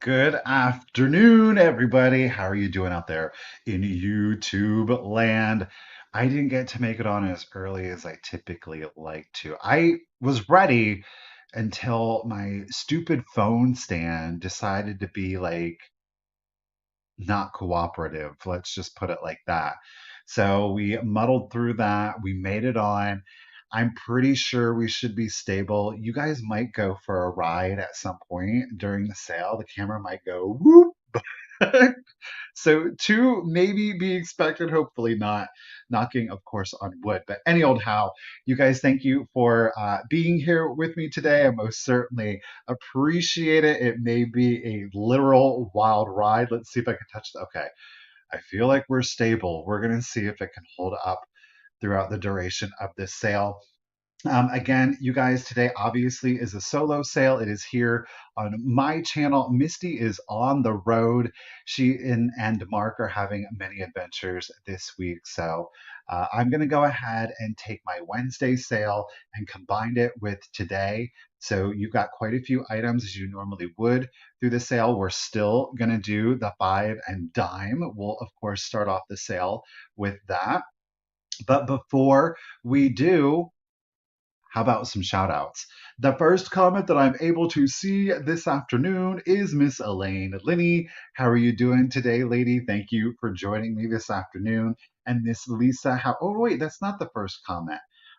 Good afternoon, everybody. How are you doing out there in YouTube land? I didn't get to make it on as early as I typically like to. I was ready until my stupid phone stand decided to be like not cooperative. Let's just put it like that. So we muddled through that. We made it on. I'm pretty sure we should be stable. You guys might go for a ride at some point during the sale. The camera might go whoop. So two maybe be expected, hopefully not. Knocking, of course, on wood. But any old how, you guys, thank you for being here with me today. I most certainly appreciate it. It may be a literal wild ride. Let's see if I can touch it. Okay, I feel like we're stable. We're gonna see if it can hold up throughout the duration of this sale. Again, you guys, today obviously is a solo sale. It is here on my channel. Misty is on the road. She and Mark are having many adventures this week. So I'm going to go ahead and take my Wednesday sale and combine it with today. So you've got quite a few items as you normally would through the sale. We're still going to do the five and dime. We'll, of course, start off the sale with that. But before we do, how about some shout outs? The first comment that I'm able to see this afternoon is Miss Elaine Linney. How are you doing today, lady? Thank you for joining me this afternoon. And Miss Lisa, oh, wait, that's not the first comment.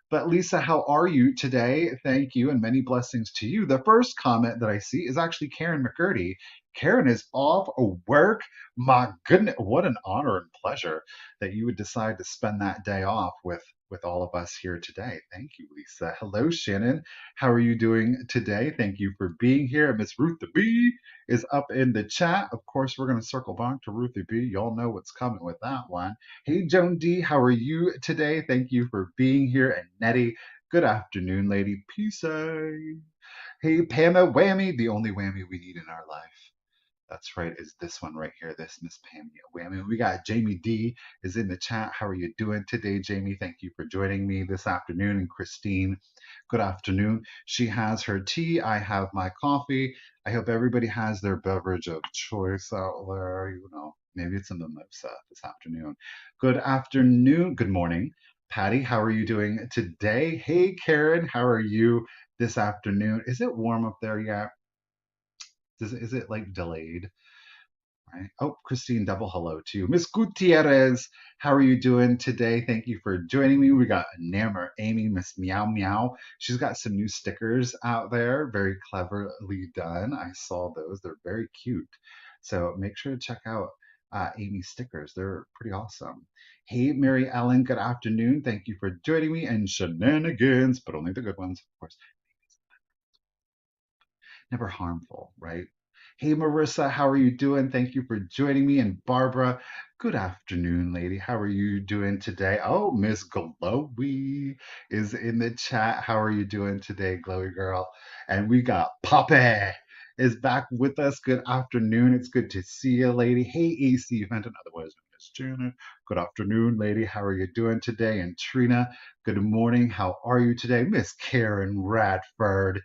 But Lisa, how are you today? Thank you, and many blessings to you. The first comment that I see is actually Karen McCurdy. Karen is off work. My goodness, what an honor and pleasure that you would decide to spend that day off with all of us here today. Thank you, Lisa. Hello, Shannon. How are you doing today? Thank you for being here. Miss Ruth the B is up in the chat. Of course, we're going to circle back to Ruthie B. Y'all know what's coming with that one. Hey, Joan D, how are you today? Thank you for being here. And Nettie, good afternoon, lady. Peace out. Hey, Pamma Whammy, the only whammy we need in our life. That's right, is this one right here, this Miss Pammy Whammy. We got Jamie D is in the chat. How are you doing today, Jamie? Thank you for joining me this afternoon. And Christine, good afternoon. She has her tea. I have my coffee. I hope everybody has their beverage of choice out there. You know, maybe it's a mimosa this afternoon. Good afternoon. Good morning. Patty, how are you doing today? Hey, Karen, how are you this afternoon? Is it warm up there yet? Is it like delayed? Right. Oh, Christine, double hello to you. Miss Gutierrez, how are you doing today? Thank you for joining me. We got Nammer Amy, Miss Meow Meow. She's got some new stickers out there, very cleverly done. I saw those. They're very cute. So make sure to check out Amy's stickers. They're pretty awesome. Hey, Mary Ellen, good afternoon. Thank you for joining me. And shenanigans, but only the good ones, of course. Never harmful, right? Hey, Marissa, how are you doing? Thank you for joining me. And Barbara, good afternoon, lady. How are you doing today? Oh, Miss Glowy is in the chat. How are you doing today, Glowy girl? And we got Poppy is back with us. Good afternoon. It's good to see you, lady. Hey, AC Fenton, otherwise known as Janet. Good afternoon, lady. How are you doing today? And Trina, good morning. How are you today? Miss Karen Radford.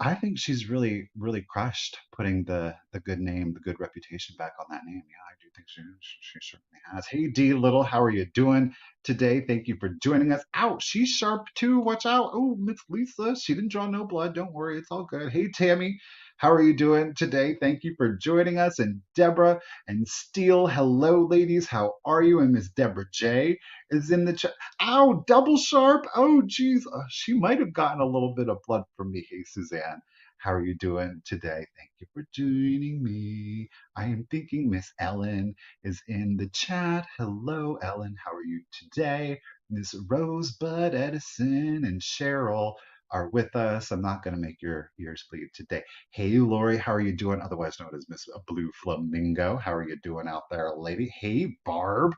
I think she's really crushed putting the good name, the good reputation back on that name. Yeah, I do think she certainly has. Hey D Little, how are you doing today? Thank you for joining us. Ouch, she's sharp too. Watch out. Oh, Miss Lisa, she didn't draw no blood. Don't worry, it's all good. Hey Tammy, how are you doing today? Thank you for joining us. And Deborah and Steele, hello ladies, how are you? And Miss Deborah J is in the chat. Ow, double sharp. Oh, geez. She might have gotten a little bit of blood from me. Hey, Suzanne, how are you doing today? Thank you for joining me. I am thinking Miss Ellen is in the chat. Hello, Ellen. How are you today? Miss Rosebud Edison and Cheryl are with us. I'm not going to make your ears bleed today. Hey, Lori, how are you doing? Otherwise known as Miss Blue Flamingo. How are you doing out there, lady? Hey, Barb.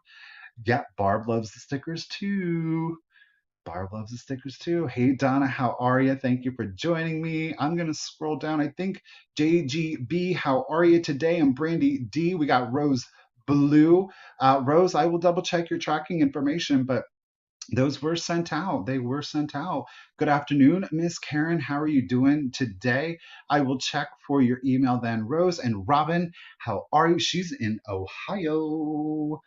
Yeah, Barb loves the stickers too. Barb loves the stickers too. Hey, Donna, how are you? Thank you for joining me. I'm going to scroll down. I think JGB, how are you today? And Brandy D, we got Rose Blue. Rose, I will double check your tracking information, but Those were sent out. They were sent out. Good afternoon, Miss Karen. How are you doing today? I will check for your email then. Rose and Robin, how are you? She's in Ohio.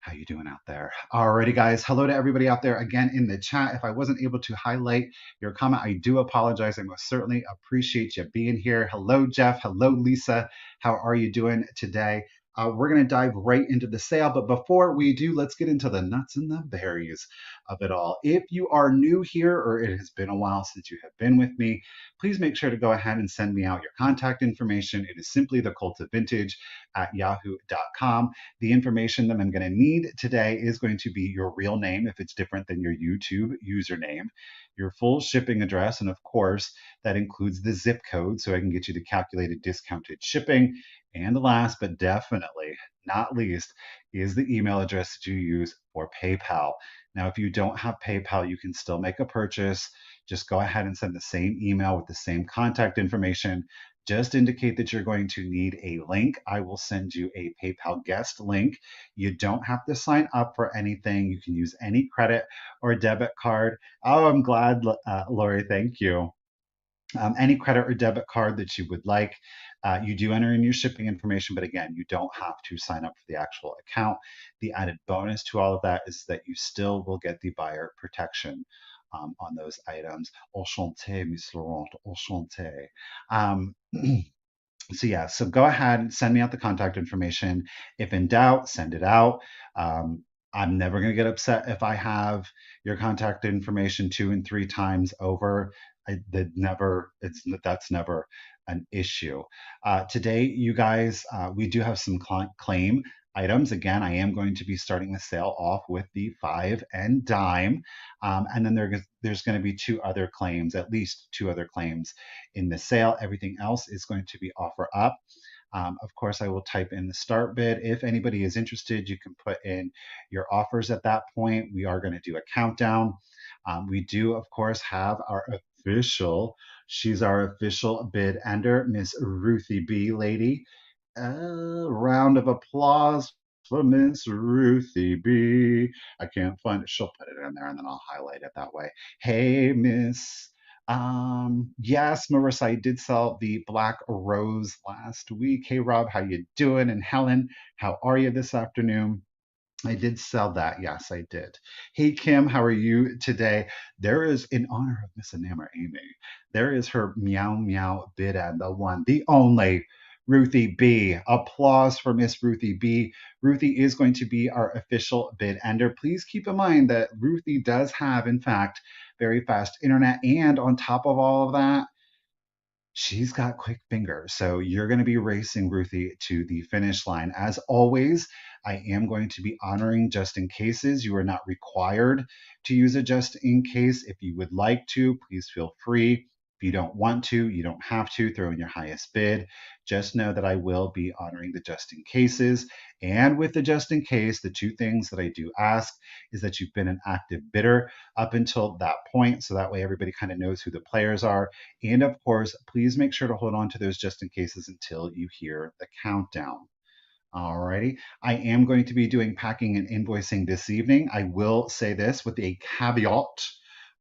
How you doing out there? Alrighty, guys. Hello to everybody out there again in the chat. If I wasn't able to highlight your comment, I do apologize. I most certainly appreciate you being here. Hello, Jeff. Hello, Lisa. How are you doing today? We're going to dive right into the sale, but before we do, let's get into the nuts and the berries of it all. If you are new here or it has been a while since you have been with me, please make sure to go ahead and send me out your contact information. It is simply the.Cult.Of.Vintage at yahoo.com. The information that I'm going to need today is going to be your real name if it's different than your YouTube username, your full shipping address, and of course, that includes the zip code so I can get you the calculated discounted shipping. And last but definitely not least is the email address that you use for PayPal. Now, if you don't have PayPal, you can still make a purchase. Just go ahead and send the same email with the same contact information. Just indicate that you're going to need a link. I will send you a PayPal guest link. You don't have to sign up for anything. You can use any credit or debit card. Oh, I'm glad, Lori. Thank you. Any credit or debit card that you would like. You do enter in your shipping information, but again, you don't have to sign up for the actual account. The added bonus to all of that is that you still will get the buyer protection on those items. Enchanté, Miss Laurent, enchanté. Um, so yeah, so go ahead and send me out the contact information. If in doubt, send it out. I'm never going to get upset if I have your contact information 2 and 3 times over. That's never an issue. Today, you guys, we do have some claim items. Again, I am going to be starting the sale off with the 5 and dime. And then there's going to be 2 other claims, at least 2 other claims in the sale. Everything else is going to be offer up. Of course, I will type in the start bid. If anybody is interested, you can put in your offers at that point. We are going to do a countdown. We do, of course, have our official, she's our official bid ender, Miss Ruthie B. Lady. A round of applause for Miss Ruthie B. I can't find it. She'll put it in there and then I'll highlight it that way. Hey, Miss. Yes, Marissa, I did sell the Black Rose last week. Hey, Rob, how you doing? And Helen, how are you this afternoon? I did sell that. Yes, I did. Hey, Kim, how are you today? There is, in honor of Miss Enamor Amy, there is her meow meow bid and the one, the only Ruthie B. Applause for Miss Ruthie B. Ruthie is going to be our official bid ender. Please keep in mind that Ruthie does have, in fact, very fast internet. And on top of all of that, she's got quick fingers. So you're going to be racing Ruthie to the finish line. As always, I am going to be honoring just in cases. You are not required to use a just in case. If you would like to, please feel free. If you don't want to, you don't have to throw in your highest bid. Just know that I will be honoring the just in cases. And with the just in case, the 2 things that I do ask is that you've been an active bidder up until that point. So that way everybody kind of knows who the players are. And of course, please make sure to hold on to those just in cases until you hear the countdown. Alrighty, I am going to be doing packing and invoicing this evening. I will say this with a caveat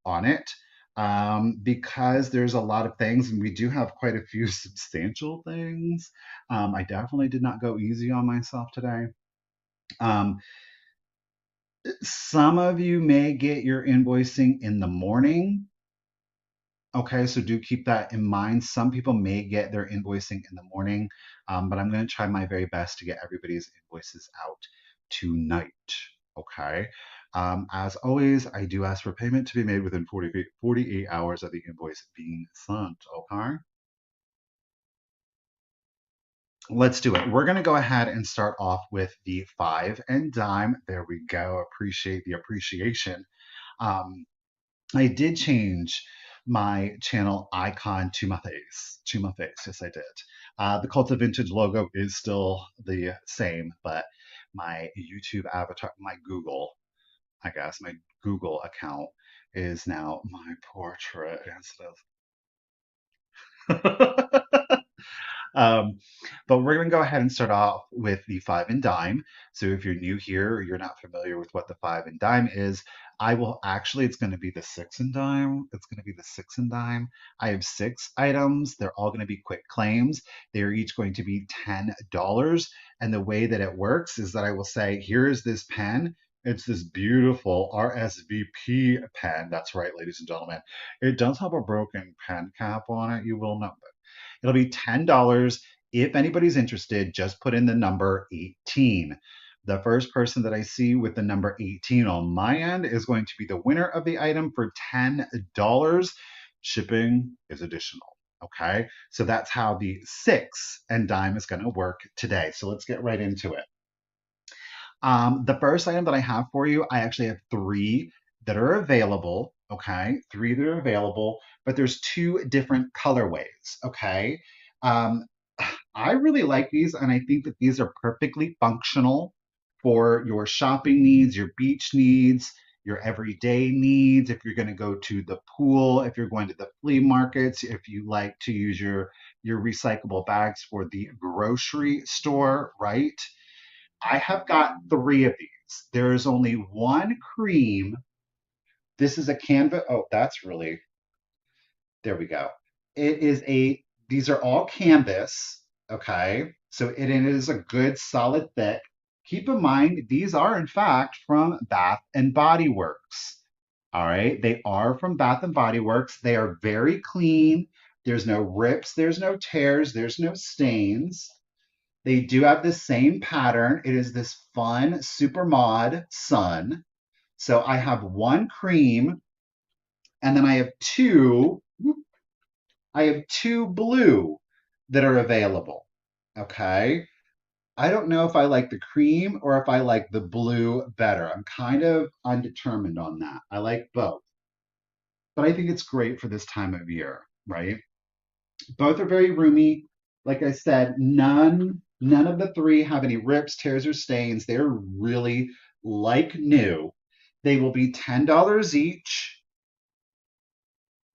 on it because there's a lot of things and we do have quite a few substantial things. I definitely did not go easy on myself today. Um, some of you may get your invoicing in the morning. Okay, so do keep that in mind. Some people may get their invoicing in the morning, but I'm going to try my very best to get everybody's invoices out tonight. Okay. As always, I do ask for payment to be made within 48 hours of the invoice being sent. Okay. Let's do it. We're going to go ahead and start off with the 5 and dime. There we go. Appreciate the appreciation. Um, I did change my channel icon to my face. To my face, yes, I did. The.Cult.Of.Vintage logo is still the same, but my YouTube avatar, my Google, I guess, my Google account is now my portrait instead of. Um, but we're going to go ahead and start off with the five and dime. So if you're new here or you're not familiar with what the five and dime is, I will actually, it's going to be the six and dime. It's going to be the six and dime. I have six items. They're all going to be quick claims. They're each going to be $10. And the way that it works is that I will say, here is this pen. It's this beautiful RSVP pen. That's right, ladies and gentlemen. It does have a broken pen cap on it. You will know. It'll be $10. If anybody's interested, just put in the number 18. The first person that I see with the number 18 on my end is going to be the winner of the item for $10. Shipping is additional. Okay, so that's how the six and dime is going to work today. So let's get right into it. The first item that I have for you, I actually have three that are available. Okay, three that are available, but there's two different colorways. Okay, um, I really like these, and I think that these are perfectly functional for your shopping needs, your beach needs, your everyday needs. If you're going to go to the pool, if you're going to the flea markets, if you like to use your recyclable bags for the grocery store, right? I have got three of these. There is only one cream. This is a canvas. Oh, that's really, there we go. It is a, these are all canvas. Okay. So it is a good solid thick. Keep in mind, these are in fact from Bath and Body Works. All right. They are from Bath and Body Works. They are very clean. There's no rips, there's no tears, there's no stains. They do have the same pattern. It is this fun super mod sun. So I have one cream and then I have two blue that are available. Okay. I don't know if I like the cream or if I like the blue better. I'm kind of undetermined on that. I like both, but I think it's great for this time of year, right? Both are very roomy. Like I said, none of the three have any rips, tears, or stains. They're really like new. They will be $10 each.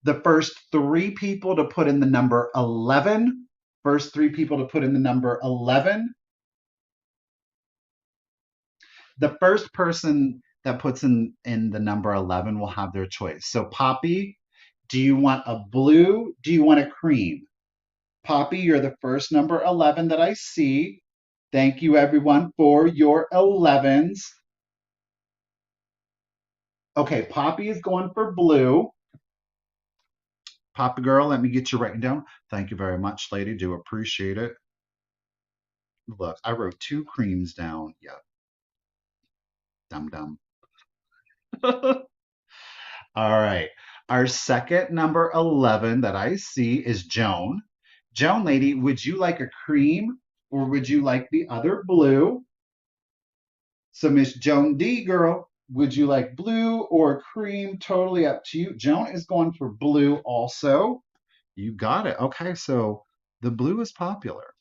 The first three people to put in the number 11, first three people to put in the number 11, the first person that puts in the number 11 will have their choice. So, Poppy, do you want a blue? Do you want a cream? Poppy, you're the first number 11 that I see. Thank you, everyone, for your 11s. Okay, Poppy is going for blue. Poppy girl, let me get you writing down. Thank you very much, lady. Do appreciate it. Look, I wrote two creams down. Yeah, dum dum. All right. Our second number 11 that I see is Joan. Joan, lady, would you like a cream or would you like the other blue? So, Miss Joan D, girl, would you like blue or cream? Totally up to you. Joan is going for blue also. You got it. Okay, so the blue is popular.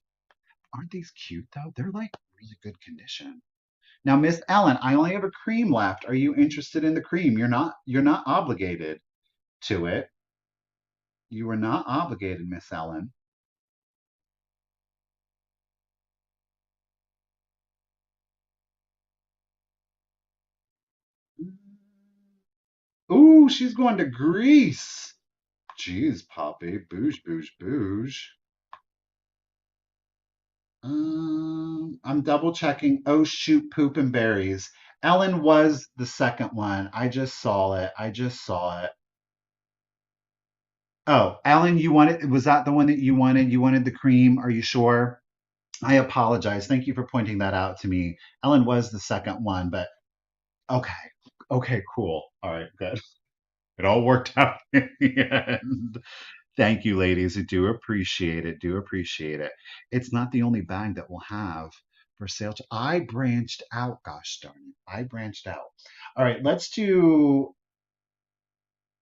Aren't these cute though? They're like really good condition. Now, Miss Ellen, I only have a cream left. Are you interested in the cream? You're not obligated to it. You are not obligated, Miss Ellen. Ooh, she's going to Greece. Jeez, Poppy. Booge, booge, booge. I'm double checking. Oh, shoot, poop and berries. Ellen was the second one. I just saw it. I just saw it. Oh, Ellen, you wanted, was that the one that you wanted? You wanted the cream. Are you sure? I apologize. Thank you for pointing that out to me. Ellen was the second one, but okay. Okay, cool. All right, good. It all worked out in the end. Thank you, ladies. I do appreciate it. Do appreciate it. It's not the only bag that we'll have for sale. I branched out. Gosh darn it. I branched out. All right, let's do.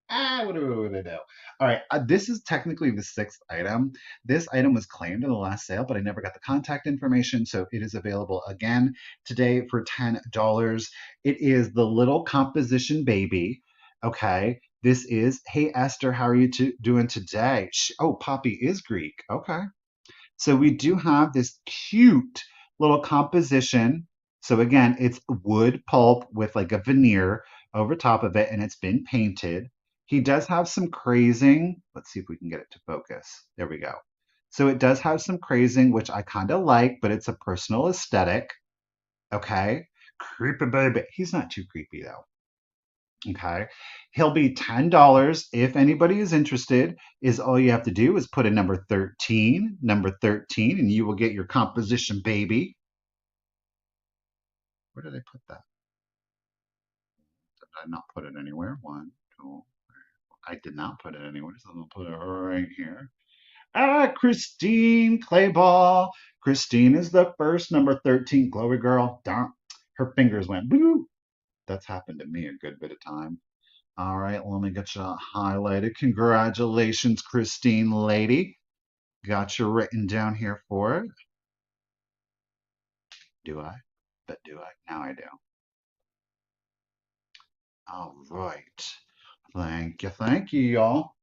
What do we do? All right, this is technically the sixth item. This item was claimed in the last sale, but I never got the contact information, so it is available again today for $10. It is the little composition baby. Okay, this is. Hey Esther, how are you doing today? Oh, Poppy is Greek. Okay. So we do have this cute little composition. So again, it's wood pulp with like a veneer over top of it, and it's been painted. He does have some crazing. Let's see if we can get it to focus. There we go. So it does have some crazing, which I kind of like, but it's a personal aesthetic. Okay. Creepy baby. He's not too creepy though. Okay. He'll be $10 if anybody is interested. Is all you have to do is put in number 13, and you will get your composition baby. Where did I put that? Did I not put it anywhere? One, two. I did not put it anywhere, so I'm gonna put it right here. Ah, Christine Clayball. Christine is the first number 13 glowy girl. Darn, her fingers went blue. That's happened to me a good bit of time. All right, let me get you highlighted. Congratulations, Christine lady. Got you written down here for it. Do I? But do I? Now I do. All right. Thank you, y'all.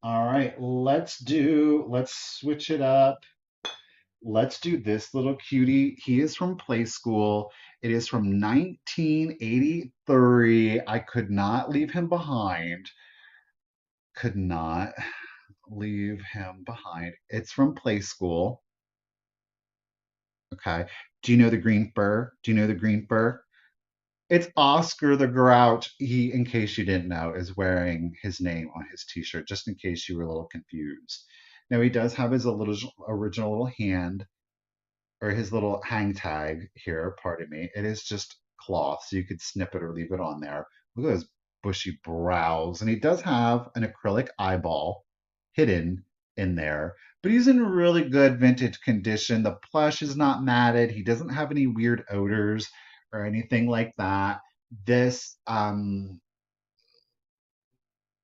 All right, let's switch it up. Let's do this little cutie. He is from Play School. It is from 1983. I could not leave him behind. Could not leave him behind. It's from Play School. Okay. Do you know the green fur? Do you know the green fur? It's Oscar the Grouch. He, in case you didn't know, is wearing his name on his t-shirt, just in case you were a little confused. Now he does have his original little hand or his little hang tag here, pardon me. It is just cloth, so you could snip it or leave it on there. Look at those bushy brows. And he does have an acrylic eyeball hidden in there, but he's in really good vintage condition. The plush is not matted. He doesn't have any weird odors or anything like that. This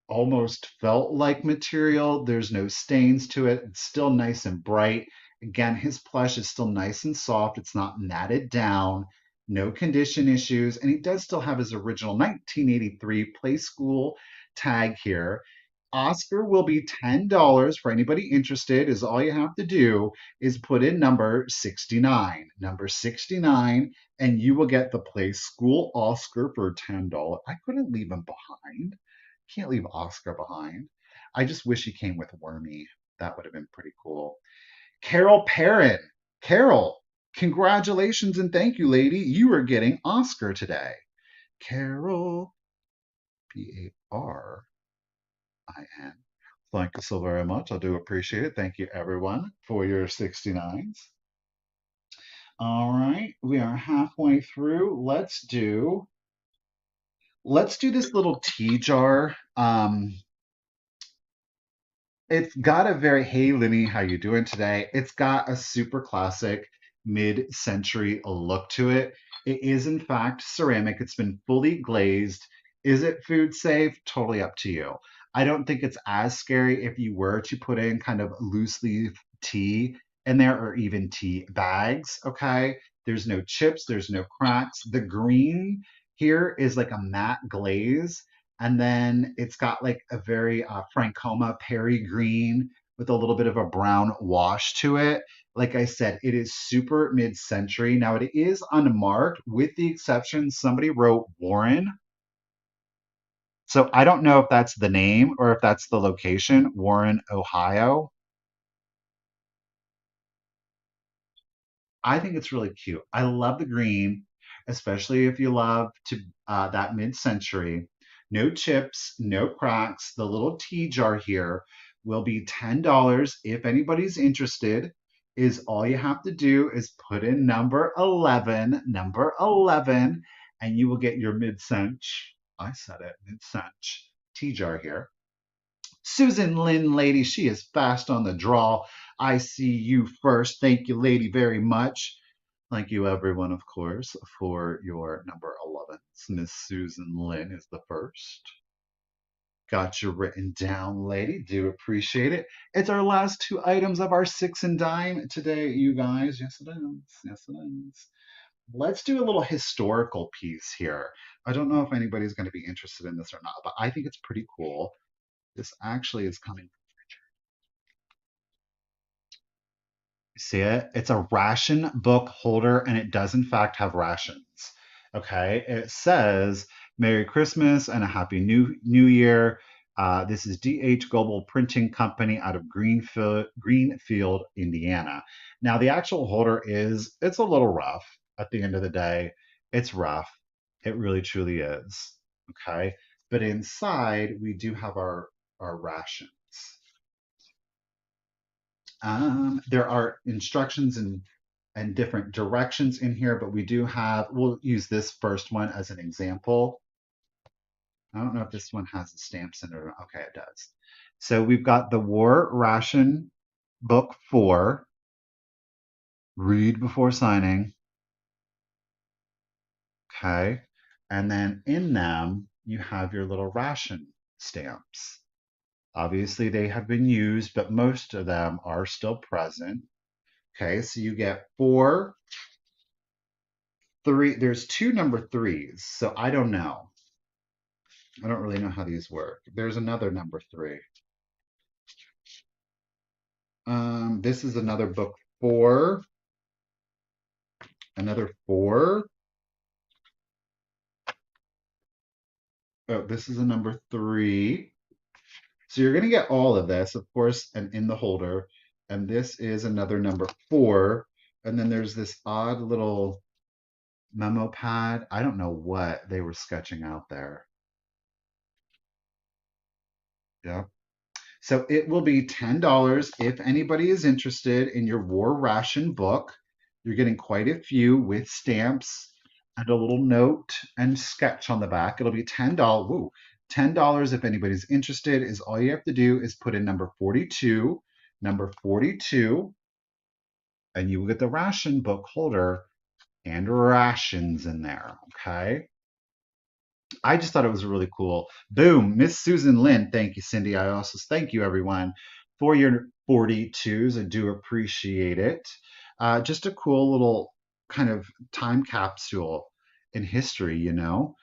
almost felt like material. There's no stains to it. It's still nice and bright. Again, his plush is still nice and soft. It's not matted down, no condition issues. And he does still have his original 1983 Play School tag here. Oscar will be $10 for anybody interested. Is all you have to do is put in number 69, and you will get the Play School Oscar for $10. I couldn't leave him behind. Can't leave Oscar behind. I just wish he came with Wormy. That would have been pretty cool. Carol Perrin. Carol, congratulations and thank you, lady. You are getting Oscar today. Carol, Parin. Thank you so very much. I do appreciate it. Thank you, everyone, for your 69s. All right, we are halfway through. Let's do this little tea jar. It's got a very, hey Lenny, how you doing today? It's got a super classic mid-century look to it. It is in fact ceramic. It's been fully glazed. Is it food safe? Totally up to you. I don't think it's as scary if you were to put in kind of loose leaf tea in there or even tea bags, okay? There's no chips, there's no cracks. The green here is like a matte glaze, and then it's got like a very Francoma Perry green with a little bit of a brown wash to it. Like I said, it is super mid-century. Now it is unmarked, with the exception somebody wrote Warren. So I don't know if that's the name or if that's the location, Warren, Ohio. I think it's really cute. I love the green, especially if you love to that mid-century. No chips, no cracks. The little tea jar here will be $10 if anybody's interested. Is all you have to do is put in number 11, and you will get your mid-century. I said it, mid-century tea jar here. Susan Lynn, lady, she is fast on the draw. I see you first. Thank you, lady, very much. Thank you, everyone, of course, for your number 11. Miss Susan Lynn is the first. Got you written down, lady. Do appreciate it. It's our last two items of our six and dime today, you guys. Yes, it is. Yes, it is. Let's do a little historical piece here. I don't know if anybody's going to be interested in this or not, but I think it's pretty cool. This actually is coming. See it? It's a ration book holder, and it does, in fact, have rations. Okay. It says, Merry Christmas and a Happy New Year. This is DH Global Printing Company out of Greenfield, Indiana. Now, the actual holder it's a little rough at the end of the day. It's rough. It really, truly is. Okay. But inside, we do have our rations. There are instructions and different directions in here, but we'll use this first one as an example. I don't know if this one has the stamps in it or not. Okay, it does. So we've got the War Ration Book 4, read before signing. Okay. And then in them, you have your little ration stamps. Obviously, they have been used, but most of them are still present. Okay, so you get four three. There's two number threes, so I don't know. I don't really know how these work. There's another number three. This is another book four, another four. Oh, this is a number three. So you're going to get all of this, of course, and in the holder. And this is another number four. And then there's this odd little memo pad. I don't know what they were sketching out there. Yeah. So it will be $10 if anybody is interested in your war ration book. You're getting quite a few with stamps and a little note and sketch on the back. It'll be $10. Woo, $10 if anybody's interested is all you have to do is put in number 42, and you will get the ration book holder and rations in there. Okay. I just thought it was really cool. Boom, Miss Susan Lynn. Thank you, Cindy. I also thank you, everyone, for your 42s. I do appreciate it. Just a cool little kind of time capsule in history, you know.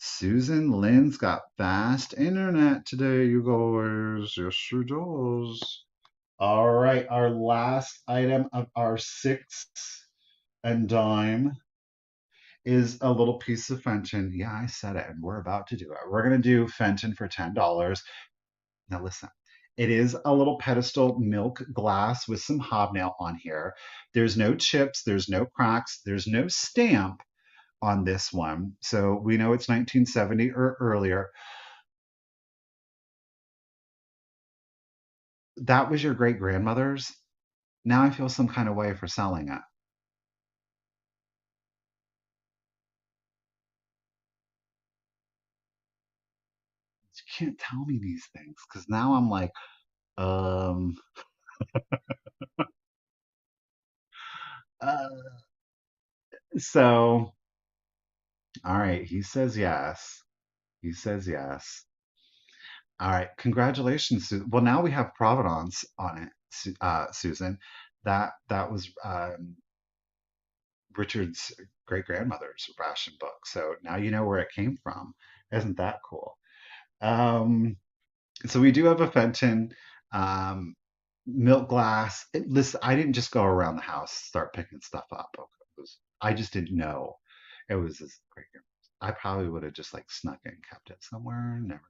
Susan Lynn's got fast internet today, you guys. Yes, she does. All right, our last item of our six and dime is a little piece of Fenton. Yeah, I said it, and we're about to do it. We're going to do Fenton for $10. Now, listen, it is a little pedestal milk glass with some hobnail on here. There's no chips, there's no cracks, there's no stamp on this one. So we know it's 1970 or earlier. That was your great grandmother's. Now I feel some kind of way for selling it. You can't tell me these things because now I'm like, um, uh, so, all right, he says yes. He says yes. All right, congratulations, Well, now we have Provenance on it, Susan. That was Richard's great grandmother's ration book. So now you know where it came from. Isn't that cool? Um, so we do have a Fenton um, milk glass. Listen, I didn't just go around the house start picking stuff up. Okay, I just didn't know it was this great. I probably would have just like snuck it and kept it somewhere. Never.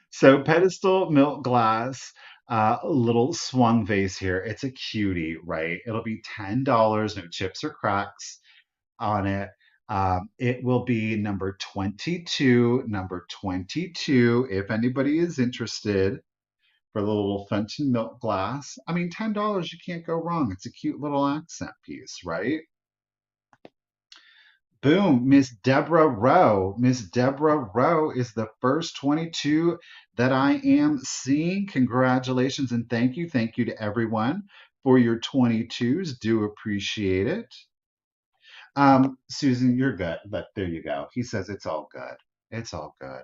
So pedestal milk glass, little swung vase here. It's a cutie, right? It'll be $10, no chips or cracks on it. It will be number 22, number 22, if anybody is interested for the little Fenton milk glass. I mean, $10, you can't go wrong. It's a cute little accent piece, right? Boom, Miss Deborah Rowe. Miss Deborah Rowe is the first 22 that I am seeing. Congratulations and thank you. Thank you to everyone for your 22s. Do appreciate it. Susan, you're good. But there you go. He says it's all good. It's all good.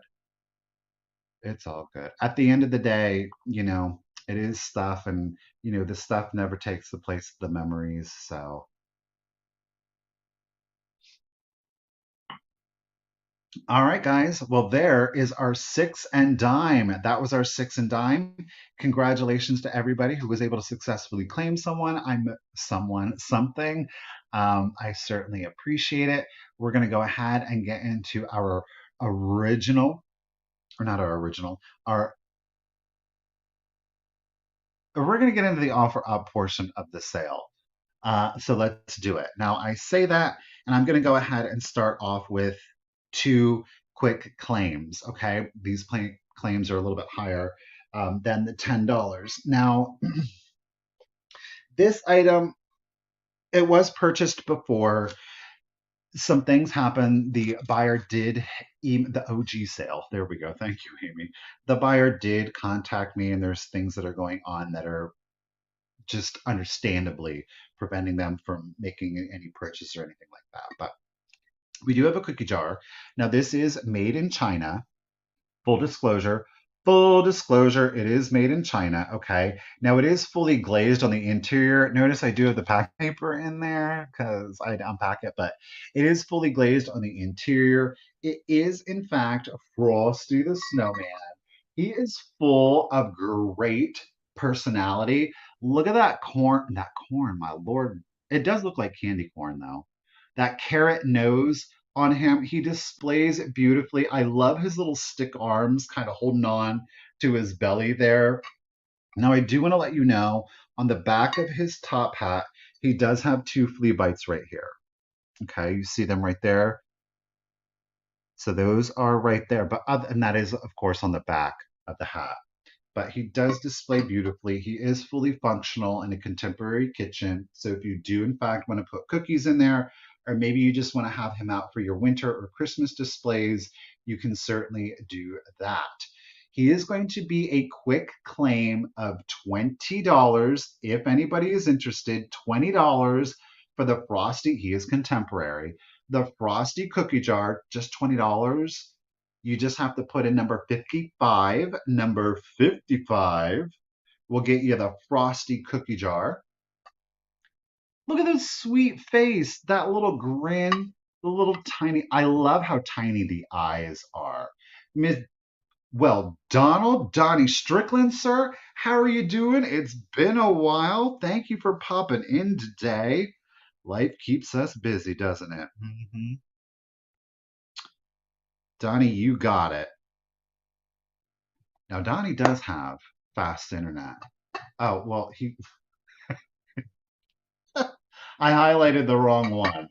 It's all good. At the end of the day, it is stuff, and the stuff never takes the place of the memories. So All right, guys. Well, there is our six and dime. That was our six and dime. Congratulations to everybody who was able to successfully claim something. I certainly appreciate it. We're going to go ahead and get into our original, or not our original, our we're going to get into the offer up portion of the sale. So let's do it. Now, I say that, and I'm going to go ahead and start off with two quick claims. Okay. These claims are a little bit higher than the $10. Now, this item, it was purchased before. Some things happened. The buyer did, the OG sale. There we go. Thank you, Amy. The buyer did contact me, and there's things that are going on that are just understandably preventing them from making any purchase or anything like that. But we do have a cookie jar. Now, this is made in China. Full disclosure. Full disclosure, it is made in China. Okay. Now, it is fully glazed on the interior. Notice I do have the pack paper in there because I had to unpack it, but it is fully glazed on the interior. It is, in fact, Frosty the Snowman. He is full of great personality. Look at that corn. That corn, my lord. It does look like candy corn, though. That carrot nose on him, he displays it beautifully. I love his little stick arms kind of holding on to his belly there. Now, I do want to let you know on the back of his top hat, he does have two flea bites right here. Okay, you see them right there. So those are right there. And that is, of course, on the back of the hat. But he does display beautifully. He is fully functional in a contemporary kitchen. So if you do, in fact, want to put cookies in there, or maybe you just want to have him out for your winter or Christmas displays, you can certainly do that. He is going to be a quick claim of $20. If anybody is interested, $20 for the Frosty. He is contemporary. The Frosty cookie jar, just $20. You just have to put in number 55. Number 55 will get you the Frosty cookie jar. Look at this sweet face, that little grin, the little tiny. I love how tiny the eyes are. Miss, well, Donnie Strickland, sir, how are you doing? It's been a while. Thank you for popping in today. Life keeps us busy, doesn't it? Donnie, you got it. Now, Donnie does have fast internet. Oh, well, I highlighted the wrong one.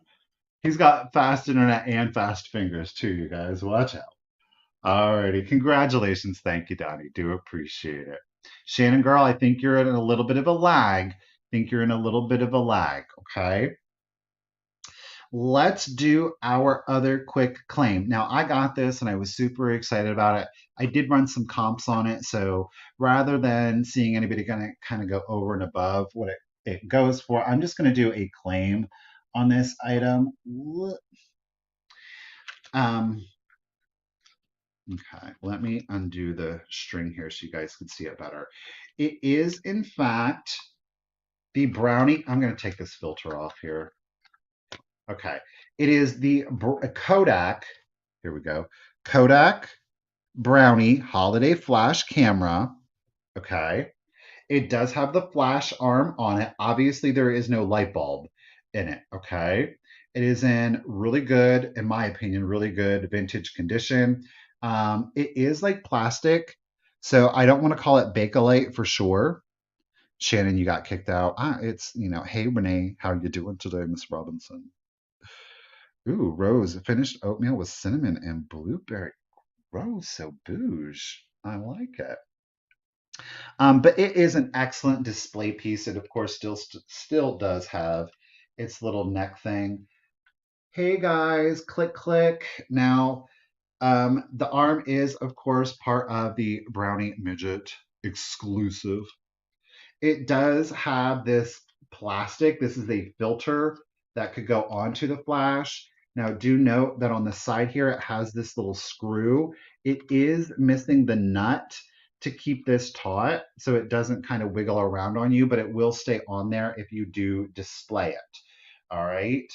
He's got fast internet and fast fingers too, you guys. Watch out. Alrighty. Congratulations. Thank you, Donnie. Do appreciate it. Shannon girl, I think you're in a little bit of a lag. Think you're in a little bit of a lag. Okay. Let's do our other quick claim. Now, I got this and I was super excited about it. I did run some comps on it. So rather than seeing anybody kind of go over and above what it goes for, I'm just going to do a claim on this item. Um, okay, let me undo the string here so you guys can see it better. It is, in fact, the brownie. I'm going to take this filter off here. Okay. It is the Kodak. Here we go. Kodak Brownie Holiday Flash Camera. Okay. It does have the flash arm on it. Obviously, there is no light bulb in it. Okay. It is in really good, in my opinion, really good vintage condition. It is like plastic. So I don't want to call it Bakelite for sure. Shannon, you got kicked out. Hey Renee, how you doing today, Miss Robinson? Ooh, Rose, finished oatmeal with cinnamon and blueberry. Rose, so bouge. I like it. But it is an excellent display piece. It, of course, still does have its little neck thing. Hey guys, click, click. Now, the arm is, of course, part of the Brownie Midget exclusive. It does have this plastic. This is a filter that could go onto the flash. Now, do note that on the side here, it has this little screw. It is missing the nut to keep this taut so it doesn't kind of wiggle around on you, but it will stay on there if you do display it. All right.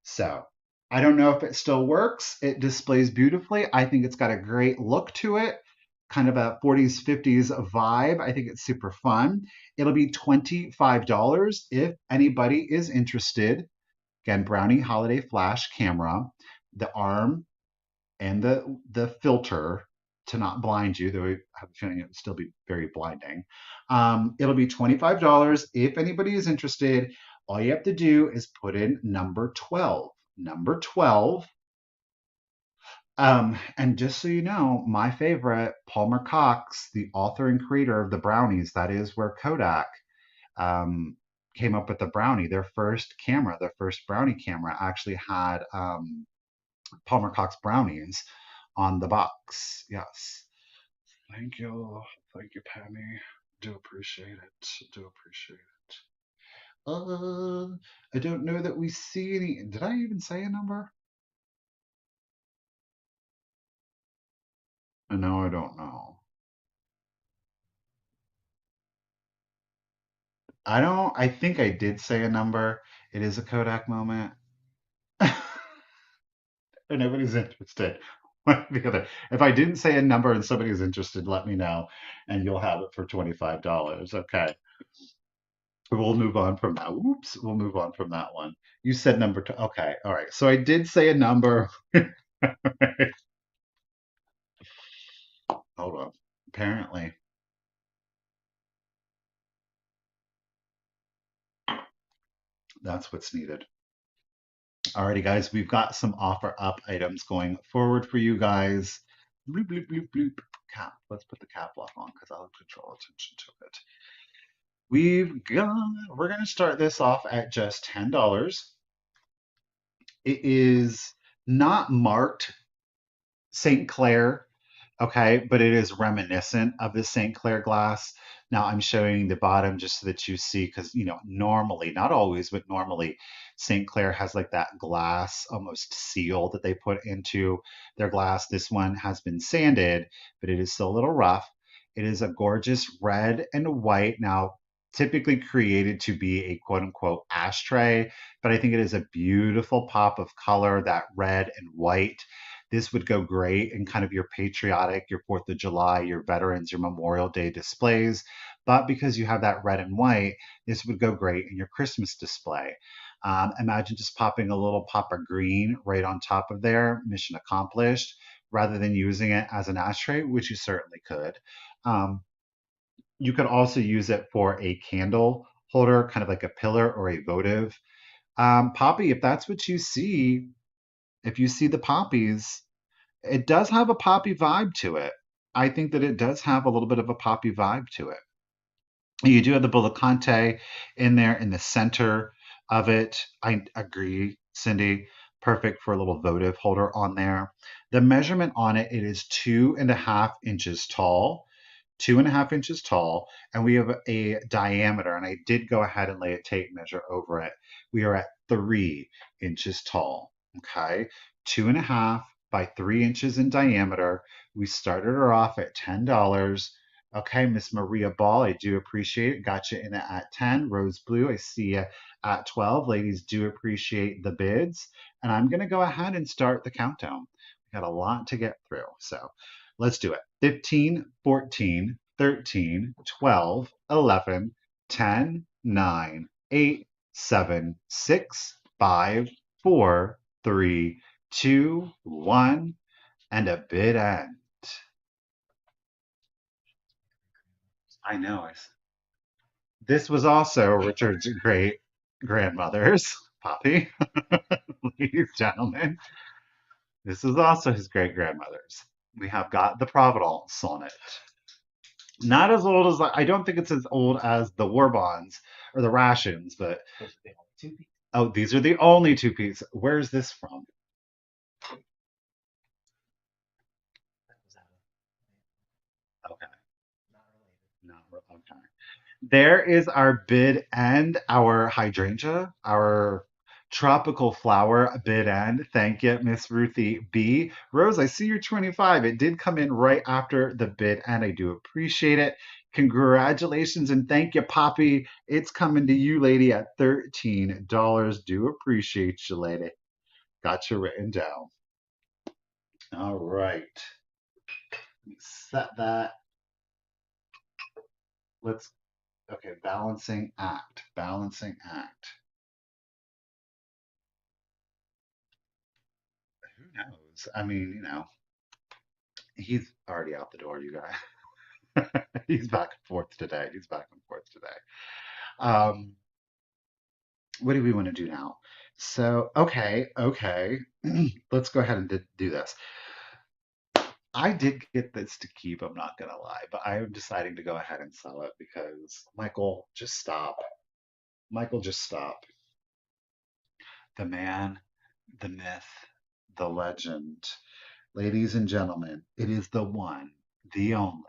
So I don't know if it still works. It displays beautifully. I think it's got a great look to it, kind of a 40s, 50s vibe. I think it's super fun. It'll be $25 if anybody is interested. Again, Brownie Holiday Flash camera, the arm and the filter to not blind you, though I have a feeling it would still be very blinding. It'll be $25 if anybody is interested. All you have to do is put in number 12. Number 12. And just so you know, my favorite, Palmer Cox, the author and creator of the brownies, that is where Kodak um, came up with the brownie. Their first camera, their first brownie camera, actually had Palmer Cox brownies on the box. Yes. Thank you. Thank you, Pammy. Do appreciate it. Do appreciate it. I don't know that we see any. Did I even say a number? No, I don't know. I think I did say a number. It is a Kodak moment. And nobody's interested. One or the other. If I didn't say a number and somebody's interested, let me know and you'll have it for $25. Okay. We'll move on from that. Oops, we'll move on from that one. You said number two. Okay, all right. So I did say a number. Hold on. Apparently, that's what's needed. Alrighty, guys, we've got some offer up items going forward for you guys. Bloop, bloop, bloop, bloop. Cap. Let's put the cap lock on because I'll control attention to it. We're going to start this off at just $10. It is not marked St. Clair, okay, but it is reminiscent of the St. Clair glass. Now I'm showing the bottom just so that you see, because normally, not always, but normally, St. Clair has like that glass almost seal that they put into their glass. This one has been sanded, but it is still a little rough. It is a gorgeous red and white. Now, typically created to be a quote unquote ashtray, but I think it is a beautiful pop of color, that red and white. This would go great in kind of your patriotic, your 4th of July, your veterans, your Memorial Day displays. But because you have that red and white, this would go great in your Christmas display. Imagine just popping a little pop of green right on top of there, mission accomplished, rather than using it as an ashtray, which you certainly could. Um, you could also use it for a candle holder, kind of like a pillar or a votive. Poppy, if that's what you see, if you see the poppies, it does have a poppy vibe to it. I think that it does have a little bit of a poppy vibe to it. You do have the Bullicante in there in the center of it. I agree, Cindy. Perfect for a little votive holder on there. The measurement on it, it is 2.5 inches tall. 2.5 inches tall, and we have a diameter, and I did go ahead and lay a tape measure over it. We are at 3 inches tall. Okay, 2.5 by 3 inches in diameter. We started her off at $10. Okay, Miss Maria Ball, I do appreciate it. Got you in it at 10. Rose Blue, I see you at 12. Ladies do appreciate the bids. And I'm going to go ahead and start the countdown. We got a lot to get through. So let's do it. 15, 14, 13, 12, 11, 10, 9, 8, 7, 6, 5, 4, 3, 2, 1, and a bid end. I know. This was also Richard's great grandmother's, Poppy, ladies and gentlemen. This is also his great grandmother's. We have got the Providence on it. Not as old as, I don't think it's as old as the war bonds or the rations, but oh, these are the only two pieces. Where's this from? Okay, not okay. There is our bid end, our hydrangea, our tropical flower bid end. Thank you, Miss Ruthie B. Rose, I see you're 25. It did come in right after the bid end. I do appreciate it. Congratulations and thank you, Poppy. It's coming to you, lady, at $13. Do appreciate you, lady. Got you written down. All right. Let me set that. Let's, okay, balancing act. Balancing act. Who knows? I mean, he's already out the door, you guys. He's back and forth today. He's back and forth today. Um, what do we want to do now? So, okay. Let's go ahead and do this. I did get this to keep, I'm not gonna lie, but I am deciding to go ahead and sell it because Michael, just stop. Michael, just stop. The man, the myth, the legend. Ladies and gentlemen, it is the one, the only,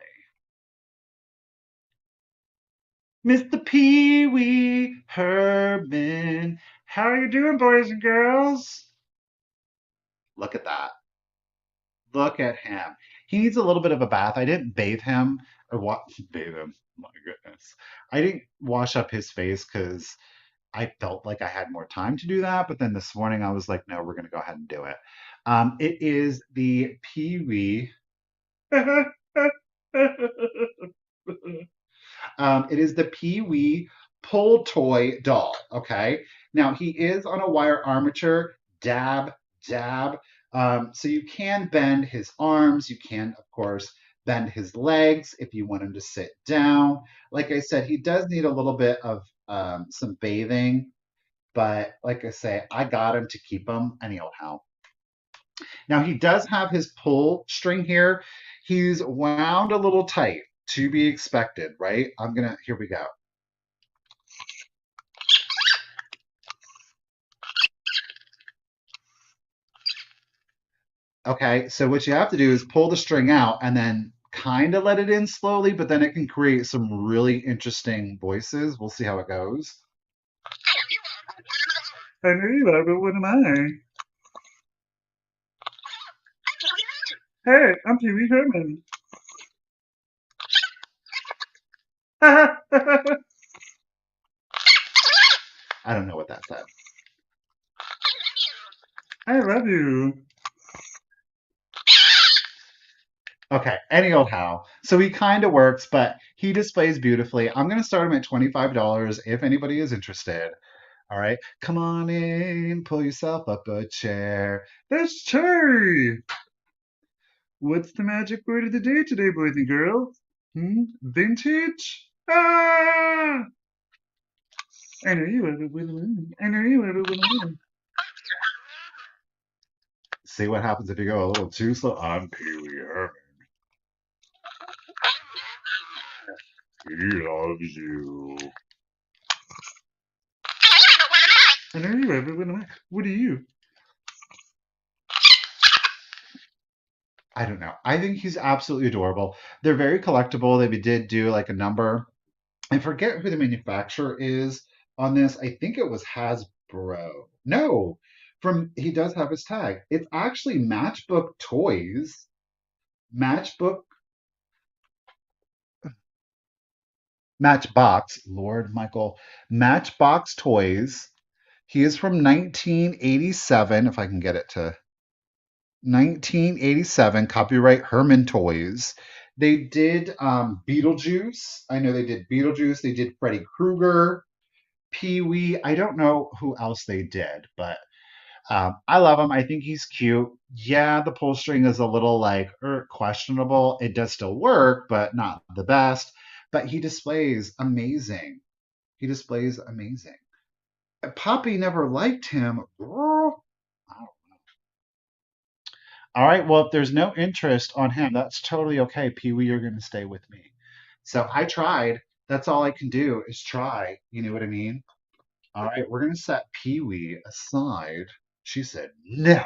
Mr. Pee Wee Herman. How are you doing, boys and girls? Look at that. Look at him. He needs a little bit of a bath. I didn't bathe him or what bathe him. My goodness. I didn't wash up his face because I felt like I had more time to do that. But then this morning I was like, no, we're going to go ahead and do it. It is the Pee Wee. It is the Pee Wee pull toy doll. Okay. Now he is on a wire armature, dab, dab. So you can bend his arms. You can, of course, bend his legs if you want him to sit down. Like I said, he does need a little bit of some bathing, but like I say, I got him to keep him anyhow. Now he does have his pull string here. He's wound a little tight to be expected, right? Here we go. Okay, so what you have to do is pull the string out and then kind of let it in slowly, but then it can create some really interesting voices. We'll see how it goes. I know you are, but what am I? Hey, I'm Pee Wee Herman. I don't know what that said. I love you. Okay, any old how. So he kind of works, but he displays beautifully. I'm going to start him at $25 if anybody is interested. All right, come on in, pull yourself up a chair. There's Cherry. What's the magic word of the day today, boys and girls? Vintage? Ah! I know you ever will. I know you ever will. See what happens if you go a little too slow. I'm Pee Wee Herman. He loves you. I know you ever will. What are you? I don't know. I think he's absolutely adorable. They're very collectible. They did do like a number. I forget who the manufacturer is on this. I think it was Hasbro. No, from he does have his tag. It's actually Matchbook Toys. Matchbook Matchbox, Lord Michael. Matchbox Toys. He is from 1987, if I can get it to 1987, copyright Herman Toys. They did Beetlejuice. I know they did Beetlejuice. They did Freddy Krueger. Pee Wee. I don't know who else they did, but I love him. I think he's cute. Yeah, the pull string is a little like questionable. It does still work, but not the best. But he displays amazing. He displays amazing. Poppy never liked him. Girl. All right. Well, if there's no interest on him, that's totally okay. Pee Wee, you're going to stay with me. So I tried. That's all I can do is try. You know what I mean? All right, we're going to set Pee Wee aside. She said, no.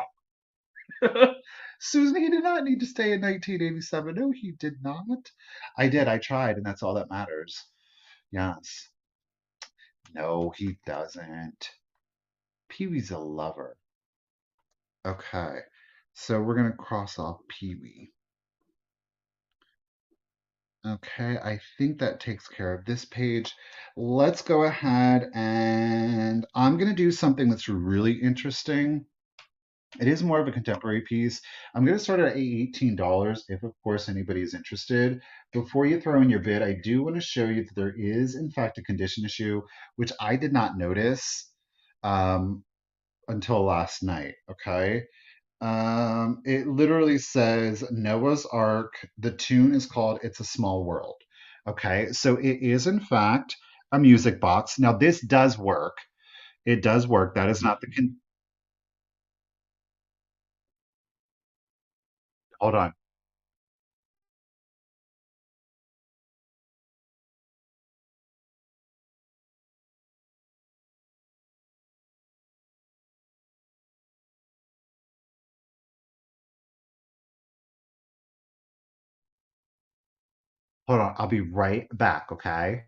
Susan, he did not need to stay in 1987. No, he did not. I did. I tried, and that's all that matters. Yes. No, he doesn't. Pee Wee's a lover. Okay. So we're going to cross off Pee Wee. Okay, I think that takes care of this page. Let's go ahead and I'm going to do something that's really interesting. It is more of a contemporary piece. I'm going to start at $18 if, of course, anybody is interested. Before you throw in your bid, I do want to show you that there is, in fact, a condition issue, which I did not notice um, until last night. Okay. It literally says Noah's Ark. The tune is called It's a Small World. Okay. So it is, in fact, a music box. Now, this does work. It does work. That is not the. Hold on. Hold on. I'll be right back. Okay.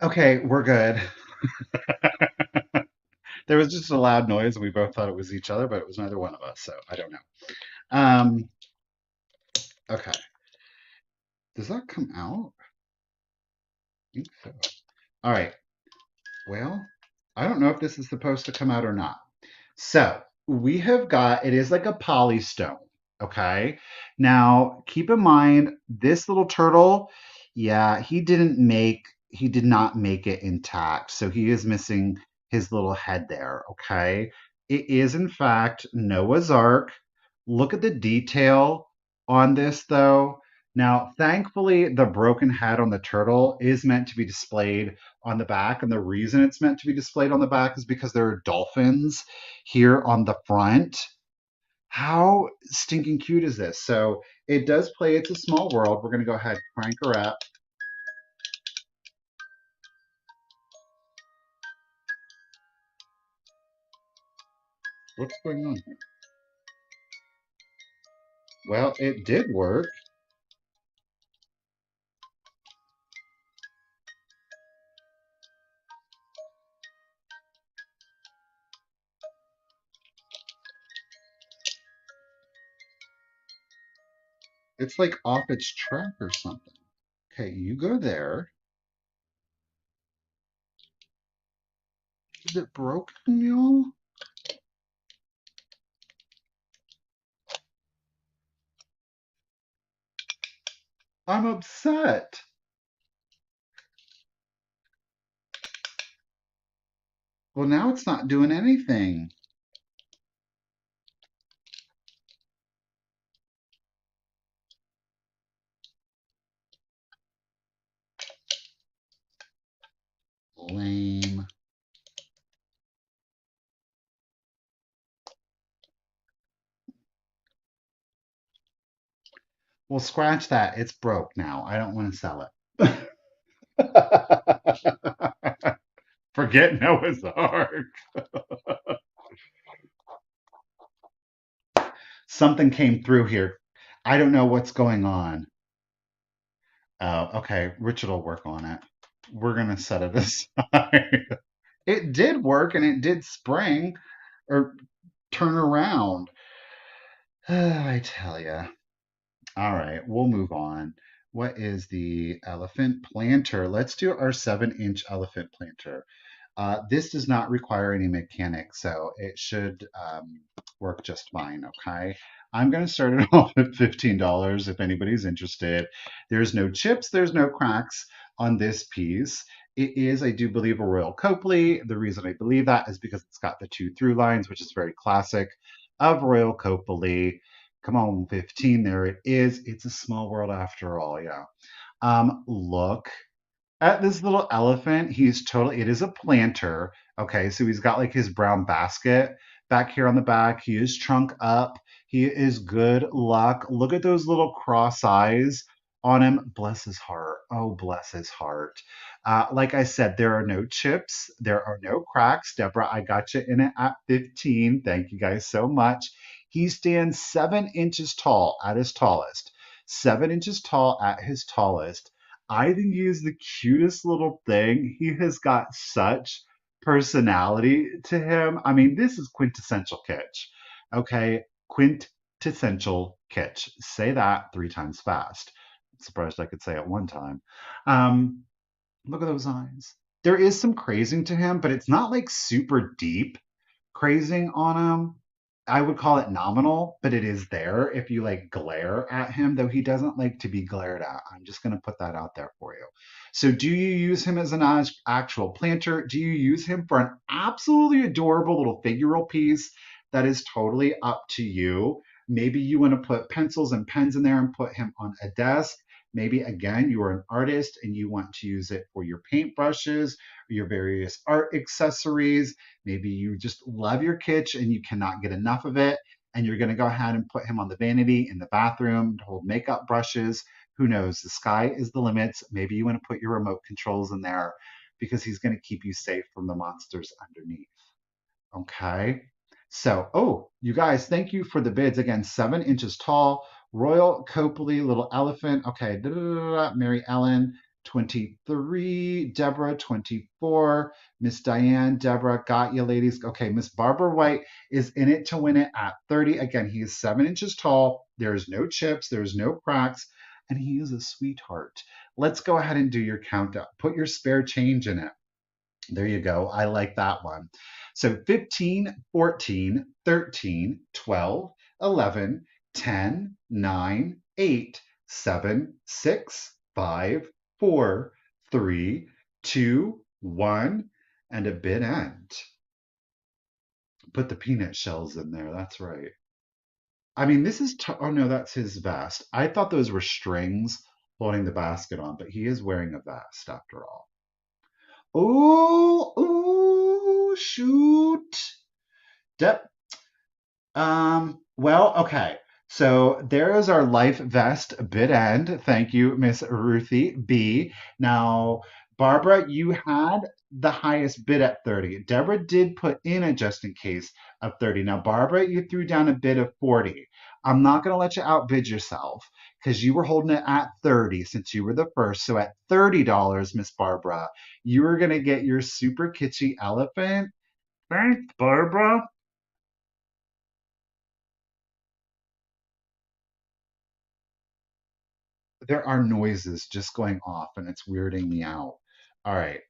Okay. We're good. There was just a loud noise, and we both thought it was each other, but it was neither one of us. So I don't know. Um, okay. Does that come out? I think so. All right. Well, I don't know if this is supposed to come out or not. So we have got it is like a polystone. Okay. Now keep in mind this little turtle, yeah, he did not make it intact. So he is missing his little head there. Okay. It is in fact Noah's Ark. Look at the detail on this though. Now, thankfully, the broken head on the turtle is meant to be displayed on the back. And the reason it's meant to be displayed on the back is because there are dolphins here on the front. How stinking cute is this? So it does play It's a Small World. We're going to go ahead, crank her up. What's going on here? Well, it did work. It's like off its track or something. Okay, you go there. Is it broken, y'all? I'm upset. Well, now it's not doing anything. Lame. Well, scratch that. It's broke now. I don't want to sell it. Forget Noah's Ark. Something came through here. I don't know what's going on. Oh, okay. Richard will work on it. We're gonna set it aside. It did work and it did spring or turn around. I tell you. All right, we'll move on. What is the elephant planter? Let's do our 7-inch elephant planter. This does not require any mechanics, so it should work just fine, okay? I'm going to start it off at $15 if anybody's interested. There's no chips, there's no cracks on this piece. It is, I do believe, a Royal Copley. The reason I believe that is because it's got the two through lines, which is very classic of Royal Copley. Come on, 15, there it is. It's a small world after all, yeah. Look at this little elephant. He's totally, it is a planter. Okay, so he's got like his brown basket back here on the back. He is trunk up. He is good luck. Look at those little cross eyes on him. Bless his heart. Oh, bless his heart. Like I said, there are no chips, there are no cracks. Deborah, I got you in it at 15. Thank you guys so much. He stands 7 inches tall at his tallest. 7 inches tall at his tallest. I think he is the cutest little thing. He has got such personality to him. I mean, this is quintessential kitsch. Okay, quintessential kitsch. Say that 3 times fast. Surprised I could say it one time. Um, Look at those eyes. There is some crazing to him, but it's not like super deep crazing on him. I would call it nominal, but it is there if you like glare at him, though he doesn't like to be glared at. I'm just going to put that out there for you. So, do you use him as an actual planter? Do you use him for an absolutely adorable little figural piece? That is totally up to you. Maybe you want to put pencils and pens in there and put him on a desk. Maybe again, you are an artist and you want to use it for your paintbrushes, or your various art accessories. Maybe you just love your kitsch and you cannot get enough of it, and you're going to go ahead and put him on the vanity in the bathroom to hold makeup brushes. Who knows? The sky is the limit. Maybe you want to put your remote controls in there because he's going to keep you safe from the monsters underneath. Okay. So, oh, you guys, thank you for the bids. Again, 7 inches tall, Royal Copley, Little Elephant. Okay. Da, da, da, da, Mary Ellen, 23. Deborah, 24. Miss Diane, Deborah, got you, ladies. Okay. Miss Barbara White is in it to win it at 30. Again, he is 7 inches tall. There's no chips, there's no cracks, and he is a sweetheart. Let's go ahead and do your countdown. Put your spare change in it. There you go. I like that one. So 15, 14, 13, 12, 11, 10, 9, 8, 7, 6, 5, 4, 3, 2, 1, and a bit end. Put the peanut shells in there. That's right. I mean, this is, oh no, that's his vest. I thought those were strings holding the basket on, but he is wearing a vest after all. Oh, oh, shoot. Dep. Well, okay. So there is our life vest bid end. Thank you, Miss Ruthie B. Now, Barbara, you had the highest bid at 30. Deborah did put in a just in case of 30. Now, Barbara, you threw down a bid of 40. I'm not going to let you outbid yourself because you were holding it at 30 since you were the first. So at $30, Miss Barbara, you are going to get your super kitschy elephant. Thanks, Barbara. There are noises just going off and it's weirding me out. All right.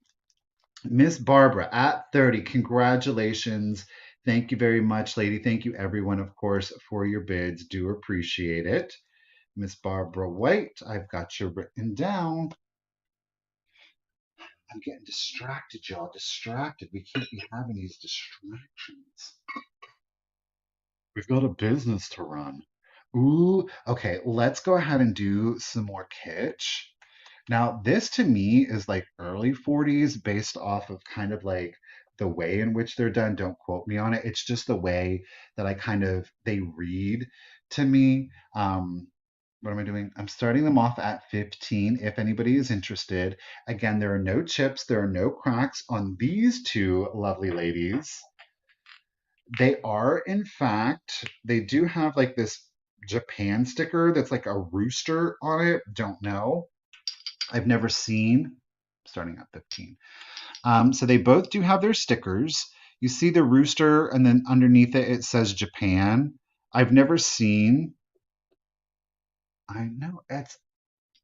Miss Barbara at 30. Congratulations. Thank you very much, lady. Thank you, everyone, of course, for your bids. Do appreciate it. Miss Barbara White, I've got you written down. I'm getting distracted, y'all. Distracted. We can't be having these distractions. We've got a business to run. Ooh, okay. Let's go ahead and do some more kitsch. Now, this to me is like early 40s based off of kind of like the way in which they're done. Don't quote me on it. It's just the way that I kind of they read to me. What am I doing? I'm starting them off at 15 if anybody is interested. Again, there are no chips, there are no cracks on these two lovely ladies. They are, in fact, they do have like this Japan sticker that's like a rooster on it. Don't know. I've never seen, starting at 15. So they both do have their stickers. You see the rooster, and then underneath it, it says Japan. I've never seen. I know it's.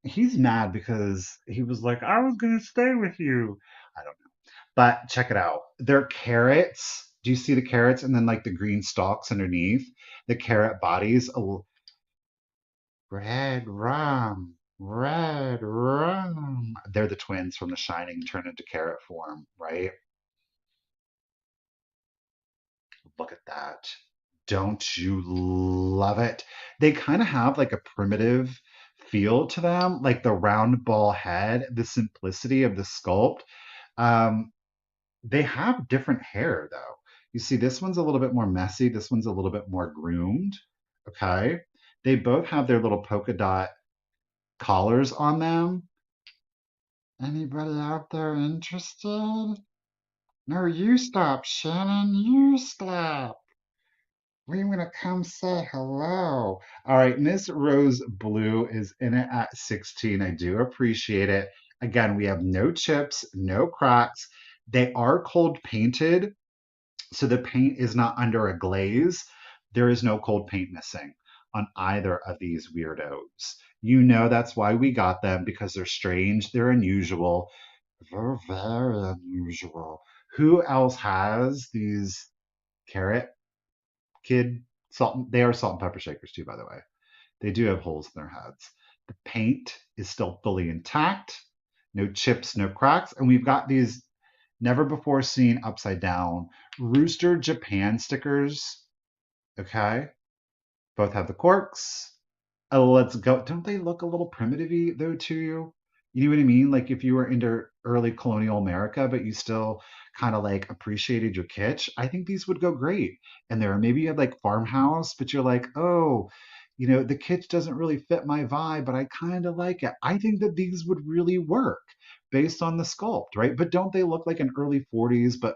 He's mad because he was like, I was going to stay with you. I don't know. But check it out. They're carrots. Do you see the carrots and then like the green stalks underneath? The carrot bodies. Oh, red rum. Red rum. They're the twins from The Shining turned into carrot form, right? Look at that. Don't you love it? They kind of have like a primitive feel to them, like the round ball head, the simplicity of the sculpt. Um, they have different hair though. You see, this one's a little bit more messy. This one's a little bit more groomed. Okay. They both have their little polka dot. collars on them. Anybody out there interested? No, you stop, Shannon. You stop. We're gonna come say hello. All right, Miss Rose Blue is in it at 16. I do appreciate it. Again, we have no chips, no cracks. They are cold painted, so the paint is not under a glaze. There is no cold paint missing on either of these weirdos. You know that's why we got them because they're strange, they're unusual. They're very unusual. Who else has these carrot kid salt? They are salt and pepper shakers too, by the way. They do have holes in their heads. The paint is still fully intact, no chips, no cracks, and we've got these never before seen upside down Rooster Japan stickers. Okay, both have the corks. Let's go. Don't they look a little primitive though to you? You know what I mean? Like if you were into early colonial America, but you still kind of like appreciated your kitsch, I think these would go great. And there, maybe you had like farmhouse, but you're like, oh, the kitsch doesn't really fit my vibe, but I kind of like it. I think that these would really work based on the sculpt, right? But don't they look like an early 40s, but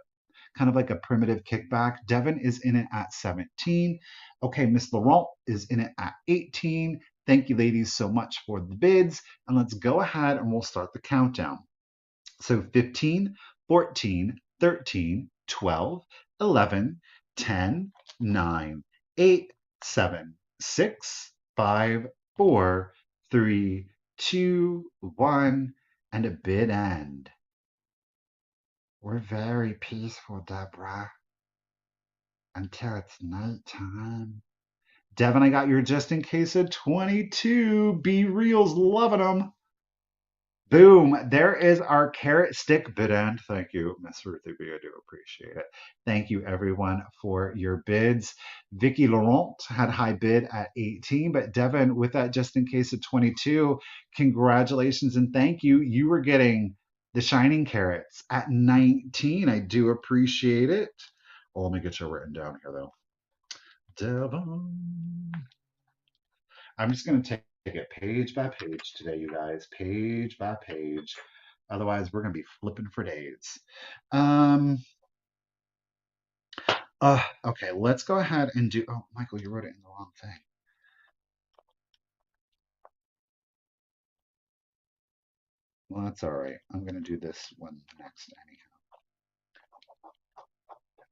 kind of like a primitive kickback? Devin is in it at 17. Okay, Miss Laurent is in it at 18. Thank you, ladies, so much for the bids. And let's go ahead and we'll start the countdown. So 15, 14, 13, 12, 11, 10, 9, 8, 7, 6, 5, 4, 3, 2, 1, and a bid end. We're very peaceful, Deborah, until it's nighttime. Devin, I got your just in case at 22. Be Real's loving them. Boom. There is our carrot stick bid end. Thank you, Miss Ruthie B. I do appreciate it. Thank you, everyone, for your bids. Vicky Laurent had high bid at 18, but Devin, with that just in case at 22, congratulations and thank you. You were getting the shining carrots at 19. I do appreciate it. Well, let me get you written down here, though. Devin. I'm just going to take it page by page today, you guys. Page by page. Otherwise, we're going to be flipping for days. Um, okay, let's go ahead and do. Oh, Michael, you wrote it in the wrong thing. Well, that's all right. I'm going to do this one next anyhow.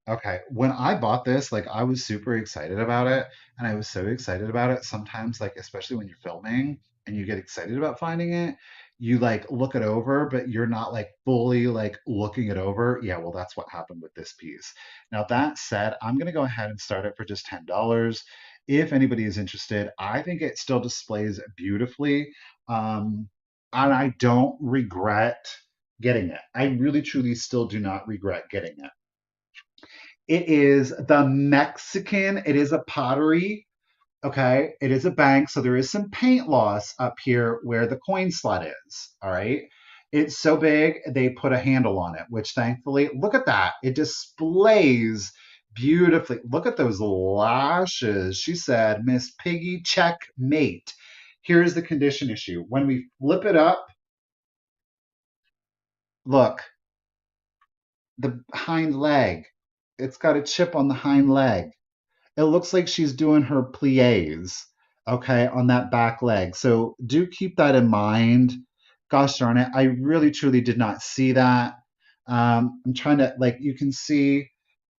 Okay, when I bought this, like I was super excited about it, and I was so excited about it. Sometimes, like especially when you're filming and you get excited about finding it, you like look it over, but you're not like fully like looking it over. Yeah, well, that's what happened with this piece. Now that said, I'm gonna go ahead and start it for just $10. If anybody is interested, I think it still displays beautifully, and I don't regret getting it. I really, truly still do not regret getting it. It is the Mexican. It is a pottery. Okay. It is a bank. So there is some paint loss up here where the coin slot is. All right. It's so big, they put a handle on it, which thankfully, look at that. It displays beautifully. Look at those lashes. She said, Miss Piggy, checkmate. Here's the condition issue. When we flip it up, look, the hind leg. It's got a chip on the hind leg. It looks like she's doing her plies, okay, on that back leg. So do keep that in mind. Gosh darn it, I really truly did not see that. I'm trying to, like, you can see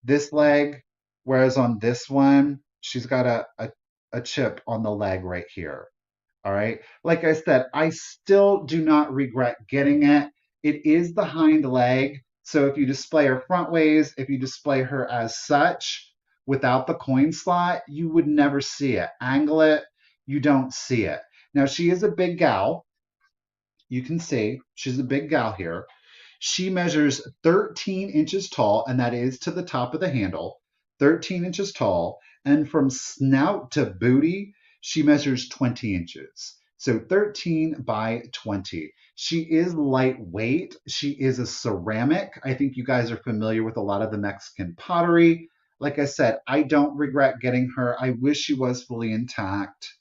this leg, whereas on this one, she's got a chip on the leg right here. All right. Like I said, I still do not regret getting it. It is the hind leg. So if you display her front ways, if you display her as such without the coin slot, you would never see it. Angle it, you don't see it. Now, she is a big gal. You can see she's a big gal here. She measures 13 inches tall, and that is to the top of the handle, 13 inches tall. And from snout to booty, she measures 20 inches. So 13 by 20. She is lightweight. She is a ceramic. I think you guys are familiar with a lot of the Mexican pottery. Like I said, I don't regret getting her. I wish she was fully intact,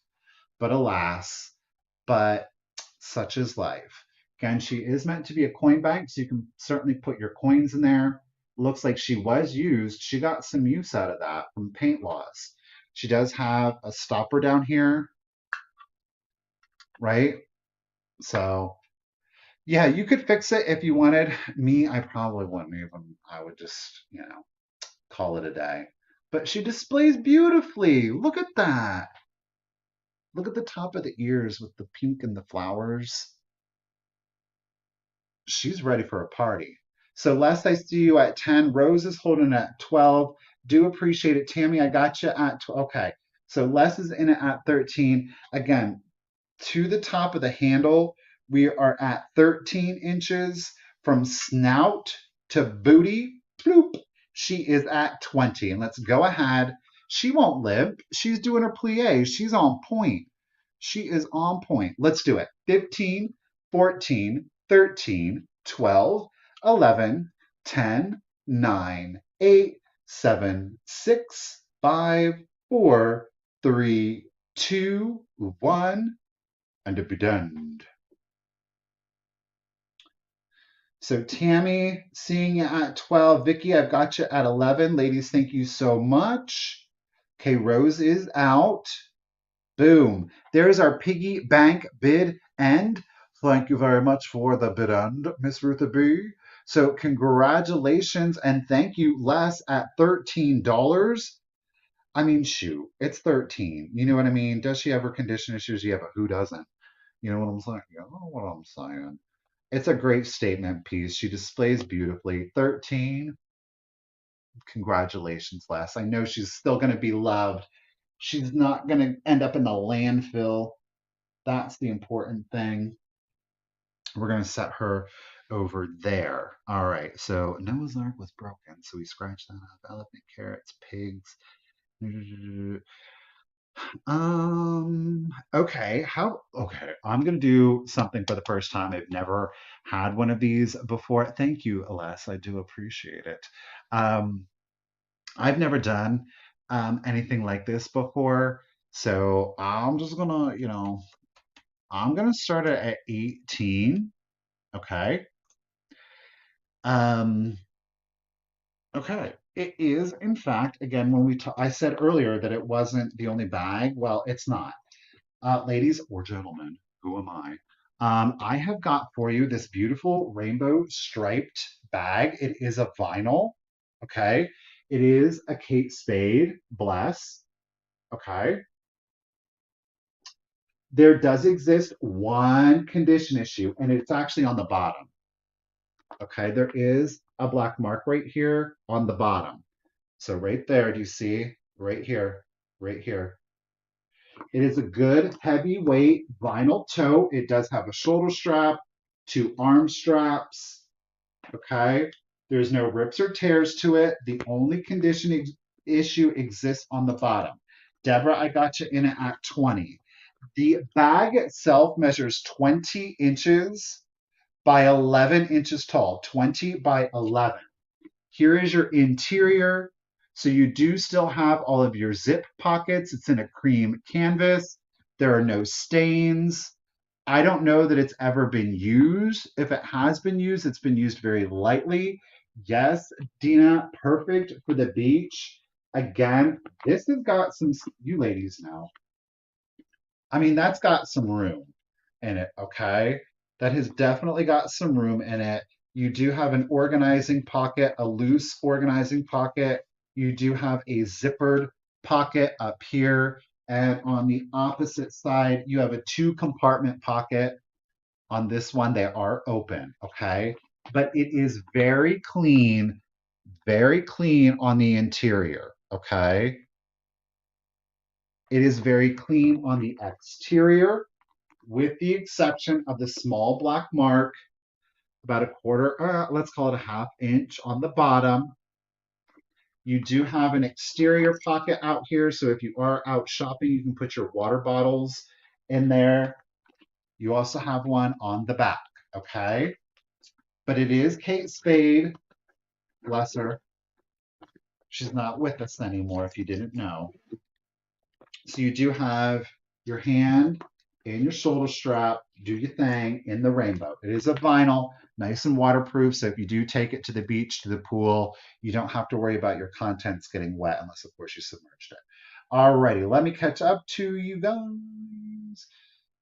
but alas. But such is life. Again, she is meant to be a coin bank, so you can certainly put your coins in there. Looks like she was used. She got some use out of that from paint loss. She does have a stopper down here, right? So yeah, you could fix it if you wanted. Me, I probably wouldn't even. I would just, call it a day. But she displays beautifully. Look at that. Look at the top of the ears with the pink and the flowers. She's ready for a party. So Les, I see you at 10. Rose is holding at 12. Do appreciate it. Tammy, I got you at 12. Okay. So Les is in it at 13. Again, to the top of the handle, we are at 13 inches from snout to booty. Bloop. She is at 20. And let's go ahead. She won't limp. She's doing her plie. She's on point. She is on point. Let's do it. 15, 14, 13, 12, 11, 10, 9, 8, 7, 6, 5, 4, 3, 2, 1, and to be done. So Tammy, seeing you at 12. Vicky, I've got you at 11. Ladies, thank you so much. Okay, Rose is out. Boom. There's our piggy bank bid end. Thank you very much for the bid end, Miss Rutha B. So congratulations and thank you, Les, at $13. I mean, shoot, it's 13. You know what I mean? Does she have her condition issues? Yeah, but who doesn't? You know what I'm saying? You know what I'm saying? It's a great statement piece. She displays beautifully. 13. Congratulations, Les. I know she's still going to be loved. She's not going to end up in the landfill. That's the important thing. We're going to set her over there. All right. So Noah's Ark was broken. So we scratched that up. Elephant, carrots, pigs. Okay, I'm gonna do something for the first time. I've never had one of these before. Thank you, Aless. I do appreciate it. Um, I've never done anything like this before, so I'm just gonna, I'm gonna start it at 18. Okay. Um, okay. It is, in fact, again, I said earlier that it wasn't the only bag. Well, it's not. Ladies or gentlemen, who am I? I have got for you this beautiful rainbow striped bag. It is a vinyl, okay? It is a Kate Spade, bless, okay? There does exist one condition issue, and it's actually on the bottom, okay? There is a black mark right here on the bottom. So right there, do you see? Right here, right here. It is a good heavyweight vinyl tote. It does have a shoulder strap, two arm straps. Okay. There's no rips or tears to it. The only condition issue exists on the bottom. Deborah, I got you in it at 20. The bag itself measures 20 inches by 11 inches tall, 20 by 11. Here is your interior. So you do still have all of your zip pockets. It's in a cream canvas. There are no stains. I don't know that it's ever been used. If it has been used, it's been used very lightly. Yes, Dina, perfect for the beach. Again, this has got some, you ladies know, I mean, that's got some room in it, okay? That has definitely got some room in it. You do have an organizing pocket, a loose organizing pocket. You do have a zippered pocket up here. And on the opposite side, you have a two compartment pocket. On this one, they are open, okay? But it is very clean on the interior, okay? It is very clean on the exterior, with the exception of the small black mark, about a quarter, let's call it a half inch on the bottom. You do have an exterior pocket out here, so if you are out shopping, you can put your water bottles in there. You also have one on the back, okay? But it is Kate Spade, bless her. She's not with us anymore, if you didn't know. So you do have your hand in your shoulder strap. Do your thing in the rainbow. It is a vinyl, nice and waterproof. So if you do take it to the beach, to the pool, you don't have to worry about your contents getting wet unless, of course, you submerged it. Alrighty, let me catch up to you guys.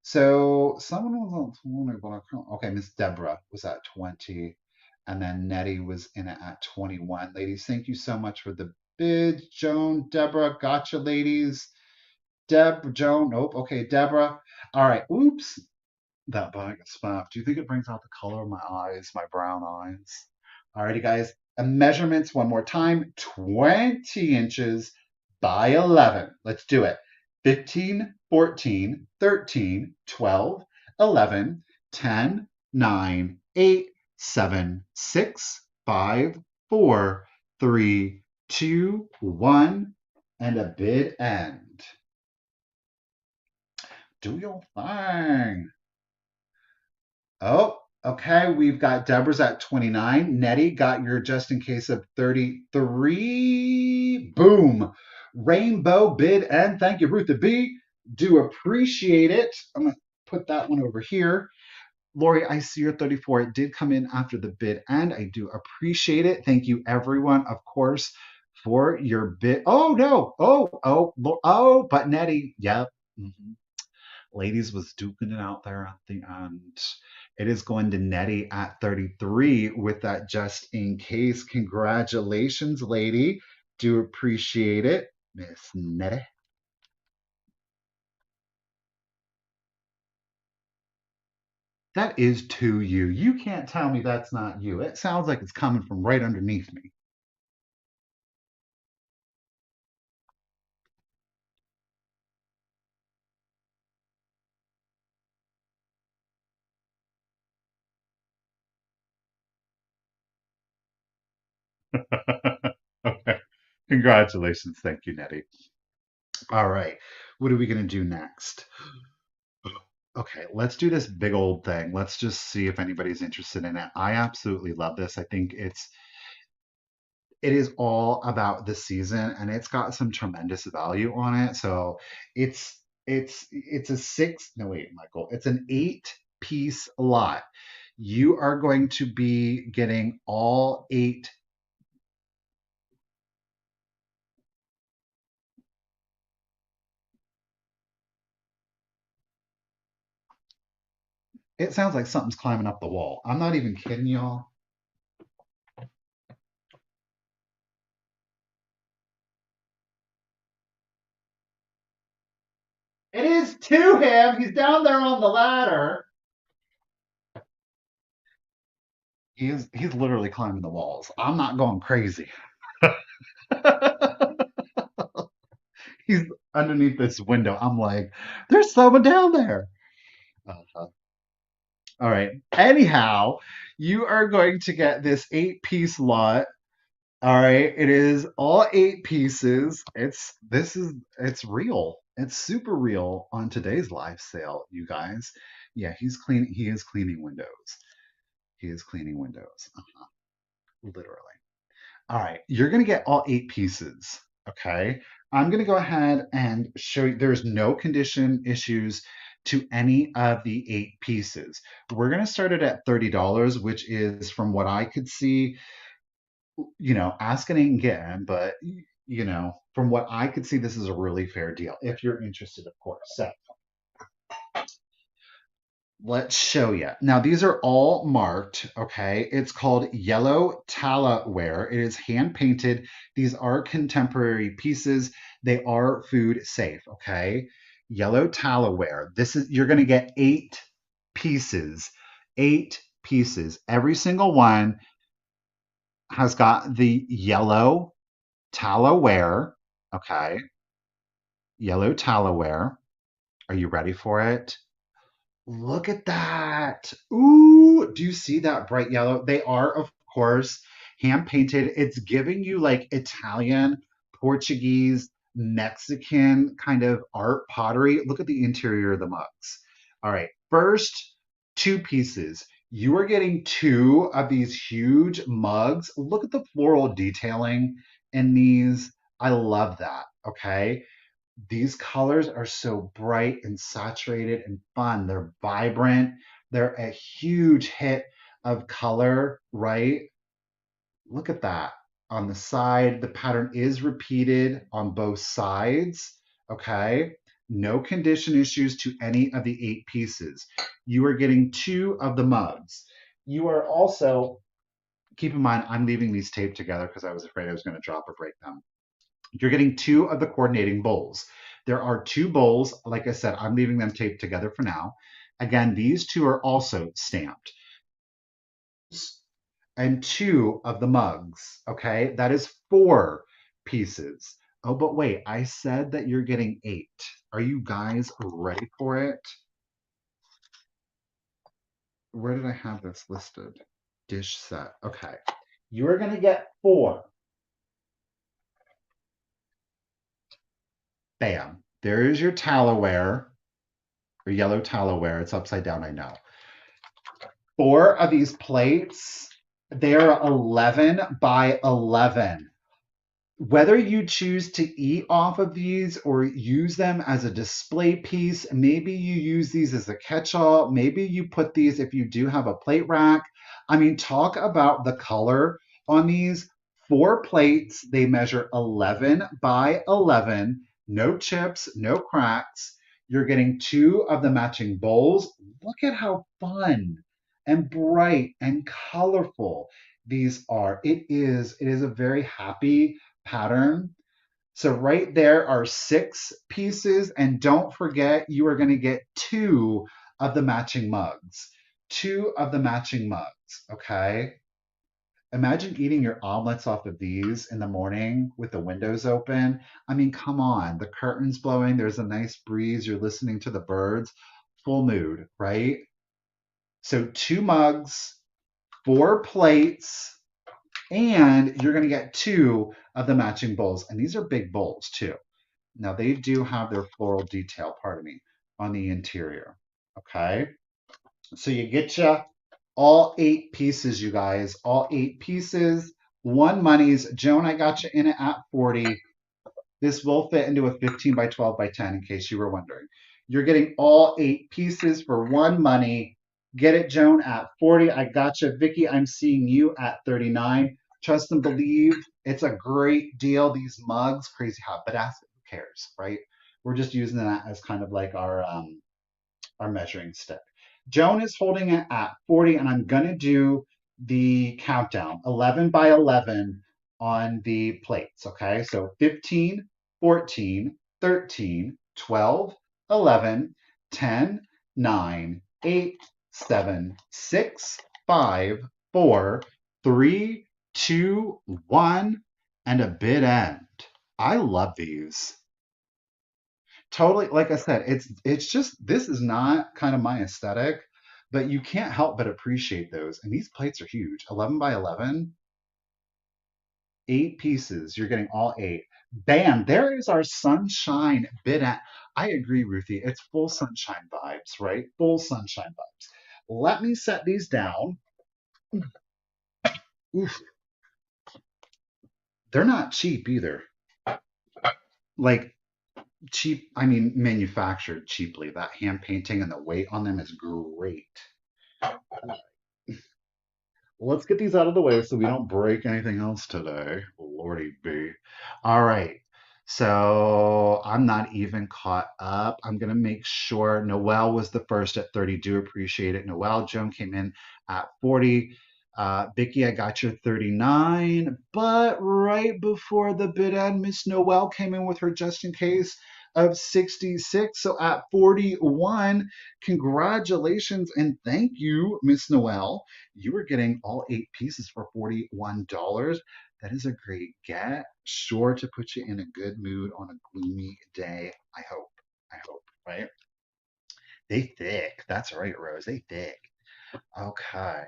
So someone was on 20, but I can't. Okay, Miss Deborah was at 20, and then Nettie was in it at 21. Ladies, thank you so much for the bid. Joan, Deborah, gotcha, ladies. Joan, nope. Okay, Deborah. All right. Oops, that bag is spaffed. Do you think it brings out the color of my eyes, my brown eyes? Alrighty, guys. And measurements one more time: 20 inches by 11. Let's do it. 15, 14, 13, 12, 11, 10, 9, 8, 7, 6, 5, 4, 3, 2, 1, and a bid end. Do your thing. Oh, okay. We've got Deborah's at 29. Nettie got your just in case of 33. Boom. Rainbow bid and thank you, Ruth the B. Do appreciate it. I'm going to put that one over here. Lori, I see your 34. It did come in after the bid and I do appreciate it. Thank you, everyone, of course, for your bid. Oh, no. Oh, but Nettie, yep. Mhm. Ladies was duking it out there at the end. It is going to Nettie at 33 with that just in case. Congratulations, lady. Do appreciate it, Miss Nettie. That is to you. You can't tell me that's not you. It sounds like it's coming from right underneath me. Okay. Congratulations. Thank you, Nettie. All right. What are we going to do next? Okay, let's do this big old thing. Let's just see if anybody's interested in it. I absolutely love this. I think it is all about the season and it's got some tremendous value on it. So it's a six, no wait, Michael, it's an 8 piece lot. You are going to be getting all 8. It sounds like something's climbing up the wall. I'm not even kidding y'all. It is to him. He's down there on the ladder. He's literally climbing the walls. I'm not going crazy. He's underneath this window. I'm like, there's someone down there. Uh, all right. Anyhow, you are going to get this 8 piece lot. All right. It is all 8 pieces. It's real. It's super real on today's live sale, you guys. Yeah, he is cleaning windows. He is cleaning windows. Literally. All right, you're going to get all 8 pieces. Okay. I'm going to go ahead and show you there's no condition issues to any of the 8 pieces. We're going to start it at $30, which is from what I could see, asking ain't getting, but from what I could see, this is a really fair deal if you're interested, of course. So let's show you. Now, these are all marked, okay? It's called yellow talaware. It is hand painted. These are contemporary pieces. They are food safe, okay? Yellow talaware. You're going to get 8 pieces. 8 pieces. Every single one has got the yellow talaware, okay? Yellow talaware. Are you ready for it? Look at that. Ooh, do you see that bright yellow? They are, of course, hand painted. It's giving you like Italian, Portuguese, Mexican kind of art pottery. Look at the interior of the mugs. All right, first 2 pieces. You are getting 2 of these huge mugs. Look at the floral detailing in these. I love that. Okay. These colors are so bright and saturated and fun. They're vibrant. They're a huge hit of color, right? Look at that. On the side, the pattern is repeated on both sides. Okay. No condition issues to any of the 8 pieces. You are getting 2 of the mugs. You are also, keep in mind, I'm leaving these taped together because I was afraid I was going to drop or break them. You're getting 2 of the coordinating bowls. There are 2 bowls. Like I said, I'm leaving them taped together for now. Again, these 2 are also stamped. And 2 of the mugs. Okay, that is 4 pieces. Oh, but wait, I said that you're getting 8. Are you guys ready for it? Where did I have this listed? Dish set. Okay. You're going to get 4. Bam. There is your talaware, or yellow talaware. It's upside down, I know. 4 of these plates, they're 11 by 11. Whether you choose to eat off of these or use them as a display piece, maybe you use these as a catch-all, maybe you put these if you do have a plate rack. I mean, talk about the color on these. 4 plates, they measure 11 by 11, no chips, no cracks. You're getting 2 of the matching bowls. Look at how fun and bright and colorful these are. It is a very happy pattern. So right there are 6 pieces. And don't forget, you are going to get 2 of the matching mugs. 2 of the matching mugs. Okay. Imagine eating your omelets off of these in the morning with the windows open. I mean, come on. The curtains blowing. There's a nice breeze. You're listening to the birds. Full mood, right? So 2 mugs, 4 plates, and you're going to get 2 of the matching bowls. And these are big bowls too. Now they do have their floral detail, pardon me, on the interior. Okay. So you get you all 8 pieces, you guys, all 8 pieces. One monies. Joan, I got you in it at 40. This will fit into a 15 by 12 by 10 in case you were wondering. You're getting all 8 pieces for one money. Get it, Joan, at 40. I gotcha. Vicky, I'm seeing you at 39. Trust and believe. It's a great deal. These mugs, crazy hot, but ask who cares, right? We're just using that as kind of like our measuring stick. Joan is holding it at 40, and I'm gonna do the countdown 11 by 11 on the plates. Okay, so 15, 14, 13, 12, 11, 10, 9, 8, 7, 6, 5, 4, 3, 2, 1, and a bid end. I love these. Totally, like I said, it's just this is not kind of my aesthetic, but you can't help but appreciate those. And these plates are huge. 11 by 11, 8 pieces. You're getting all 8. Bam, there is our sunshine bid at. I agree, Ruthie. It's full sunshine vibes, right? Full sunshine vibes. Let me set these down. Oof, they're not cheap either. Like cheap, I mean manufactured cheaply. That hand painting and the weight on them is great. Let's get these out of the way so we don't break anything else today. Lordy B. All right. So I'm not even caught up. I'm going to make sure Noelle was the first at 30. Do appreciate it. Noelle, Joan came in at 40. Vicky, I got your 39. But right before the bid end, Miss Noelle came in with her just in case of 66. So at 41, congratulations and thank you, Miss Noelle. You are getting all 8 pieces for $41. That is a great get. Sure to put you in a good mood on a gloomy day. I hope. I hope, right? They thick. That's right, Rose. They thick. Okay.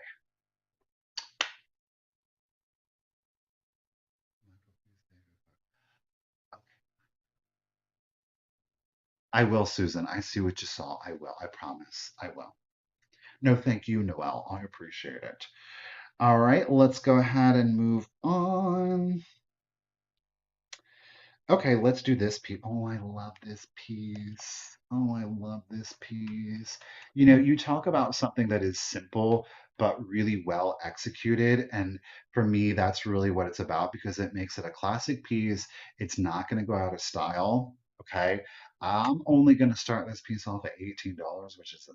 I will, Susan. I see what you saw. I will. I promise. I will. No, thank you, Noelle. I appreciate it. All right, let's go ahead and move on. Okay, let's do this piece. Oh, I love this piece. Oh, I love this piece. You know, you talk about something that is simple but really well executed. And for me, that's really what it's about because it makes it a classic piece. It's not going to go out of style. Okay. I'm only going to start this piece off at $18, which is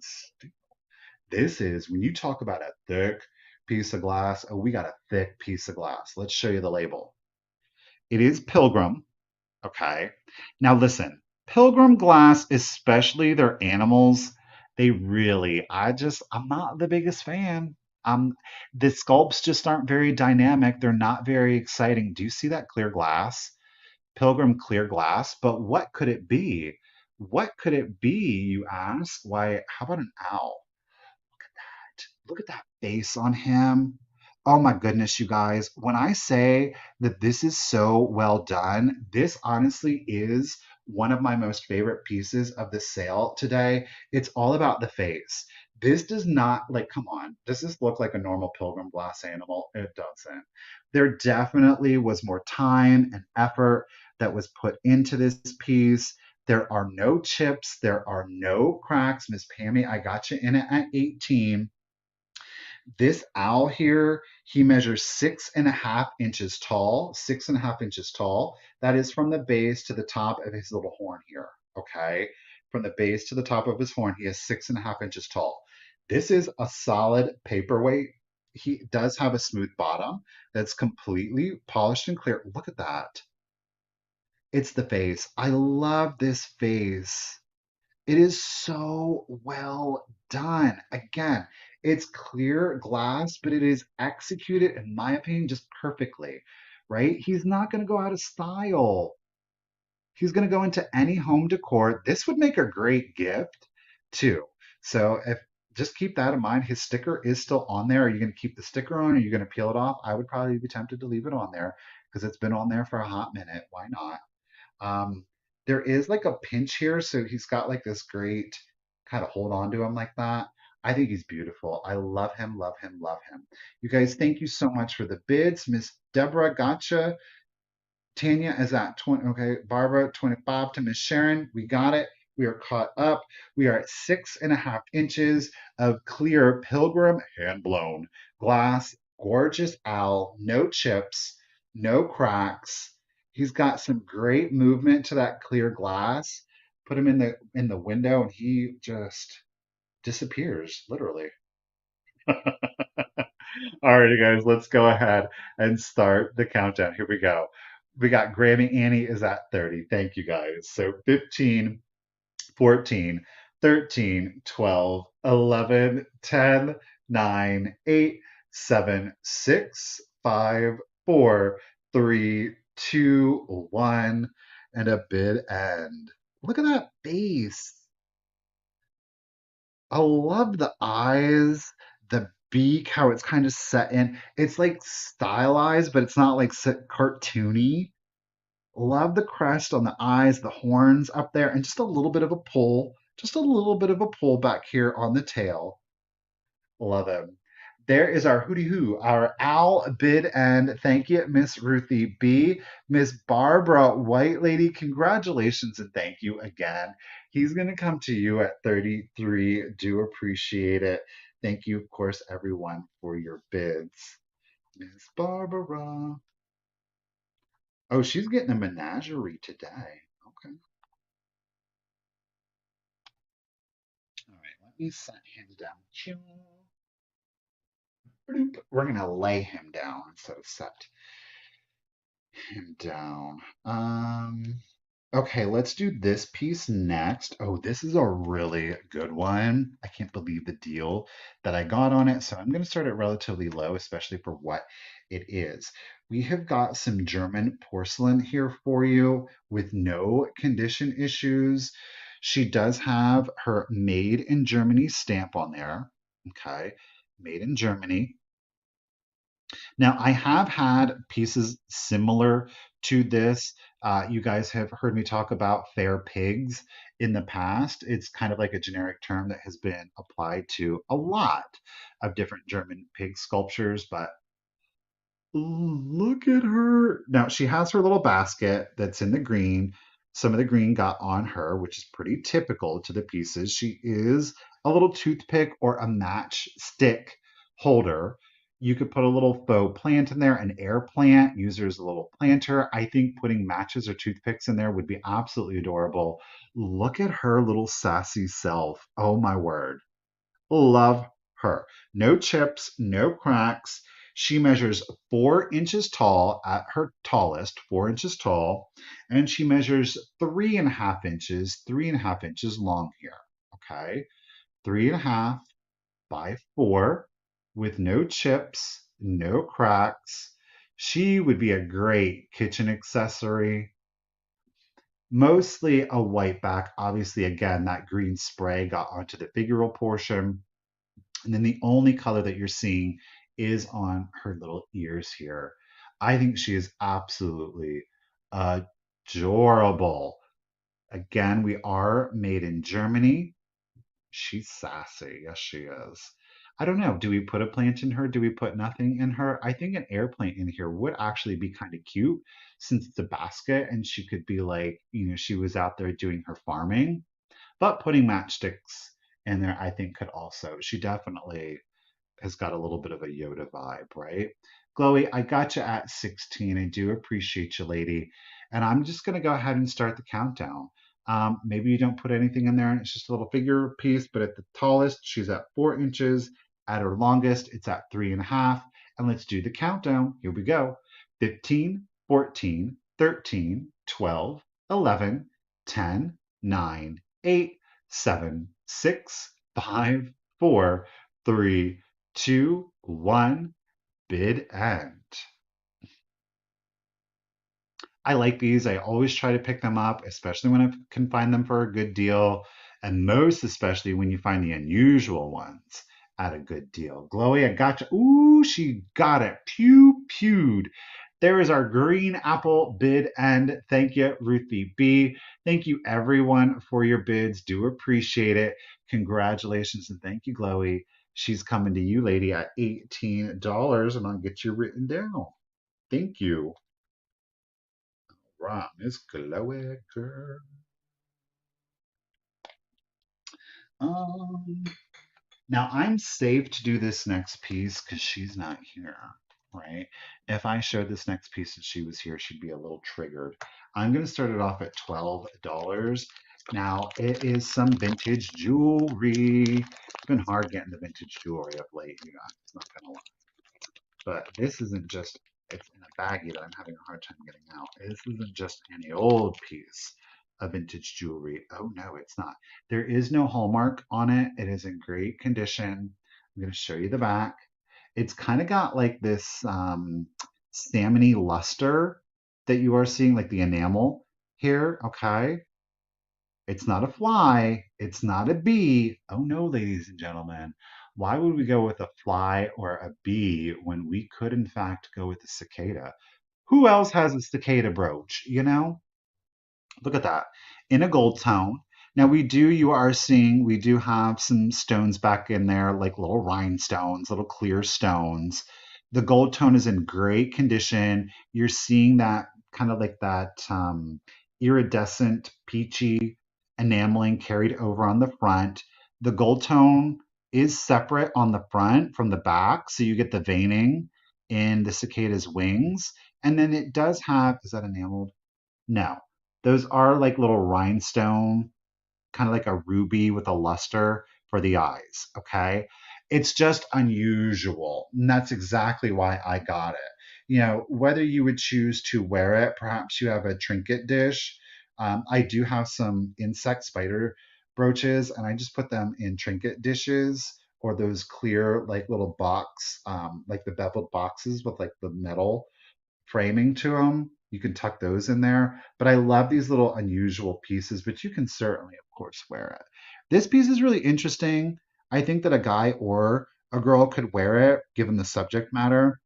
this is when you talk about a thick piece of glass. Oh, we got a thick piece of glass. Let's show you the label. It is Pilgrim. Okay. Now listen, Pilgrim glass, especially their animals, they really, I'm not the biggest fan. Um, the sculpts just aren't very dynamic. They're not very exciting. Do you see that clear glass? Pilgrim clear glass, but what could it be? What could it be, you ask? Why, how about an owl? Look at that face on him. Oh my goodness, you guys. When I say that this is so well done, this honestly is one of my most favorite pieces of the sale today. It's all about the face. This does not, like, come on, does this look like a normal pilgrim glass animal? It doesn't. There definitely was more time and effort that was put into this piece. There are no chips, there are no cracks. Miss Pammy, I got you in it at 18. This owl here, he measures 6.5 inches tall, 6.5 inches tall. That is from the base to the top of his little horn here. Okay. From the base to the top of his horn, he is 6.5 inches tall. This is a solid paperweight. He does have a smooth bottom that's completely polished and clear. Look at that. It's the face. I love this face. It is so well done. Again, it's clear glass, but it is executed, in my opinion, just perfectly, right? He's not going to go out of style. He's going to go into any home decor. This would make a great gift too. So if just keep that in mind. His sticker is still on there. Are you going to keep the sticker on? Or are you going to peel it off? I would probably be tempted to leave it on there because it's been on there for a hot minute. Why not? Um, there is like a pinch here, so he's got like this great kind of hold on to him like that. I think he's beautiful. I love him, love him, love him. You guys, thank you so much for the bids. Miss Deborah, gotcha. Tanya is at 20. Okay, Barbara, 25 to Miss Sharon. We got it. We are caught up. We are at 6.5 inches of clear Pilgrim hand blown glass. Gorgeous owl. No chips, no cracks. He's got some great movement to that clear glass. Put him in the window and he just disappears, literally. Alrighty, guys, let's go ahead and start the countdown. Here we go. We got Grammy Annie is at 30. Thank you, guys. So 15, 14, 13, 12, 11, 10, 9, 8, 7, 6, 5, 4, 3, 2, 1, and a bid end. Look at that face. I love the eyes, the beak, how it's kind of set in. It's like stylized, but it's not like cartoony. Love the crest on the eyes, the horns up there, and just a little bit of a pull, just a little bit of a pull back here on the tail. Love him. There is our hooty hoo, our owl bid, and thank you, Miss Ruthie B. Miss Barbara White Lady, congratulations and thank you again. He's going to come to you at 33. Do appreciate it. Thank you, of course, everyone, for your bids. Miss Barbara. Oh, she's getting a menagerie today. Okay. All right, let me set him down. Choo. We're going to lay him down instead of set him down. Okay, let's do this piece next. Oh, this is a really good one. I can't believe the deal that I got on it. So I'm going to start it relatively low, especially for what it is. We have got some German porcelain here for you with no condition issues. She does have her made in Germany stamp on there. Okay, made in Germany. Now, I have had pieces similar to this. You guys have heard me talk about fair pigs in the past. It's kind of like a generic term that has been applied to a lot of different German pig sculptures, but Look at her. Now she has her little basket that's in the green. Some of the green got on her, which is pretty typical to the pieces. She is a little toothpick or a match stick holder. You could put a little faux plant in there, an air plant, use her as a little planter. I think putting matches or toothpicks in there would be absolutely adorable. Look at her little sassy self. Oh my word. Love her. No chips, no cracks. She measures 4 inches tall at her tallest, 4 inches tall, and she measures 3.5 inches, 3.5 inches long here. Okay. 3.5 by 4 with no chips, no cracks. She would be a great kitchen accessory. Mostly a white back. Obviously, again, that green spray got onto the figural portion. And then the only color that you're seeing is on her little ears here. I think she is absolutely adorable. Again, we are made in Germany. She's sassy. Yes, she is. I don't know. Do we put a plant in her? Do we put nothing in her? I think an air plant in here would actually be kind of cute since it's a basket and she could be like, she was out there doing her farming. But putting matchsticks in there, I think, could also. She definitely has got a little bit of a Yoda vibe, right? Chloe, I got you at 16. I do appreciate you, lady. And I'm just going to go ahead and start the countdown. Maybe you don't put anything in there and it's just a little figure piece, but at the tallest, she's at 4 inches. At her longest, it's at 3.5. And let's do the countdown. Here we go: 15, 14, 13, 12, 11, 10, 9, 8, 7, 6, 5, 4, 3, 2, 1, bid end. I like these. I always try to pick them up, especially when I can find them for a good deal, and most especially when you find the unusual ones at a good deal. Glowy, I got you. Ooh, she got it. Pew pewed. There is our green apple bid end. Thank you, Ruthie B. Thank you, everyone, for your bids. Do appreciate it. Congratulations and thank you, Glowy. She's coming to you, lady, at $18, and I'll get you written down. Thank you. Right, Miss Chloe girl. Um, Now I'm safe to do this next piece because she's not here, right? If I showed this next piece and she was here, she'd be a little triggered. I'm going to start it off at $12. Now it is some vintage jewelry. It's been hard getting the vintage jewelry of late, you guys. Not gonna lie. But this isn't just, it's in a baggie that I'm having a hard time getting out. This isn't just any old piece of vintage jewelry. Oh no, it's not. There is no hallmark on it. It is in great condition. I'm going to show you the back. It's kind of got like this salmony luster that you are seeing, like the enamel here. Okay. It's not a fly. It's not a bee. Oh no, ladies and gentlemen. Why would we go with a fly or a bee when we could, in fact, go with a cicada? Who else has a cicada brooch? Look at that. In a gold tone. Now you are seeing, we do have some stones back in there, like little rhinestones, little clear stones. The gold tone is in great condition. You're seeing that kind of like that iridescent peachy enameling carried over on the front. The gold tone is separate on the front from the back, so you get the veining in the cicada's wings. And then it does have, is that enameled? No, those are like little rhinestone, kind of like a ruby with a luster for the eyes. Okay. It's just unusual. And that's exactly why I got it. Whether you would choose to wear it, perhaps you have a trinket dish. I do have some insect spider brooches, and I just put them in trinket dishes or those clear, like little box, like the beveled boxes with like the metal framing to them. You can tuck those in there. But I love these little unusual pieces, but you can certainly, of course, wear it. This piece is really interesting. I think that a guy or a girl could wear it given the subject matter,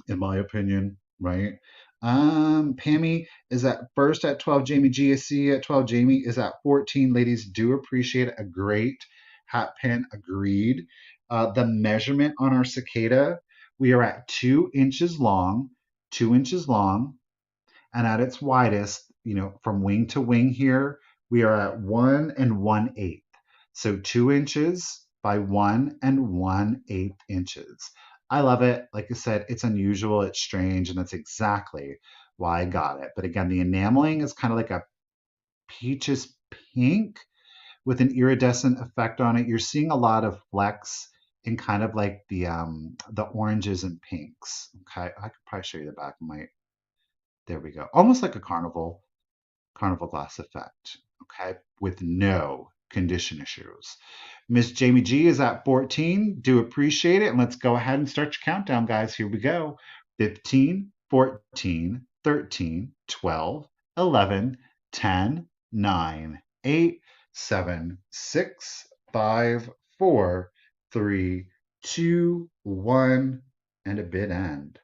in my opinion, right? Pammy is at first at 12. Jamie GSC at 12. Jamie is at 14. Ladies, do appreciate a great hat pin. Agreed. The measurement on our cicada We are at 2 inches long, 2 inches long, and at its widest, from wing to wing here, we are at 1 1/8. So 2 inches by 1 1/8 inches. I love it. Like I said, it's unusual, it's strange, and that's exactly why I got it. But again, the enameling is kind of like a peaches pink with an iridescent effect on it. You're seeing a lot of flecks in kind of like the oranges and pinks. Okay, I could probably show you the back of my. There we go. Almost like a carnival glass effect. Okay, with no condition issues. Miss Jamie G is at 14. Do appreciate it. And let's go ahead and start your countdown, guys. Here we go. 15, 14, 13, 12, 11, 10, 9, 8, 7, 6, 5, 4, 3, 2, 1, and a bid end.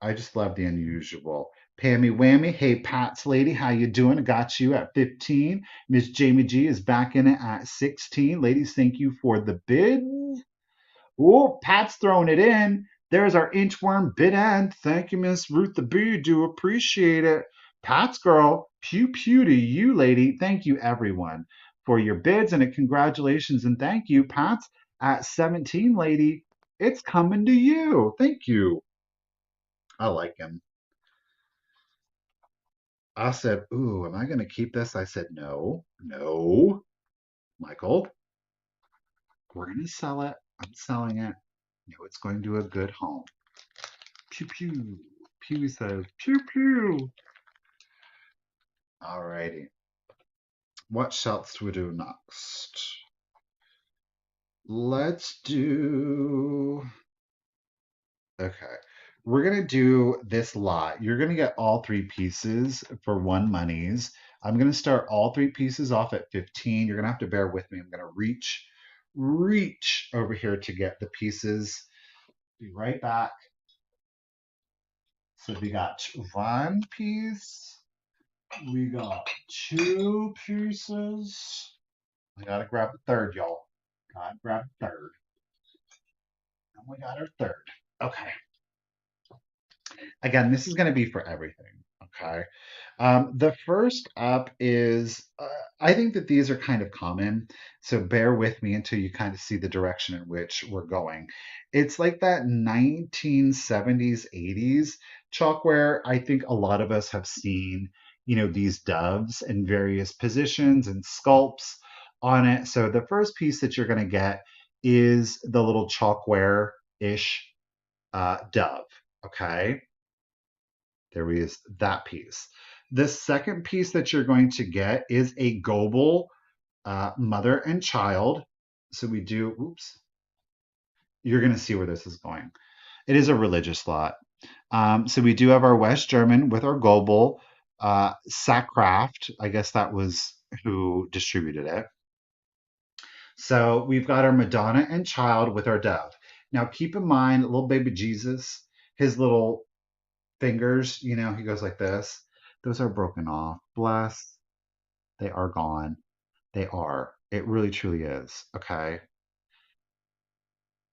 I just love the unusual. Pammy Whammy, hey Pat's lady, how you doing? I got you at 15. Miss Jamie G is back in it at 16. Ladies, thank you for the bid. Oh, Pat's throwing it in. There's our inchworm bid end. Thank you, Miss Ruth the Bee. Do appreciate it. Pat's girl, pew pew to you, lady. Thank you, everyone, for your bids and a congratulations and thank you, Pat's at 17, lady. It's coming to you. Thank you. I like him. I said, ooh, am I going to keep this? I said, no, no, Michael, we're going to sell it. I'm selling it. No, it's going to a good home. Pew, pew. Pew says, pew, pew. All righty. What shouts we do next? Let's do. Okay. We're going to do this lot. You're going to get all three pieces for one monies. I'm going to start all three pieces off at 15. You're going to have to bear with me. I'm going to reach over here to get the pieces. Be right back. So we got one piece. We got two pieces. We got to grab the third, y'all. Got to grab the third. And we got our third. Okay. Again, this is going to be for everything. Okay. The first up is, I think that these are kind of common, so bear with me until you kind of see the direction in which we're going. It's like that 1970s, 80s chalkware. I think a lot of us have seen, these doves in various positions and sculpts on it. So the first piece that you're going to get is the little chalkware-ish dove. Okay. There is that piece. The second piece that you're going to get is a Goebel mother and child. So we do, oops, you're going to see where this is going. It is a religious lot. So we do have our West German with our Goebel, Sackcraft. I guess that was who distributed it. So we've got our Madonna and child with our dove. Now keep in mind, little baby Jesus, his little fingers, he goes like this. Those are broken off. Bless. They are gone. They are. It really truly is. Okay.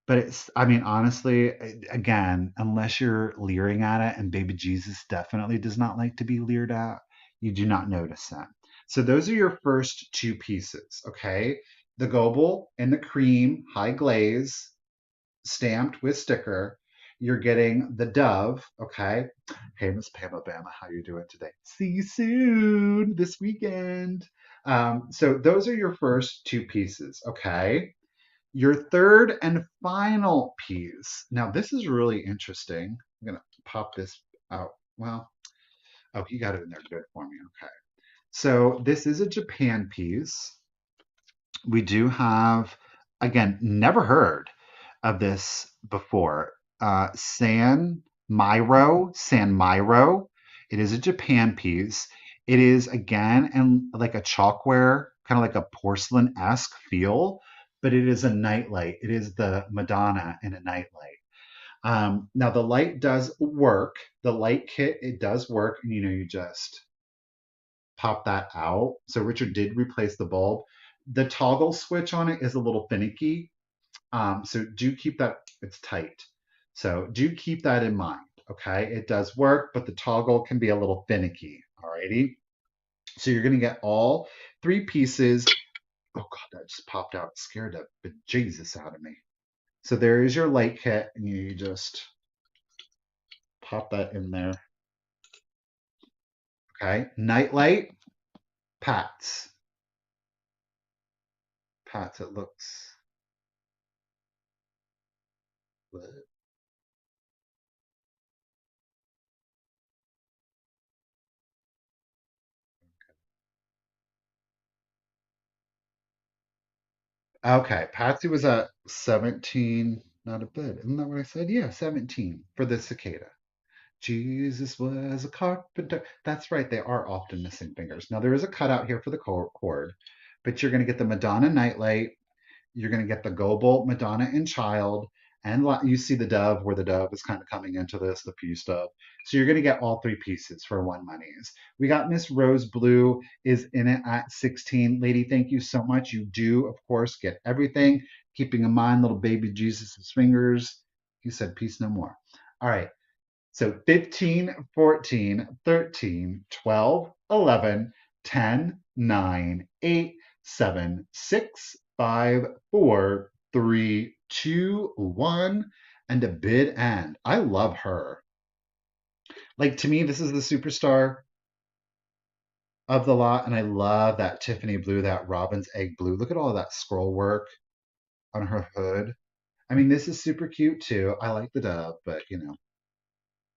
But I mean, honestly, again, unless you're leering at it, and baby Jesus definitely does not like to be leered at, you do not notice that. So those are your first two pieces. Okay. The Goebel and the cream high glaze stamped with sticker. You're getting the dove, okay? Hey, Miss Pam Obama, how you doing today? See you soon this weekend. So those are your first two pieces, okay? Your third and final piece. Now, this is really interesting. I'm gonna pop this out. Well, oh, you got it in there good for me. Okay. So this is a Japan piece. We do have, again, never heard of this before. San Miro. It is a Japan piece. It is again and like a chalkware, kind of like a porcelain-esque feel, but it is a nightlight. It is the Madonna in a nightlight. Now the light does work. The light kit, it does work, and you just pop that out. So Richard did replace the bulb. The toggle switch on it is a little finicky. So do keep that, it's tight. So do keep that in mind. Okay. It does work, but the toggle can be a little finicky. Alrighty. So you're going to get all three pieces. Oh God, that just popped out. It scared the bejesus out of me. So there is your light kit, and you just pop that in there. Okay. Night light, Pats. Pats, it looks. What? Okay, Patsy was at 17. Not a bit. Isn't that what I said? Yeah, 17 for the cicada. Jesus was a carpenter. That's right, they are often missing fingers. Now, there is a cutout here for the chord, but you're going to get the Madonna Nightlight. You're going to get the Goebel Madonna and Child, and you see the dove where the dove is kind of coming into this, the peace dove. So you're going to get all three pieces for one monies. We got Miss Rose Blue is in it at 16. Lady, thank you so much. You do, of course, get everything. Keeping in mind little baby Jesus's fingers. He said, peace no more. All right. So 15, 14, 13, 12, 11, 10, 9, 8, 7, 6, 5, 4, 3, 2, 1, and a bid end. I love her. Like to me, this is the superstar of the lot, and I love that Tiffany blue, that robin's egg blue. Look at all of that scroll work on her hood. I mean, this is super cute too. I like the dove, but you know.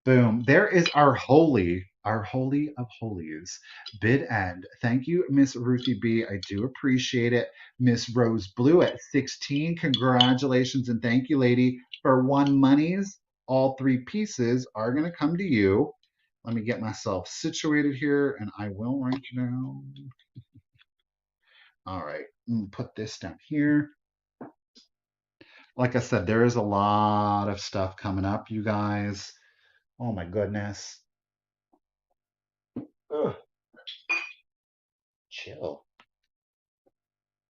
Boom. There is our holy of holies, bid end. Thank you, Miss Ruthie B. I do appreciate it. Miss Rose Blue at 16. Congratulations and thank you, lady. For one monies, all three pieces are going to come to you. Let me get myself situated here and I will write you down. All right. Put this down here. Like I said, there is a lot of stuff coming up, you guys. Oh my goodness. Ugh. Chill.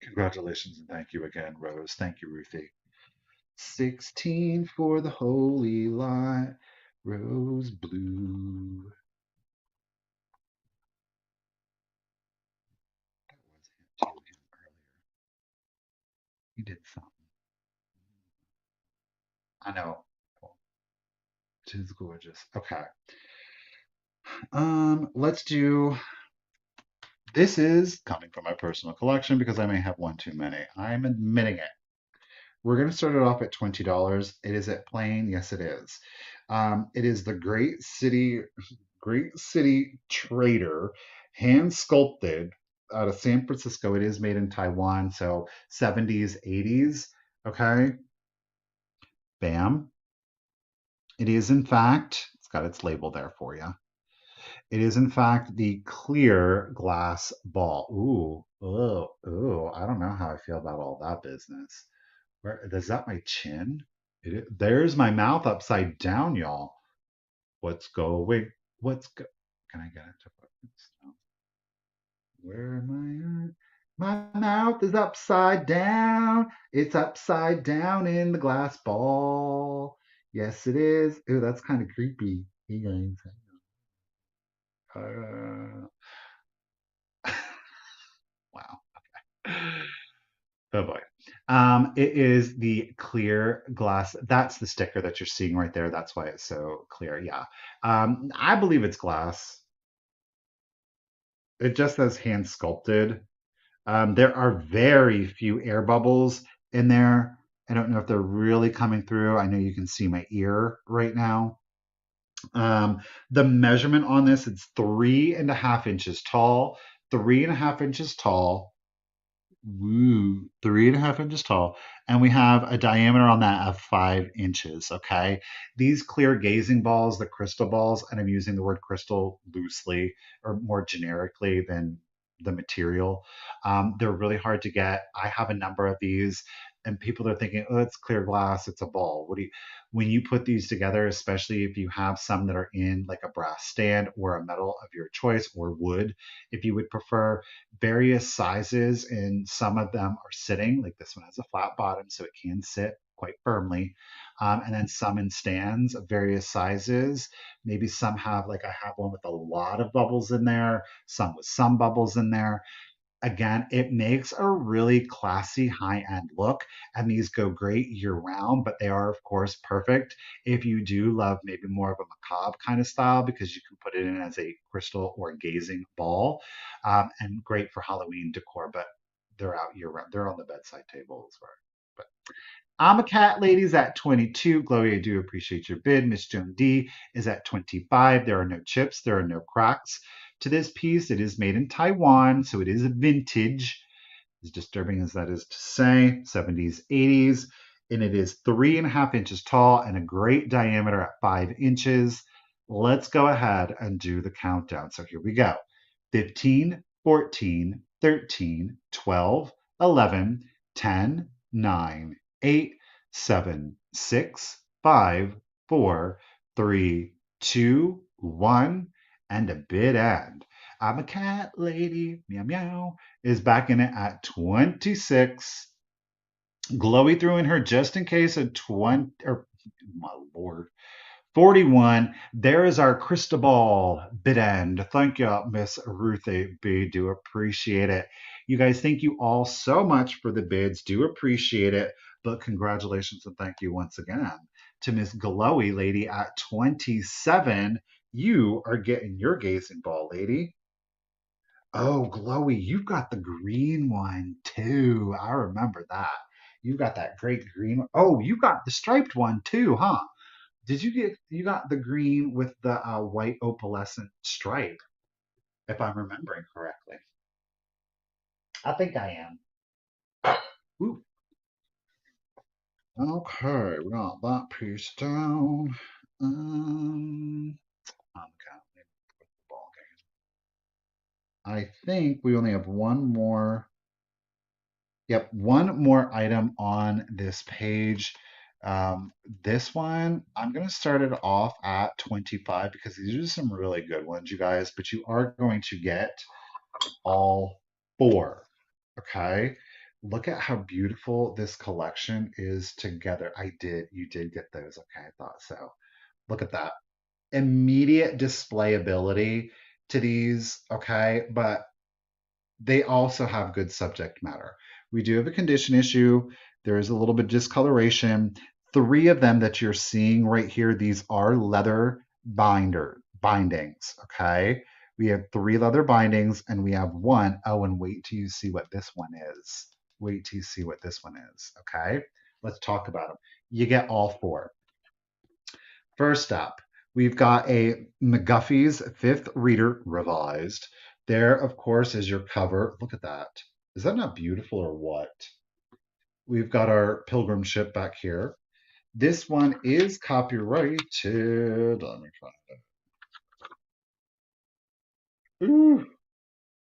Congratulations and thank you again, Rose. Thank you, Ruthie. 16 for the holy light, rose blue. That was him too, him earlier. He did something. I know. She's gorgeous. Okay. Let's do. This is coming from my personal collection because I may have one too many. I'm admitting it. We're going to start it off at $20. It is at plain. Yes, it is. It is the Great City Trader, hand sculpted out of San Francisco. It is made in Taiwan, so 70s, 80s. Okay, bam. It is, in fact, it's got its label there for you. It is, in fact, the clear glass ball. Ooh, oh, ooh. I don't know how I feel about all that business. Where is that my chin? There's my mouth upside down, y'all. What's going? What's go? Can I get it to focus? No. Where am I at? My mouth is upside down. It's upside down in the glass ball. Yes, it is. Ooh, that's kind of creepy. Hey guys. Uh, wow. Oh boy. It is the clear glass. That's the sticker that you're seeing right there. That's why it's so clear. Yeah. I believe it's glass. It just says hand sculpted. There are very few air bubbles in there. I don't know if they're really coming through. I know you can see my ear right now. The measurement on this, it's 3.5 inches tall, 3.5 inches tall. Woo, 3.5 inches tall. And we have a diameter on that of 5 inches. Okay. These clear gazing balls, the crystal balls, and I'm using the word crystal loosely or more generically than the material. They're really hard to get. I have a number of these. and people are thinking, oh, it's clear glass, it's a ball. What do you, when you put these together, especially if you have some that are in like a brass stand or a metal of your choice or wood, if you would prefer, various sizes, and some of them are sitting, like this one has a flat bottom, so it can sit quite firmly. And then some in stands of various sizes. Maybe some have, like I have one with a lot of bubbles in there, some with some bubbles in there. Again, it makes a really classy high end look, and these go great year round, but they are, of course, perfect if you do love maybe more of a macabre kind of style because you can put it in as a crystal or gazing ball, and great for Halloween decor, but they're out year round. They're on the bedside table as well. But I'm a cat lady's at 22. Chloe, I do appreciate your bid. Miss Joan D is at 25. There are no chips, there are no cracks to this piece. It is made in Taiwan, so it is a vintage, as disturbing as that is to say, 70s, 80s. And it is 3.5 inches tall and a great diameter at 5 inches. Let's go ahead and do the countdown. So here we go: 15, 14, 13, 12, 11, 10, 9, 8, 7, 6, 5, 4, 3, 2, 1, and a bid end. I'm a cat lady, meow meow, is back in it at 26. Glowy threw in her just in case a 20, or my lord, 41. There is our Cristobal bid end. Thank you, Miss Ruthie B. Do appreciate it. You guys, thank you all so much for the bids. Do appreciate it. But congratulations and thank you once again to Miss Glowy Lady at 27. You are getting your gazing ball, lady. Oh, Glowy, you've got the green one too. I remember that. You've got that great green one. Oh, you got the striped one too, huh? Did you got the green with the white opalescent stripe, if I'm remembering correctly? I think I am. Ooh, okay, we got that piece down. Okay, let me put the ball game. I think we only have one more. Yep, one more item on this page. Um, this one, I'm going to start it off at 25 because these are some really good ones, you guys, but you are going to get all four. Okay. Look at how beautiful this collection is together. You did get those. Okay, I thought so. Look at that. Immediate displayability to these. Okay, but they also have good subject matter. We do have a condition issue. There is a little bit of discoloration. Three of them that you're seeing right here, these are leather bindings. Okay. We have three leather bindings and we have one. Oh, and wait till you see what this one is. Wait till you see what this one is. Okay. Let's talk about them. You get all four. First up, we've got a McGuffey's Fifth Reader Revised. There, of course, is your cover. Look at that. Is that not beautiful or what? We've got our pilgrim ship back here. This one is copyrighted. Let me find it. Ooh,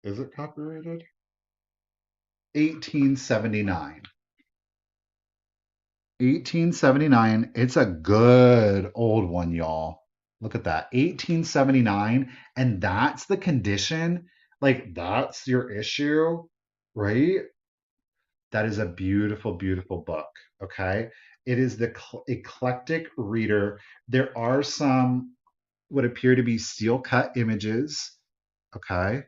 is it copyrighted? 1879. 1879. It's a good old one, y'all. Look at that. 1879. And that's the condition. Like, that's your issue, right? That is a beautiful, beautiful book. Okay. It is the eclectic reader. There are some what appear to be steel cut images. Okay.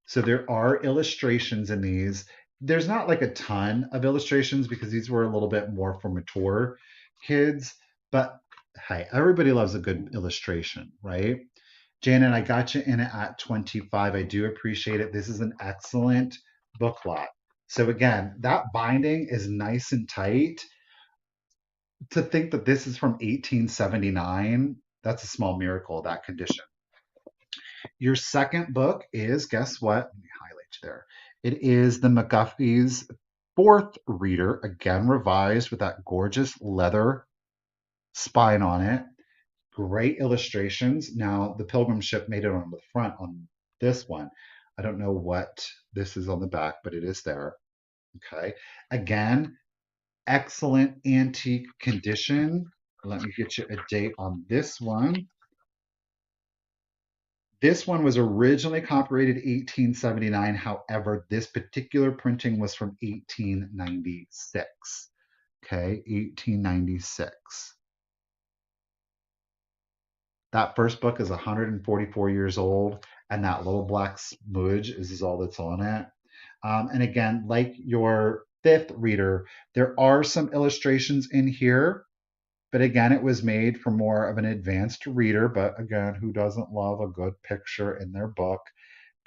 So there are illustrations in these. There's not like a ton of illustrations because these were a little bit more for mature kids, but hey, everybody loves a good illustration, right? Janet, I got you in it at 25. I do appreciate it. This is an excellent book lot. So again, that binding is nice and tight. To think that this is from 1879, that's a small miracle, that condition. Your second book is, guess what? Let me highlight you there. It is the McGuffey's Fourth Reader, again revised with that gorgeous leather spine on it. Great illustrations. Now, the pilgrim ship made it on the front on this one. I don't know what this is on the back, but it is there. Okay. Again, excellent antique condition. Let me get you a date on this one. This one was originally copyrighted 1879. However, this particular printing was from 1896. Okay, 1896. That first book is 144 years old, and that little black smudge is all that's on it. And again, like your fifth reader, there are some illustrations in here, but again, it was made for more of an advanced reader. But again, who doesn't love a good picture in their book?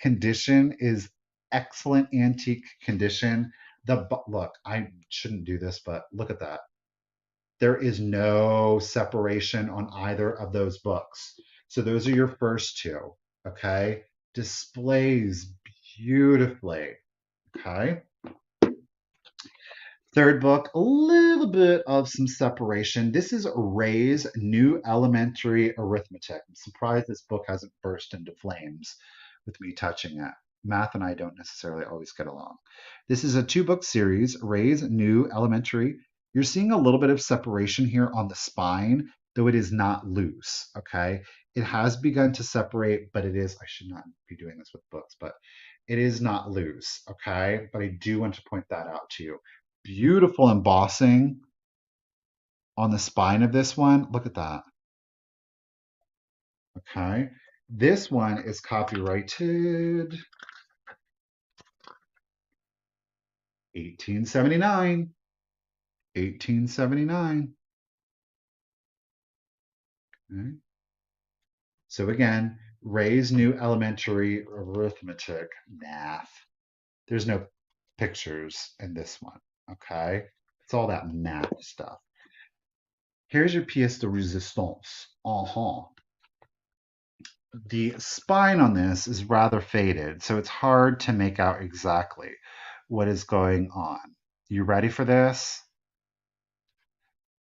Condition is excellent antique condition. Look, I shouldn't do this, but look at that. There is no separation on either of those books. So those are your first two. Okay. Displays beautifully. Okay. Third book, a little bit of some separation. This is Ray's New Elementary Arithmetic. I'm surprised this book hasn't burst into flames with me touching it. Math and I don't necessarily always get along. This is a two-book series, Ray's New Elementary. You're seeing a little bit of separation here on the spine, though it is not loose, okay? It has begun to separate, but it is, I should not be doing this with books, but it is not loose, okay? But I do want to point that out to you. Beautiful embossing on the spine of this one. Look at that. Okay. This one is copyrighted 1879. 1879. Okay. So again, Ray's New Elementary Arithmetic Math. There's no pictures in this one. Okay. It's all that math stuff. Here's your pièce de résistance. Uh-huh. The spine on this is rather faded, so it's hard to make out exactly what is going on. You ready for this?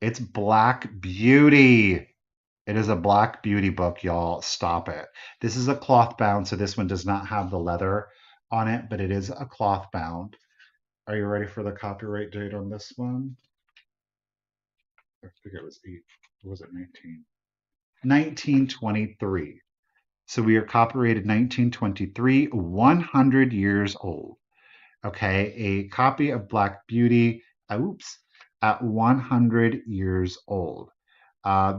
It's Black Beauty. It is a Black Beauty book, y'all. Stop it. This is a cloth bound, so this one does not have the leather on it, but it is a cloth bound. Are you ready for the copyright date on this one? I think it was 8. Or was it 19? 1923. So we are copyrighted 1923, 100 years old. Okay, a copy of Black Beauty, at 100 years old.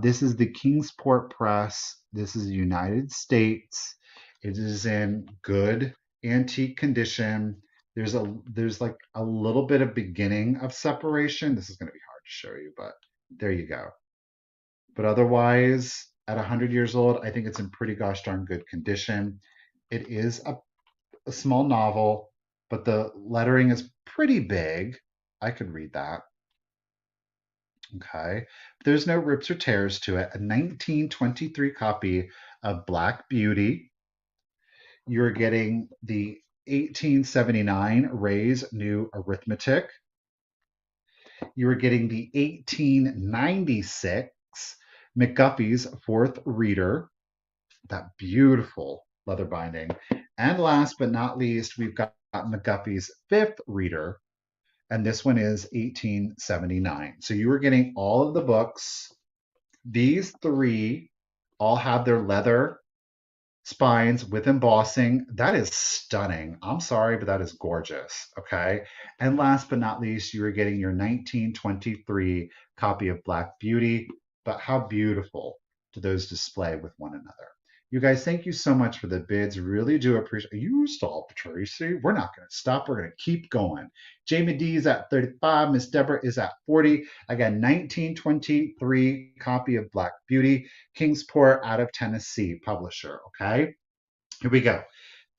This is the Kingsport Press. This is the United States. It is in good antique condition. There's like a little bit of beginning of separation. This is going to be hard to show you, but there you go. But otherwise, at 100 years old, I think it's in pretty gosh darn good condition. It is a small novel, but the lettering is pretty big. I could read that. Okay. There's no rips or tears to it. A 1923 copy of Black Beauty. You're getting the 1879 Ray's New Arithmetic. You are getting the 1896 McGuffey's Fourth Reader, that beautiful leather binding. And last but not least, we've got McGuffey's Fifth Reader, and this one is 1879. So you are getting all of the books. These three all have their leather spines with embossing. That is stunning. I'm sorry, but that is gorgeous. Okay. And last but not least, you are getting your 1923 copy of Black Beauty. But how beautiful do those display with one another? You guys, thank you so much for the bids. Really do appreciate you. Stop, Tracy. We're not going to stop. We're going to keep going. Jamie D is at 35. Miss Deborah is at 40. Again, 1923 copy of Black Beauty. Kingsport out of Tennessee publisher. Okay. Here we go.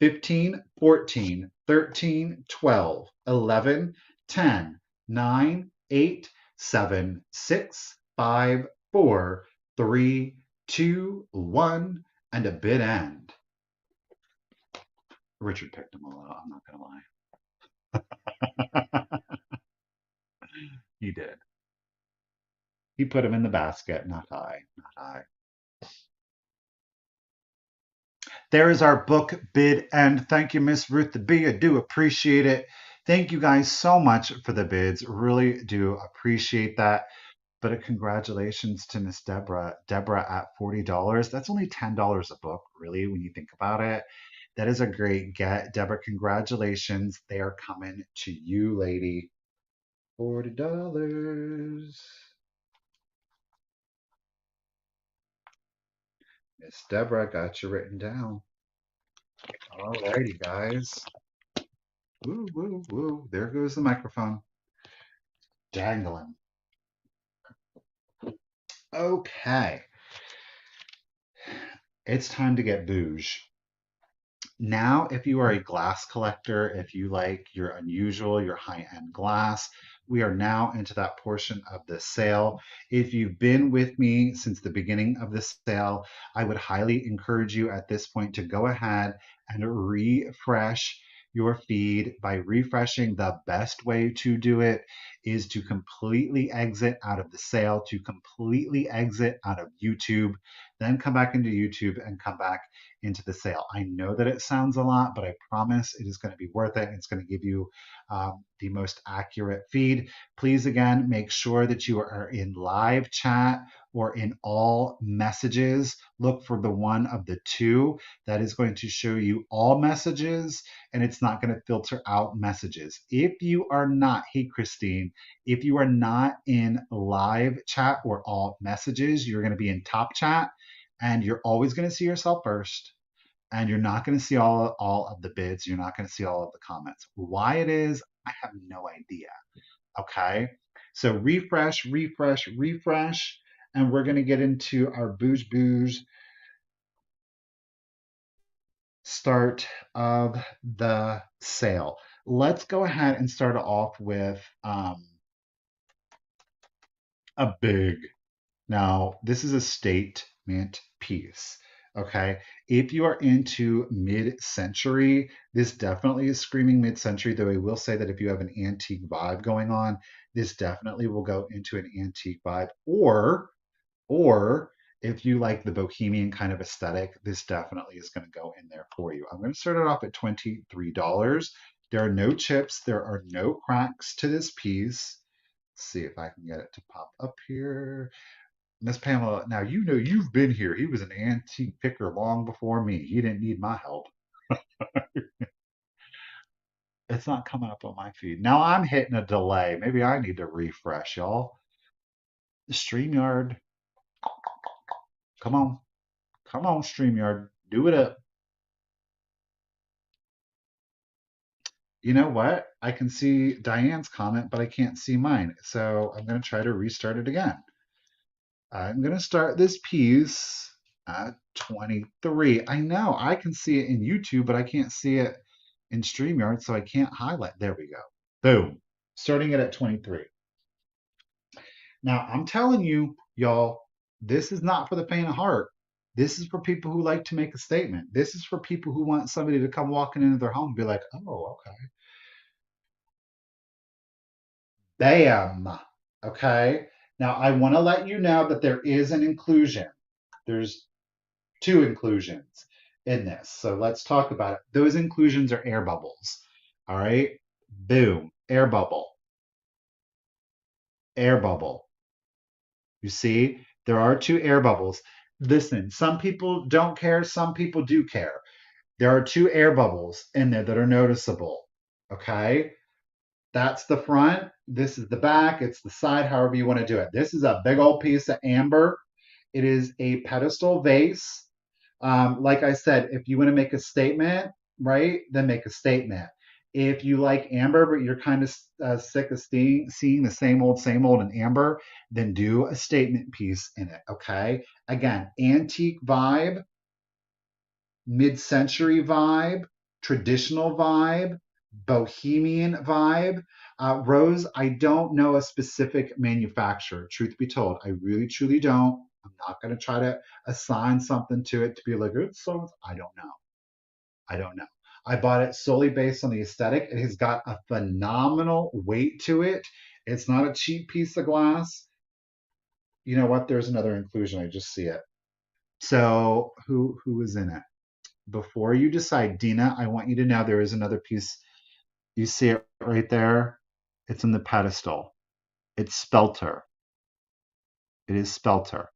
15, 14, 13, 12, 11, 10, 9, 8, 7, 6, 5, 4, 3, 2, 1, and a bid end. Richard picked them all out. I'm not going to lie. He did. He put them in the basket. Not I. Not I. There is our book bid end. Thank you, Miss Ruth the B. I do appreciate it. Thank you guys so much for the bids. Really do appreciate that. But a congratulations to Miss Deborah. Deborah at $40. That's only $10 a book, really, when you think about it. That is a great get. Deborah, congratulations. They are coming to you, lady. $40. Miss Deborah, got you written down. Alrighty, guys. Woo, woo, woo. There goes the microphone. Dangling. Okay. It's time to get bouge. Now, if you are a glass collector, if you like your unusual, your high-end glass, we are now into that portion of the sale. If you've been with me since the beginning of the sale, I would highly encourage you at this point to go ahead and refresh your feed. By refreshing, the best way to do it is to completely exit out of the sale, to completely exit out of YouTube, then come back into YouTube and come back into the sale. I know that it sounds a lot, but I promise it is going to be worth it. It's going to give you the most accurate feed. Please, again, make sure that you are in live chat or in all messages. Look for the one of the two that is going to show you all messages, and it's not going to filter out messages. If you are not, hey, Christine, if you are not in live chat or all messages, you're going to be in top chat, and you're always going to see yourself first, and you're not going to see all of the bids. You're not going to see all of the comments. Why it is, I have no idea. Okay. So refresh, refresh, refresh. And we're going to get into our booze booze start of the sale. Let's go ahead and start off with a big. Now, this is a statement piece. Okay. If you are into mid century, this definitely is screaming mid century, though I will say that if you have an antique vibe going on, this definitely will go into an antique vibe. Or if you like the bohemian kind of aesthetic, this definitely is going to go in there for you. I'm going to start it off at $23. There are no chips, there are no cracks to this piece. Let's see if I can get it to pop up here. Miss Pamela, now you know you've been here. He was an antique picker long before me. He didn't need my help. It's not coming up on my feed. Now I'm hitting a delay. Maybe I need to refresh, y'all. StreamYard, come on. Come on, StreamYard. Do it up. You know what? I can see Diane's comment, but I can't see mine. So I'm going to try to restart it again. I'm going to start this piece at 23. I know I can see it in YouTube, but I can't see it in StreamYard, so I can't highlight. There we go. Boom. Starting it at 23. Now, I'm telling you, y'all, this is not for the faint of heart. This is for people who like to make a statement. This is for people who want somebody to come walking into their home and be like, oh, okay. Bam. Okay. Now, I want to let you know that there is an inclusion. There's two inclusions in this. So let's talk about it. Those inclusions are air bubbles. All right. Boom. Air bubble. Air bubble. You see, there are two air bubbles. Listen, some people don't care, some people do care. There are two air bubbles in there that are noticeable. Okay. That's the front. This is the back. It's the side, however you want to do it. This is a big old piece of amber. It is a pedestal vase. Like I said, if you want to make a statement, right, then make a statement. If you like amber, but you're kind of sick of seeing the same old in amber, then do a statement piece in it. Okay. Again, antique vibe, mid-century vibe, traditional vibe, bohemian vibe. Rose, I don't know a specific manufacturer. Truth be told, I really truly don't. I'm not going to try to assign something to it to be like it's so. I don't know. I don't know. I bought it solely based on the aesthetic. It has got a phenomenal weight to it. It's not a cheap piece of glass. You know what? There's another inclusion. I just see it. So who is in it? Before you decide, Dina, I want you to know there is another piece. You see it right there? It's in the pedestal. It's spelter. It is spelter.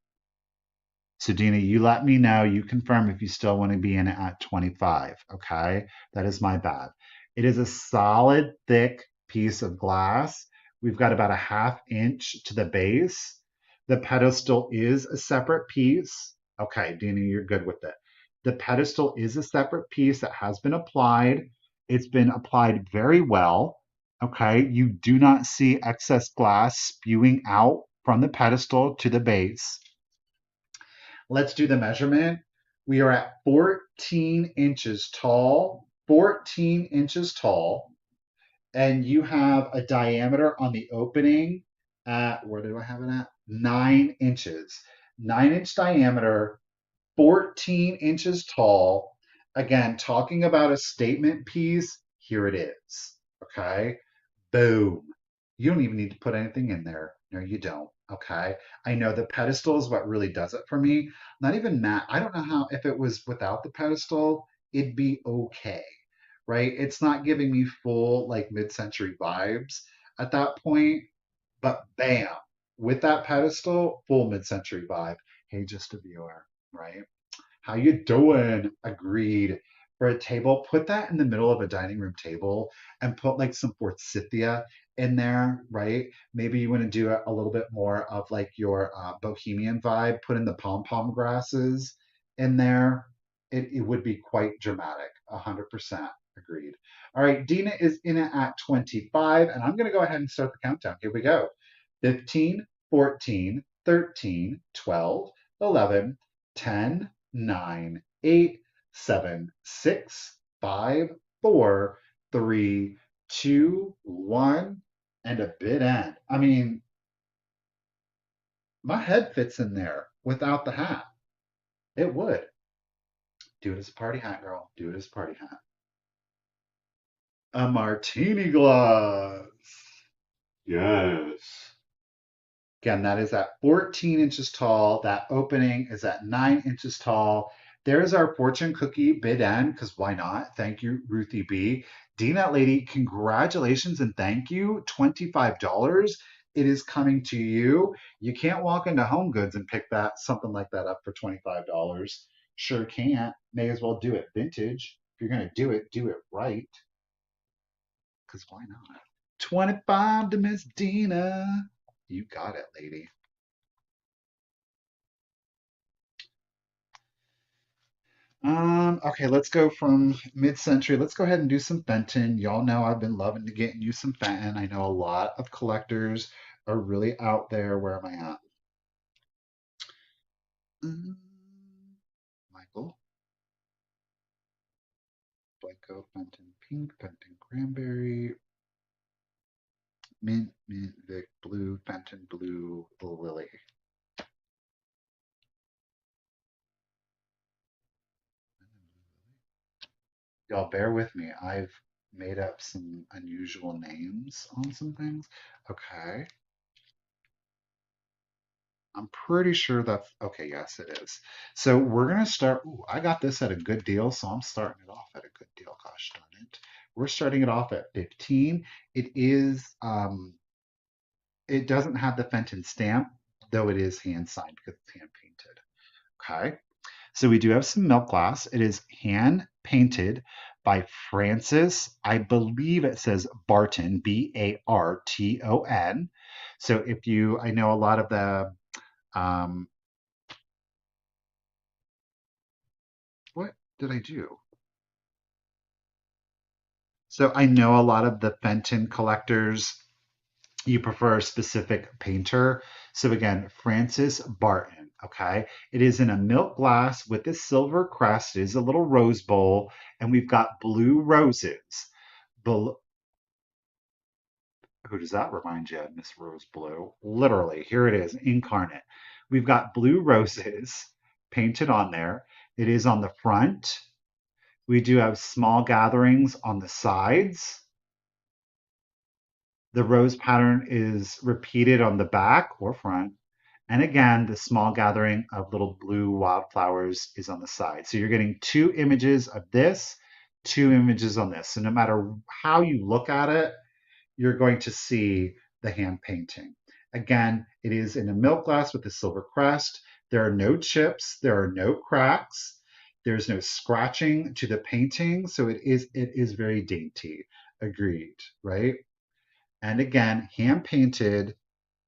So Dina, you let me know. You confirm if you still want to be in it at 25. Okay. That is my bad. It is a solid, thick piece of glass. We've got about a half inch to the base. The pedestal is a separate piece. Okay, Dina, you're good with it. The pedestal is a separate piece that has been applied. It's been applied very well. Okay. You do not see excess glass spewing out from the pedestal to the base. Let's do the measurement. We are at 14 inches tall, 14 inches tall, and you have a diameter on the opening at, where do I have it at? 9 inches. 9 inch diameter, 14 inches tall. Again, talking about a statement piece, here it is. Okay. Boom. You don't even need to put anything in there. No, you don't. Okay. I know the pedestal is what really does it for me. Not even that. I don't know how, if it was without the pedestal, it'd be okay. Right. It's not giving me full like mid-century vibes at that point. But bam, with that pedestal, full mid-century vibe. Hey, just a viewer, right? How you doing? Agreed. For a table, put that in the middle of a dining room table and put like some forsythia in there, right? Maybe you want to do a little bit more of like your bohemian vibe. Put in the pom-pom grasses in there. It would be quite dramatic. 100% agreed. All right, Dina is in it at 25, and I'm going to go ahead and start the countdown. Here we go. 15, 14, 13, 12, 11, 10, 9, 8, 7, 6, 5, 4, 3, 2, 1, and a bit end. I mean, my head fits in there without the hat. It would. Do it as a party hat, girl. Do it as a party hat. A martini glass. Yes. Again, that is at 14 inches tall. That opening is at 9 inches tall. There's our fortune cookie bid end, because why not? Thank you, Ruthie B. Dina lady, congratulations and thank you. $25. It is coming to you. You can't walk into Home Goods and pick that something like that up for $25. Sure can't. May as well do it vintage. If you're gonna do it right. Because why not? 25 to Miss Dina. You got it, lady. Okay, let's go from mid-century. Let's go ahead and do some Fenton. Y'all know I've been loving to getting you some Fenton. I know a lot of collectors are really out there. Where am I at? Mm, Michael, Blanco, Fenton Pink, Fenton Cranberry, Mint, Mint, Vic Blue, Fenton Blue, Lily. Y'all bear with me. I've made up some unusual names on some things. Okay. I'm pretty sure that's okay. Yes, it is. So we're gonna start. Ooh, I got this at a good deal, so I'm starting it off at a good deal. Gosh darn it. We're starting it off at 15. It is it doesn't have the Fenton stamp, though it is hand signed because it's hand painted. Okay. So we do have some milk glass. It is hand painted by Francis. I believe it says Barton, Barton. So if you, I know a lot of the um, what did I do? So I know a lot of the Fenton collectors, you prefer a specific painter. So again, Francis Barton, okay? It is in a milk glass with a silver crest. It is a little rose bowl, and we've got blue roses. Bel Who does that remind you of, Miss Rose Blue? Literally, here it is, incarnate. We've got blue roses painted on there. It is on the front. We do have small gatherings on the sides. The rose pattern is repeated on the back or front. And again, the small gathering of little blue wildflowers is on the side. So you're getting two images of this, two images on this. So no matter how you look at it, you're going to see the hand painting. Again, it is in a milk glass with a silver crest. There are no chips, there are no cracks, there's no scratching to the painting, so it is very dainty. Agreed, right? And again, hand painted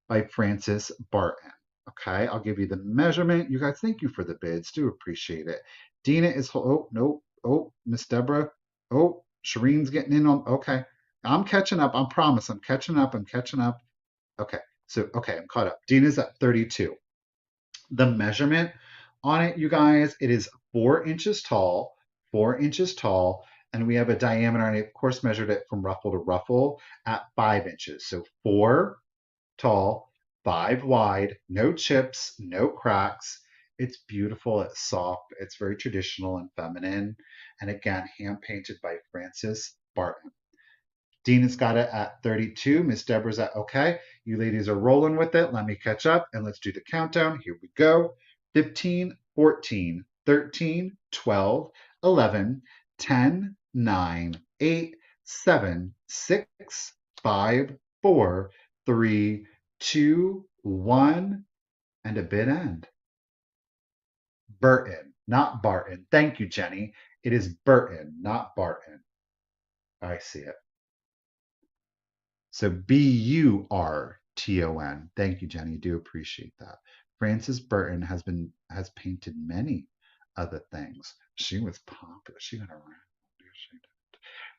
by Francis Barton. Okay, I'll give you the measurement. You guys, thank you for the bids. Do appreciate it. Dina is, oh, no, oh, Miss Deborah. Oh, Shireen's getting in on, okay. I'm catching up. I promise. I'm catching up. I'm catching up. Okay, so, okay, I'm caught up. Dina's at 32. The measurement on it, you guys, it is 4 inches tall, 4 inches tall, and we have a diameter, and I, of course, measured it from ruffle to ruffle at 5 inches. So 4 tall, 5 wide, no chips, no cracks. It's beautiful, it's soft, it's very traditional and feminine. And again, hand painted by Francis Barton. Dina's got it at 32. Miss Deborah's at okay. You ladies are rolling with it. Let me catch up and let's do the countdown. Here we go. 15, 14, 13, 12, 11, 10, 9, 8, 7, 6, 5, 4, 3, 2, 1, and a bid end. Burton, not Barton. Thank you, Jenny. It is Burton, not Barton. I see it. So Burton. Thank you, Jenny. Do appreciate that. Frances Burton has painted many other things. She was popular. She went around.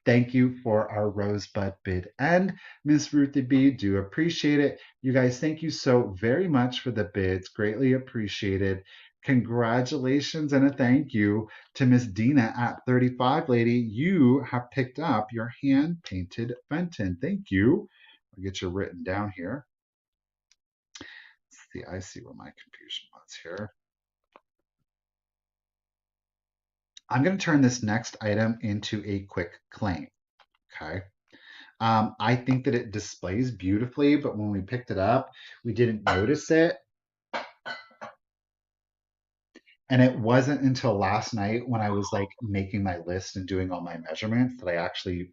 Thank you for our rosebud bid and Miss Ruthie B. Do appreciate it. You guys, thank you so very much for the bids. Greatly appreciated. Congratulations and a thank you to Miss Dina at 35, lady. You have picked up your hand painted Fenton. Thank you. I'll get you written down here. See, I see where my confusion was here. I'm going to turn this next item into a quick claim. Okay. I think that it displays beautifully, but when we picked it up, we didn't notice it. And it wasn't until last night when I was like making my list and doing all my measurements that I actually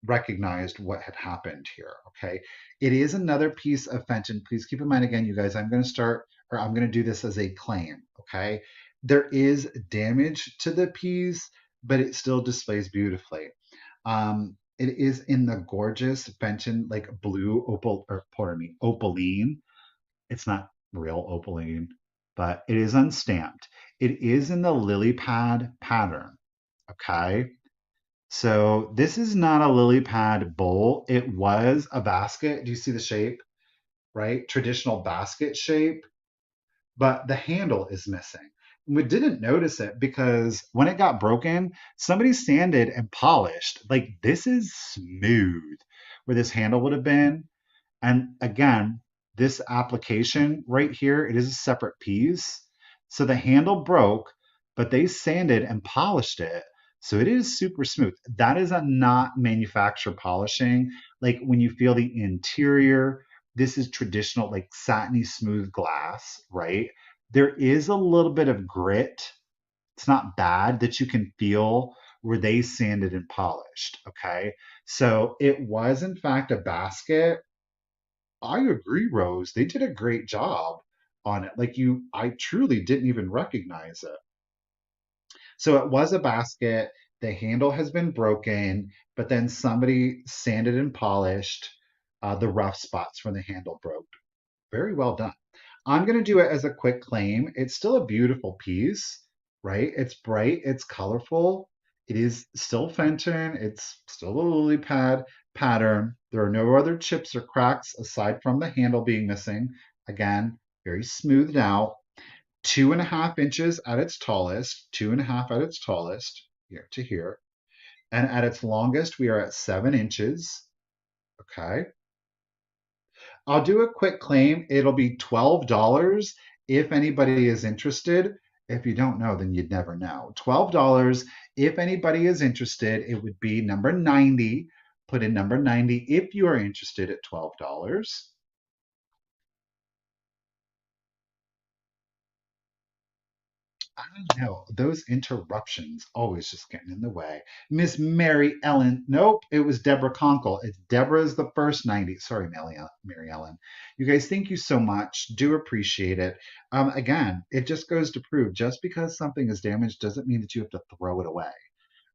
recognized what had happened here. Okay. It is another piece of Fenton. Please keep in mind again, you guys, I'm going to start, or I'm going to do this as a claim. Okay. There is damage to the piece, but it still displays beautifully. It is in the gorgeous Fenton, like blue opal, or pardon me, opaline. It's not real opaline, but it is unstamped. It is in the lily pad pattern. Okay. So this is not a lily pad bowl. It was a basket. Do you see the shape? Right? Traditional basket shape, but the handle is missing. We didn't notice it because when it got broken, somebody sanded and polished. Like this is smooth where this handle would have been. And again, this application right here, it is a separate piece. So the handle broke, but they sanded and polished it. So it is super smooth. That is a not manufacturer polishing. Like when you feel the interior, this is traditional, like satiny smooth glass, right? There is a little bit of grit. It's not bad that you can feel where they sanded and polished. Okay. So it was, in fact, a basket. I agree, Rose. They did a great job on it. Like I truly didn't even recognize it. So it was a basket. The handle has been broken, but then somebody sanded and polished the rough spots where the handle broke. Very well done. I'm going to do it as a quick claim. It's still a beautiful piece, right? It's bright, it's colorful. It is still Fenton. It's still a lily pad pattern. There are no other chips or cracks aside from the handle being missing. Again, very smoothed out. 2.5 inches at its tallest, 2.5 at its tallest, here to here. And at its longest, we are at 7 inches. Okay. I'll do a quick claim. It'll be $12 if anybody is interested. If you don't know, then you'd never know. $12 if anybody is interested. It would be number 90. Put in number 90 if you are interested at $12. I don't know. Those interruptions always just getting in the way. Miss Mary Ellen. Nope, it was Deborah Conkle. It's Deborah's the first 90. Sorry, Mary Ellen. You guys, thank you so much. Do appreciate it. Again, it just goes to prove just because something is damaged doesn't mean that you have to throw it away,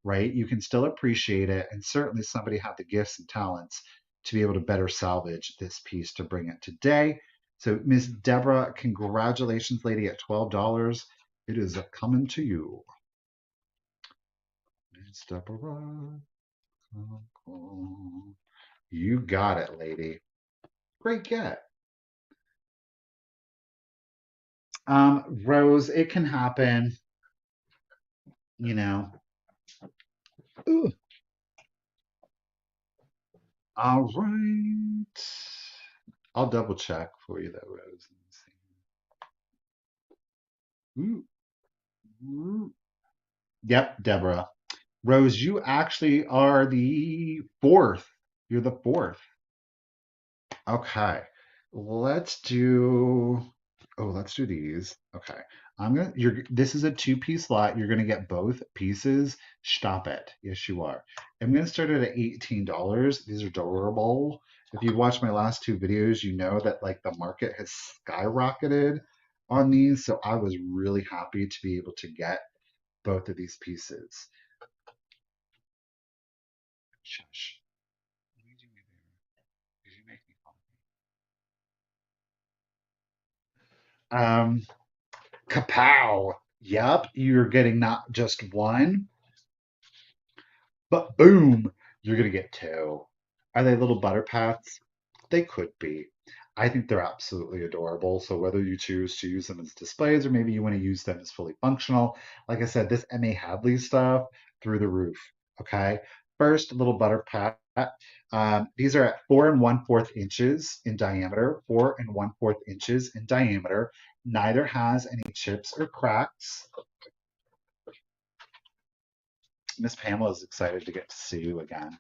right? You can still appreciate it. And certainly somebody had the gifts and talents to be able to better salvage this piece to bring it today. So, Miss Deborah, congratulations, lady, at $12. It is coming to you. Miss Deborah. You got it, lady. Great get. Rose, it can happen, you know. Ooh. All right. I'll double check for you though, Rose. Let me see. Ooh. Yep, Deborah. Rose, you actually are the fourth. You're the fourth. Okay. Let's do let's do these. Okay. This is a two-piece lot. You're gonna get both pieces. Stop it. Yes, you are. I'm gonna start it at $18. These are adorable. If you've watched my last two videos, you know that like the market has skyrocketed on these. So I was really happy to be able to get both of these pieces. Shush. What did you do there? Did you make me fall? Kapow! Yep, you're getting not just one, but boom, you're gonna get two. Are they little butter pats? They could be. I think they're absolutely adorable. So whether you choose to use them as displays or maybe you want to use them as fully functional, like I said, this M.A. Hadley stuff through the roof. Okay. First, little butter pat. These are at 4 1/4 inches in diameter. 4 1/4 inches in diameter. Neither has any chips or cracks. Miss Pamela is excited to get to see you again.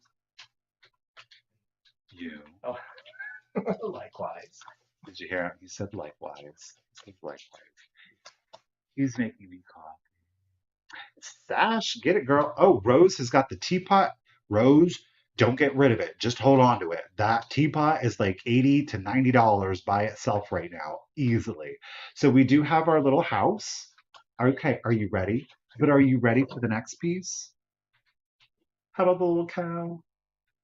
You. Oh, likewise. Did you hear him? He said likewise. He said likewise. He's making me cough. Sash, get it, girl. Oh, Rose has got the teapot. Rose, don't get rid of it. Just hold on to it. That teapot is like $80 to $90 by itself right now, easily. So we do have our little house. Okay, are you ready? But are you ready for the next piece? How about the little cow?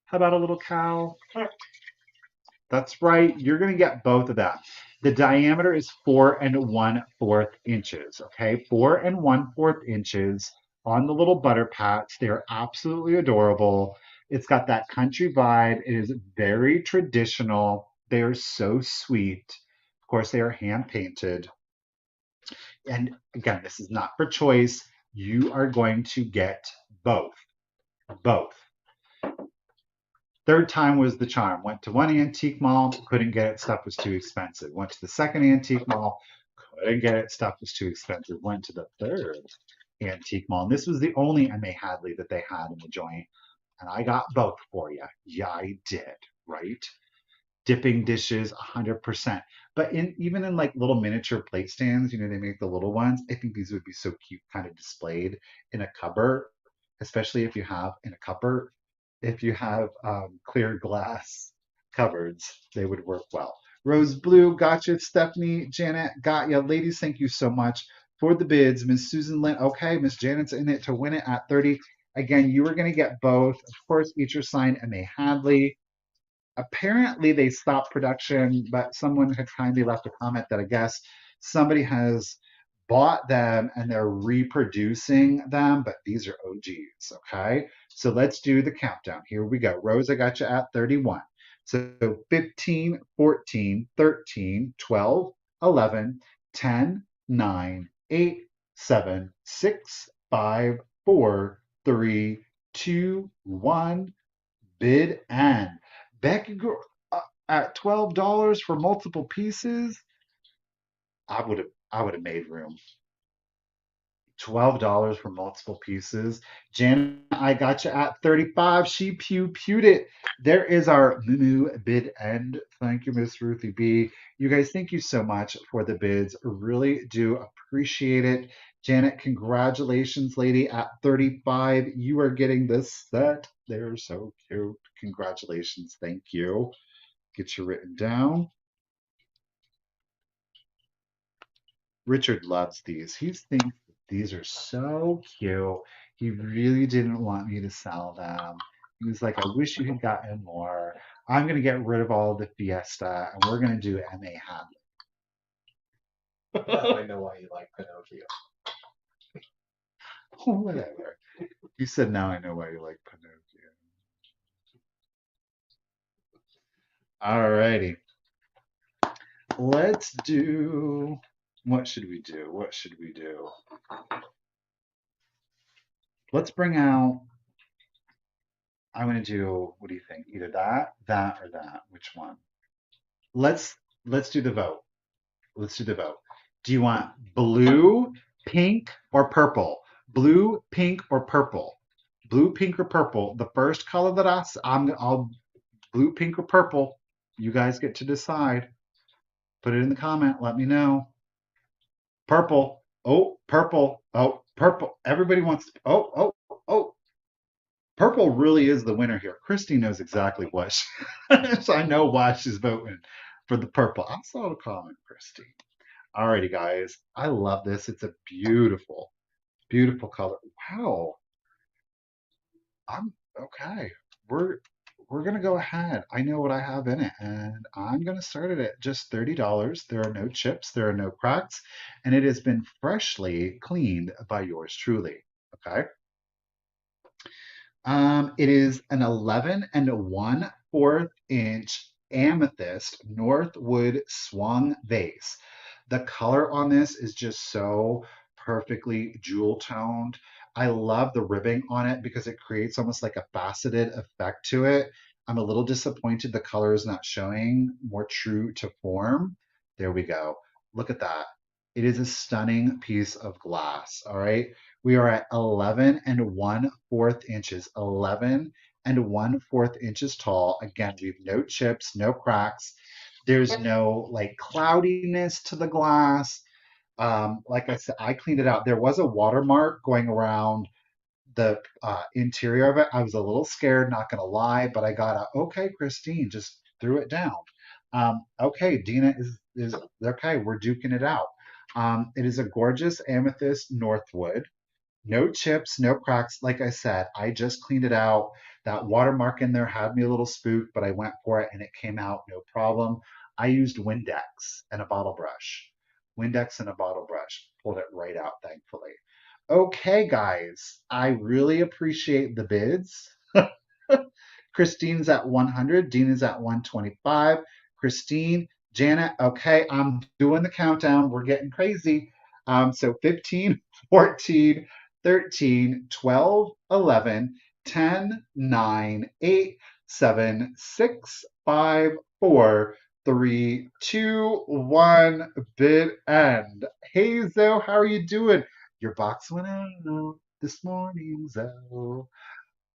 How about a little cow? That's right. You're going to get both of them. The diameter is 4 1/4 inches. Okay, 4 1/4 inches on the little butter pats. They're absolutely adorable. It's got that country vibe. It is very traditional. They are so sweet. Of course, they are hand painted. And again, this is not for choice. You are going to get both. Both. Third time was the charm. Went to one antique mall, couldn't get it, stuff was too expensive. Went to the second antique mall, couldn't get it, stuff was too expensive. Went to the third antique mall. And this was the only M.A. Hadley that they had in the joint. And I got both for you. Yeah, I did, right? Dipping dishes 100%. But even in like little miniature plate stands, they make the little ones. I think these would be so cute, kind of displayed in a cupboard, especially if you have in a cupboard, if you have clear glass cupboards, they would work well. Rose Blue, gotcha. Stephanie, Janet, got ya. Ladies, thank you so much for the bids. Miss Susan Lynn, okay, Miss Janet's in it to win it at 30. Again, you were going to get both. Of course, each are signed M.A. Hadley. Apparently they stopped production, but someone had kindly left a comment that I guess somebody has bought them and they're reproducing them, but these are OGs, okay? So let's do the countdown. Here we go. Rose, I got you at 31. So 15, 14, 13, 12, 11, 10, 9, 8, 7, 6, 5, 4, 3, 2, 1. Bid and Becky at $12 for multiple pieces. I would have made room. $12 for multiple pieces. Janet, I got you at 35. She pewed it. There is our Moo bid end. Thank you, Miss Ruthie B. You guys, thank you so much for the bids. Really do appreciate it. Janet, congratulations, lady. At 35, you are getting this set. They're so cute. Congratulations. Thank you. Get you written down. Richard loves these. He thinks these are so cute. He really didn't want me to sell them. He was like, I wish you had gotten more. I'm going to get rid of all the Fiesta and we're going to do M.A. Hadley. I know why you like Pinocchio. Whatever. He said, now I know why you like Pinocchio. All righty. Let's do, what should we do? What should we do? Let's bring out, I'm going to do, what do you think? Either that, or that. Which one? Let's let's do the vote. Let's do the vote. Do you want blue, pink, or purple? Blue, pink, or purple? Blue, pink, or purple? The first color that I'll blue, pink, or purple. You guys get to decide. Put it in the comment. Let me know. Purple. Oh, purple. Oh, purple. Everybody wants. Oh, oh, oh. Purple really is the winner here. Christy knows exactly what. So I know why she's voting for the purple. I saw the comment, Christy. Alrighty, guys. I love this. It's a beautiful, beautiful color. Wow. I'm okay. We're we're gonna go ahead. I know what I have in it, and I'm gonna start it at just $30. There are no chips, there are no cracks, and it has been freshly cleaned by yours truly. Okay. It is an 11 and a 1/4 inch amethyst Northwood swung vase. The color on this is just so perfectly jewel toned. I love the ribbing on it because it creates almost like a faceted effect to it. I'm a little disappointed the color is not showing more true to form. There we go. Look at that. It is a stunning piece of glass. All right. We are at 11 and 1/4 inches. 11 and 1/4 inches tall. Again, we have no chips, no cracks. There's no like cloudiness to the glass. Like I said, I cleaned it out. There was a watermark going around the interior of it. I was a little scared, not gonna lie, but I got a okay, Christine, just threw it down. Okay, Dina is okay. We're duking it out. It is a gorgeous amethyst Northwood. No chips, no cracks. Like I said, I just cleaned it out. That watermark in there had me a little spooked, but I went for it and it came out no problem. I used Windex and a bottle brush. Windex and a bottle brush. Pulled it right out, thankfully. Okay, guys, I really appreciate the bids. Christine's at 100, Dina's at 125. Christine, Janet, okay, I'm doing the countdown. We're getting crazy. So 15, 14, 13, 12, 11, 10, 9, 8, 7, 6, 5, 4, 3, 2, 1. Bid end. Hey, Zoe, how are you doing? Your box went out this morning, Zoe.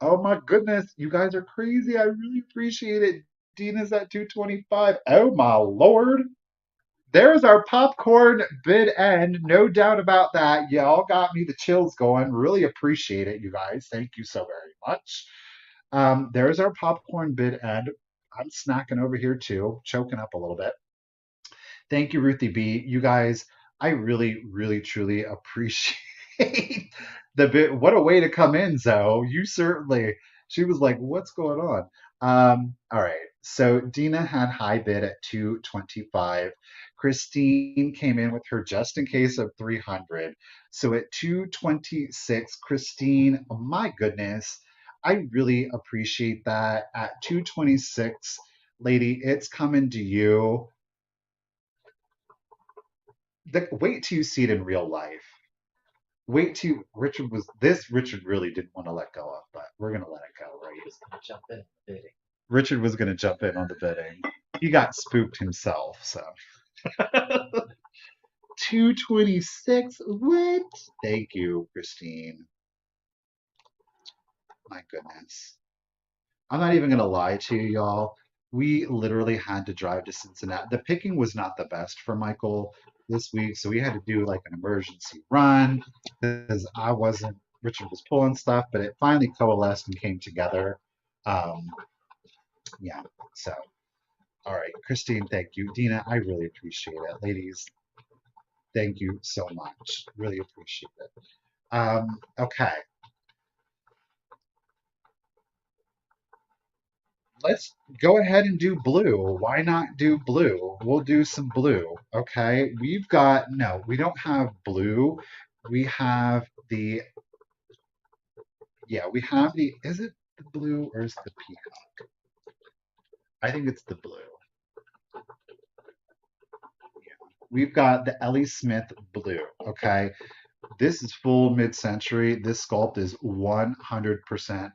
Oh my goodness, you guys are crazy. I really appreciate it. Dina's at 225. Oh my lord. There's our popcorn bid end. No doubt about that. Y'all got me the chills going. Really appreciate it, you guys. Thank you so very much. There's our popcorn bid end. I'm snacking over here too, choking up a little bit. Thank you, Ruthie B. You guys, I really, really, truly appreciate the bit. What a way to come in, Zoe. You certainly, she was like, what's going on? All right. So Dina had high bid at 225. Christine came in with her just in case of 300. So at 226, Christine, oh my goodness, I really appreciate that. At 226, lady, it's coming to you. Wait till you see it in real life. Wait till Richard really didn't want to let go of, but we're gonna let it go, right? He was gonna jump in on the bidding. Richard was gonna jump in on the bidding. He got spooked himself, so 226. What? Thank you, Christine. My goodness. I'm not even gonna lie to you, y'all. We literally had to drive to Cincinnati. The picking was not the best for Michael. this week, so we had to do like an emergency run because I wasn't, Richard was pulling stuff, but it finally coalesced and came together. Um, yeah, so all right, Christine, thank you. Dina, I really appreciate it. Ladies, thank you so much. Really appreciate it. Okay, let's go ahead and do blue. Why not do blue? We'll do some blue. Okay, we've got, no, we don't have blue. We have the, yeah, we have the, is it the blue or is it the peacock? I think it's the blue. We've got the Ellie Smith blue. Okay, this is full mid-century. This sculpt is 100%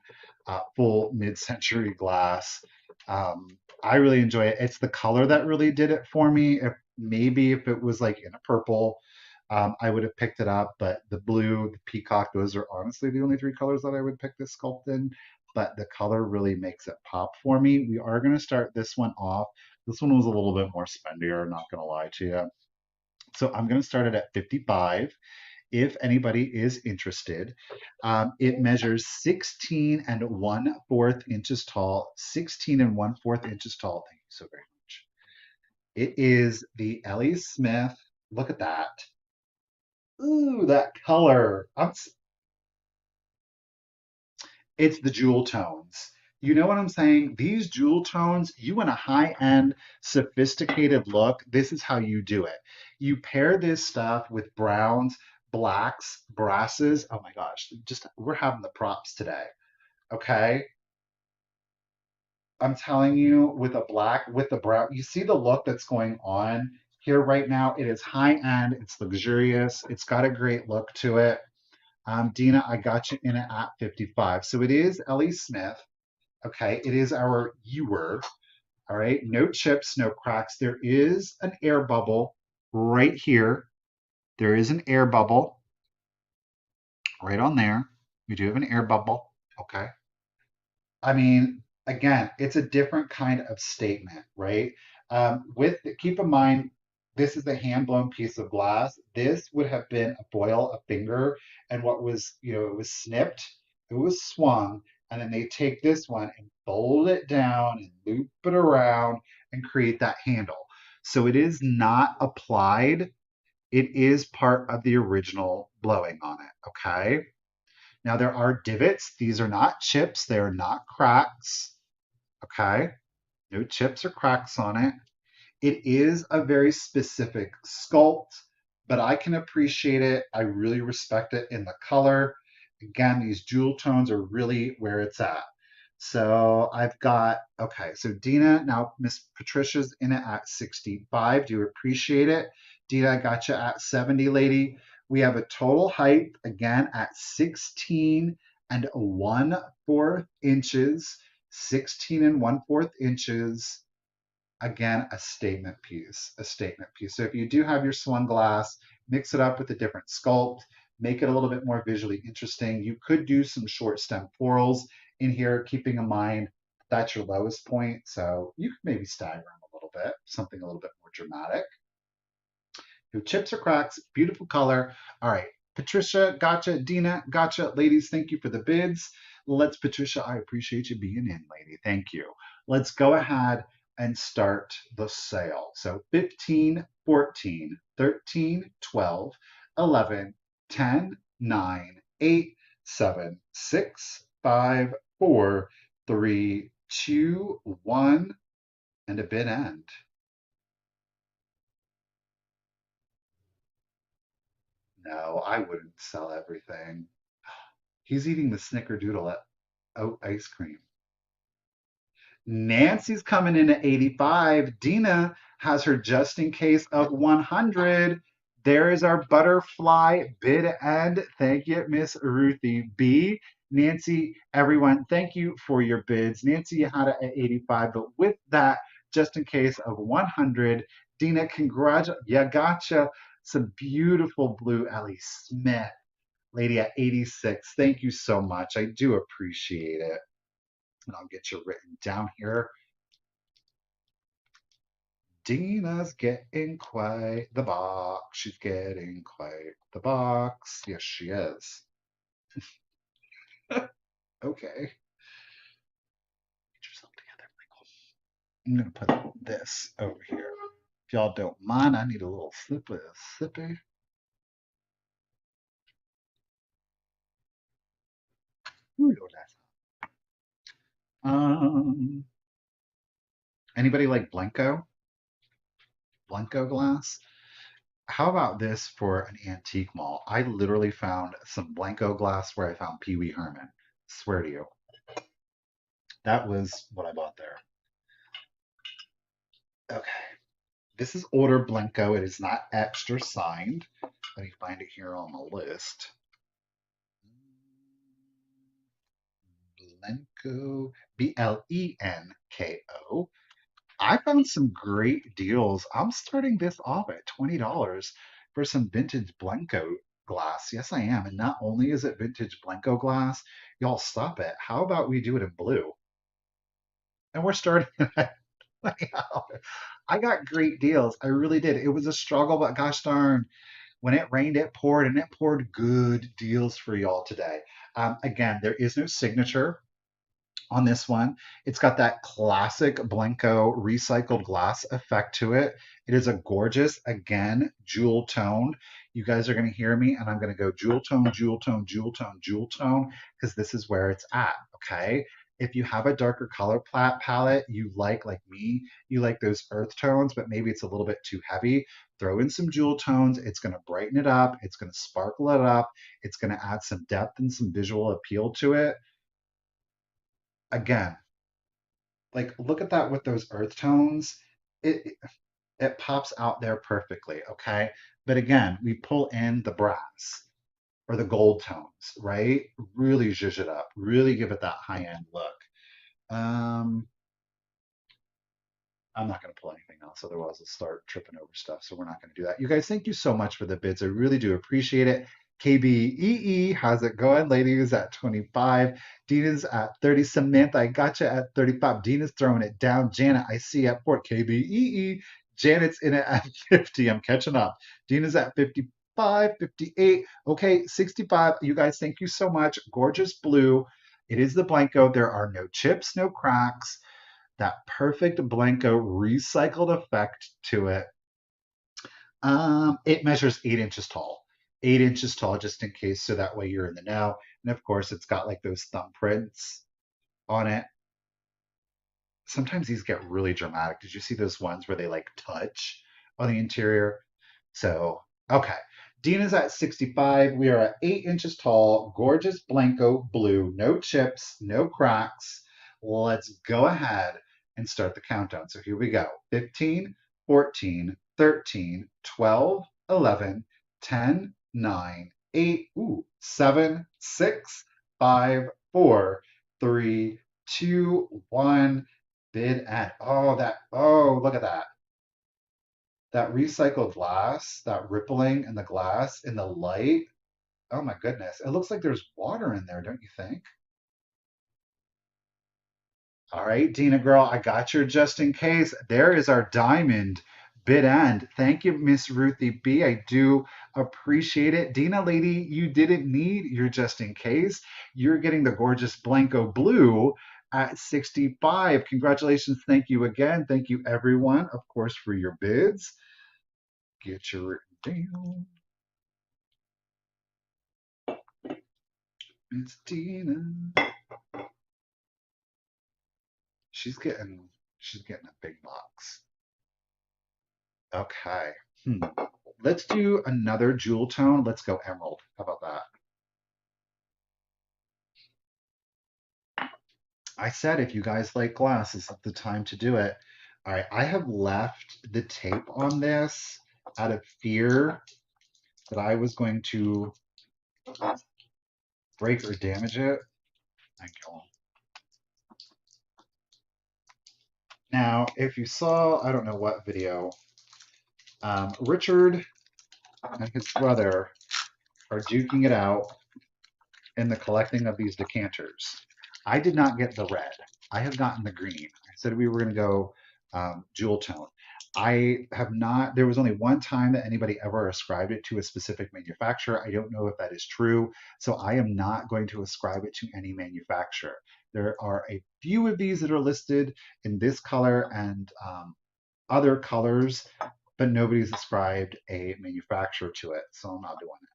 full mid-century glass. I really enjoy it. It's the color that really did it for me. Maybe if it was like in a purple, I would have picked it up. But the blue, the peacock, those are honestly the only three colors that I would pick this sculpt in. But the color really makes it pop for me. We are going to start this one off. This one was a little bit more spendier, not going to lie to you. So I'm going to start it at 55 if anybody is interested. It measures 16 and 1/4 inches tall, 16 and 1/4 inches tall. Thank you so very much. It is the Ellie Smith. Look at that. Ooh, that color. It's the jewel tones. You know what I'm saying? These jewel tones, you want a high-end, sophisticated look. This is how you do it. You pair this stuff with browns, blacks, brasses. Oh my gosh, just we're having the props today. Okay? I'm telling you, with a black, with the brown, you see the look that's going on here right now. It is high-end, it's luxurious, it's got a great look to it. Dina, I got you in it at 55. So it is Ellie Smith. Okay, it is our U word. All right, no chips, no cracks. There is an air bubble right here. There is an air bubble right on there. We do have an air bubble. Okay. I mean, again, it's a different kind of statement, right? With keep in mind, this is a hand blown piece of glass. This would have been a foil, a finger, and what was, it was snipped, it was swung, and then they take this one and fold it down and loop it around and create that handle. So it is not applied. It is part of the original blowing on it. Okay. Now there are divots. These are not chips. They are not cracks. Okay. No chips or cracks on it. It is a very specific sculpt, but I can appreciate it. I really respect it in the color. Again, these jewel tones are really where it's at. So I've got, okay, so Dina, now Miss Patricia's in it at 65. Do you appreciate it? Dina, I got you at 70, lady. We have a total height, again, at 16 and 1/4 inches. 16 and 1/4 inches. Again, a statement piece, a statement piece. So if you do have your swung glass, mix it up with a different sculpt, make it a little bit more visually interesting. You could do some short stem florals in here, keeping in mind that's your lowest point. So you could maybe stagger them a little bit, something a little bit more dramatic. No chips or cracks, beautiful color. All right, Patricia, gotcha. Dina, gotcha. Ladies, thank you for the bids. Patricia, I appreciate you being in, lady. Thank you. Let's go ahead and start the sale. So 15, 14, 13, 12, 11, 10, 9, 8, 7, 6, 5, 4, 3, 2, 1, and a bid end. No, I wouldn't sell everything. He's eating the snickerdoodle at oat ice cream. Nancy's coming in at 85. Dina has her just in case of 100. There is our butterfly bid end. Thank you, Miss Ruthie B. Nancy, everyone, thank you for your bids. Nancy, you had it at 85, but with that, just in case of 100, Dina, congratulations. You gotcha some beautiful blue Ellie Smith. Lady at 86. Thank you so much. I do appreciate it. And I'll get you written down here. Dina's getting quite the box. She's getting quite the box. Yes, she is. Okay. Get yourself together, Michael. I'm gonna put this over here. If y'all don't mind, I need a little sippy sippy. Ooh, Lord, that's anybody like Blanco glass? How about this for an antique mall? I literally found some Blanco glass where I found Pee Wee Herman. Swear to you. That was what I bought there. Okay. This is order Blanco. It is not extra signed. Let me find it here on the list. Blanco, Blenko. I found some great deals. I'm starting this off at $20 for some vintage Blanco glass. Yes, I am. And not only is it vintage Blanco glass, y'all stop it. How about we do it in blue? And we're starting at $20. I got great deals. I really did. It was a struggle, but gosh darn, when it rained, it poured, and it poured good deals for y'all today. Again, there is no signature on this one. It's got that classic Blenko recycled glass effect to it. It is a gorgeous, again, jewel toned. You guys are going to hear me, and I'm going to go jewel tone, jewel tone, jewel tone, jewel tone, because this is where it's at, okay? If you have a darker color palette, you like me, you like those earth tones, but maybe it's a little bit too heavy, throw in some jewel tones. It's going to brighten it up. It's going to sparkle it up. It's going to add some depth and some visual appeal to it. Again, like look at that with those earth tones. It pops out there perfectly, okay? But again, we pull in the brass or the gold tones, right? Really zhuzh it up, really give it that high-end look. Um, I'm not going to pull anything else, otherwise I'll start tripping over stuff. So we're not going to do that. You guys, thank you so much for the bids. I really do appreciate it. KBEE, how's it going? Ladies at 25. Dina's at 30. Samantha, I got you at 35. Dina's throwing it down. Janet, I see at 4. KBEE. Janet's in it at 50. I'm catching up. Dina's at 55, 58. Okay, 65. You guys, thank you so much. Gorgeous blue. It is the Blanco. There are no chips, no cracks, that perfect Blanco recycled effect to it. It measures 8 inches tall. 8 inches tall, just in case, so that way you're in the know. And of course, it's got like those thumbprints on it. Sometimes these get really dramatic. Did you see those ones where they like touch on the interior? So, okay. Dina's at 65. We are at 8 inches tall, gorgeous Blanco blue, no chips, no cracks. Let's go ahead and start the countdown. So here we go. 15, 14, 13, 12, 11, 10, 9, 8, 7, 6, 5, 4, 3, 2, 1. Bid at, look at that. That recycled glass, that rippling in the glass in the light. Oh my goodness. It looks like there's water in there, don't you think? All right, Dina girl, I got your just in case. There is our diamond bid end. Thank you, Miss Ruthie B. I do appreciate it. Dina lady, you didn't need your just in case. You're getting the gorgeous Blanco blue at 65. Congratulations. Thank you again. Thank you, everyone, of course, for your bids. Get your down. It's Dina. She's getting she's getting a big box. Okay. Let's do another jewel tone. Let's go emerald. How about that? I said if you guys like glass, this is the time to do it. All right, I have left the tape on this out of fear that I was going to break or damage it. Thank you. Now, if you saw, I don't know what video, Richard and his brother are duking it out in the collecting of these decanters. I did not get the red. I have gotten the green. I said we were going to go jewel tone. I have not, there was only one time that anybody ever ascribed it to a specific manufacturer. I don't know if that is true. So I am not going to ascribe it to any manufacturer. There are a few of these that are listed in this color and other colors, but nobody's ascribed a manufacturer to it. So I'm not doing it.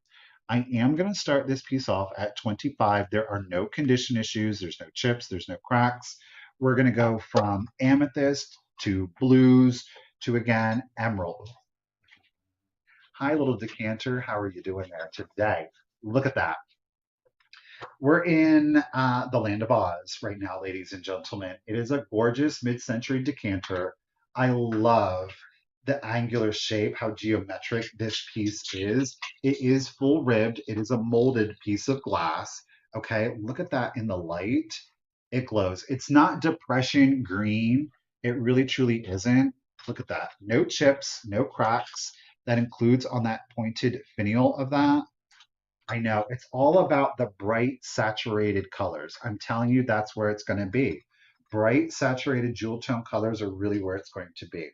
I am going to start this piece off at 25. There are no condition issues. There's no chips. There's no cracks. We're going to go from amethyst to blues to, again, emerald. Hi, little decanter. How are you doing there today? Look at that. We're in the land of Oz right now, ladies and gentlemen. It is a gorgeous mid-century decanter. I love the angular shape, how geometric this piece is. It is full ribbed. It is a molded piece of glass. Okay, look at that in the light. It glows. It's not depression green. It really truly isn't. Look at that. No chips, no cracks. That includes on that pointed finial of that. I know it's all about the bright saturated colors. I'm telling you, that's where it's going to be. Bright saturated jewel tone colors are really where it's going to be.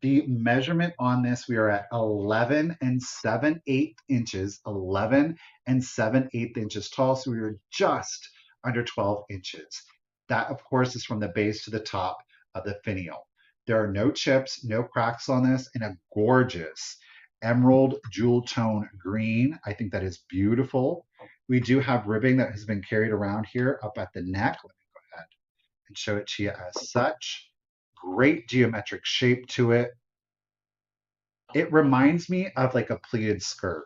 The measurement on this, we are at 11 and 7/8 inches, 11 and 7/8 inches tall. So we are just under 12 inches. That, of course, is from the base to the top of the finial. There are no chips, no cracks on this, and a gorgeous emerald jewel tone green. I think that is beautiful. We do have ribbing that has been carried around here up at the neck. Let me go ahead and show it to you as such. Great geometric shape to it. It reminds me of like a pleated skirt.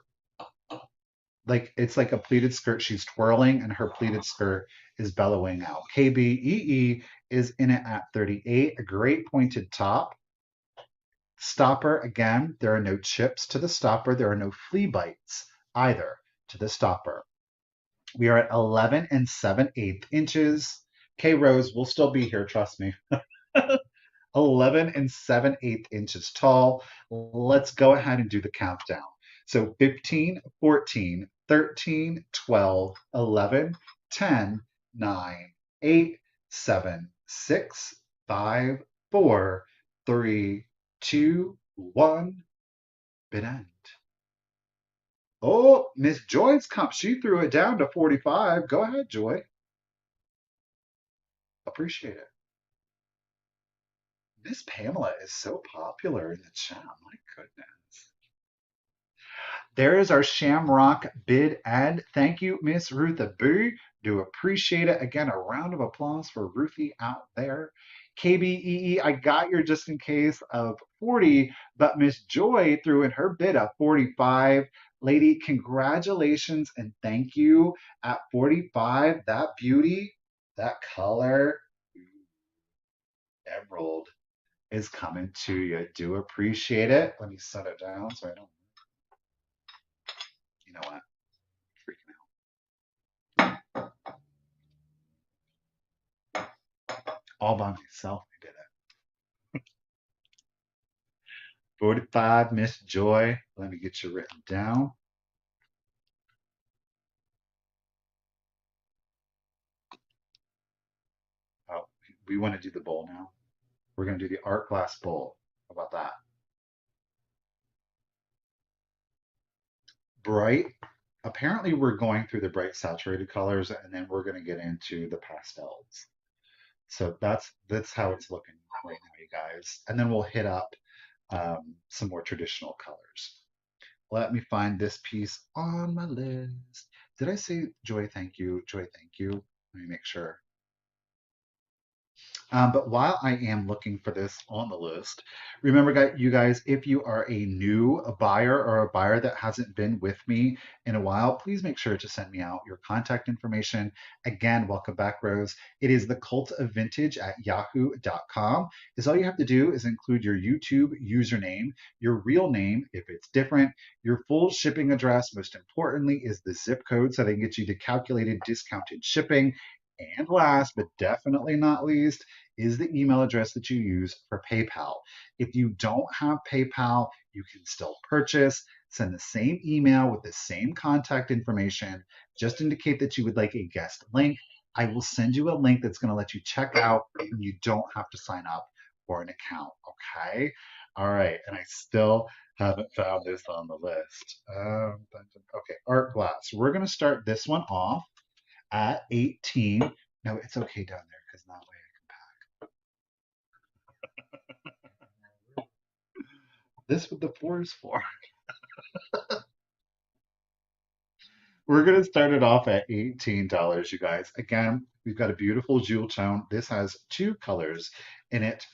Like it's like a pleated skirt. She's twirling and her pleated skirt is bellowing out. KBEE is in it at 38, a great pointed top. Stopper, again, there are no chips to the stopper. There are no flea bites either to the stopper. We are at 11 and 7/8 inches. K Rose will still be here, trust me. 11 and 7/8 inches tall. Let's go ahead and do the countdown. So 15, 14, 13, 12, 11, 10, 9, 8, 7, 6, 5, 4, 3, 2, 1, bid end. Oh, Miss Joy's come. She threw it down to 45. Go ahead, Joy. Appreciate it. Miss Pamela is so popular in the chat. My goodness. There is our Shamrock bid end. Thank you, Miss Rutha Boo. Do appreciate it. Again, a round of applause for Ruthie out there. KBEE, I got your just in case of 40, but Miss Joy threw in her bid of 45. Lady, congratulations and thank you at 45. That beauty, that color, emerald is coming to you. Do appreciate it. Let me set it down so I don't, you know what, freaking out. All by myself, I did it. 45, Miss Joy. Let me get you written down. Oh, we want to do the bowl now. We're going to do the art glass bowl. How about that? Bright. Apparently, we're going through the bright saturated colors, and then we're going to get into the pastels. So that's how it's looking right now, you guys. And then we'll hit up some more traditional colors. Let me find this piece on my list. Did I say Joy, thank you? Joy, thank you. Let me make sure. But while I am looking for this on the list, remember, you guys, if you are a new buyer or a buyer that hasn't been with me in a while, please make sure to send me out your contact information. Again, welcome back, Rose. It is The.Cult.Of.Vintage at yahoo.com. Is all you have to do is include your YouTube username, your real name, if it's different, your full shipping address. Most importantly, is the zip code so they can get you the calculated discounted shipping. And last, but definitely not least, is the email address that you use for PayPal. If you don't have PayPal, you can still purchase. Send the same email with the same contact information. Just indicate that you would like a guest link. I will send you a link that's going to let you check out, and you don't have to sign up for an account. Okay. All right, and I still haven't found this on the list. Okay, art glass. We're gonna start this one off at 18. No, it's okay down there because that way this what the floor is for. We're gonna start it off at $18, you guys. Again, we've got a beautiful jewel tone. This has two colors in it.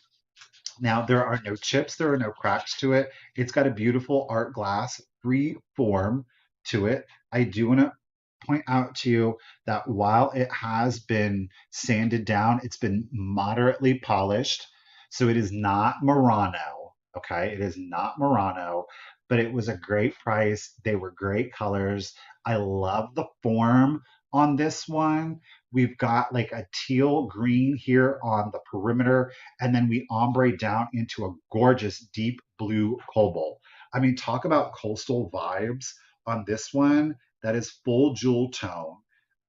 Now, there are no chips, there are no cracks to it. It's got a beautiful art glass free form to it. I do want to point out to you that while it has been sanded down, it's been moderately polished. So it is not Murano. Okay. It is not Murano, but it was a great price. They were great colors. I love the form on this one. We've got like a teal green here on the perimeter, and then we ombre down into a gorgeous deep blue cobalt. I mean, talk about coastal vibes on this one. That is full jewel tone.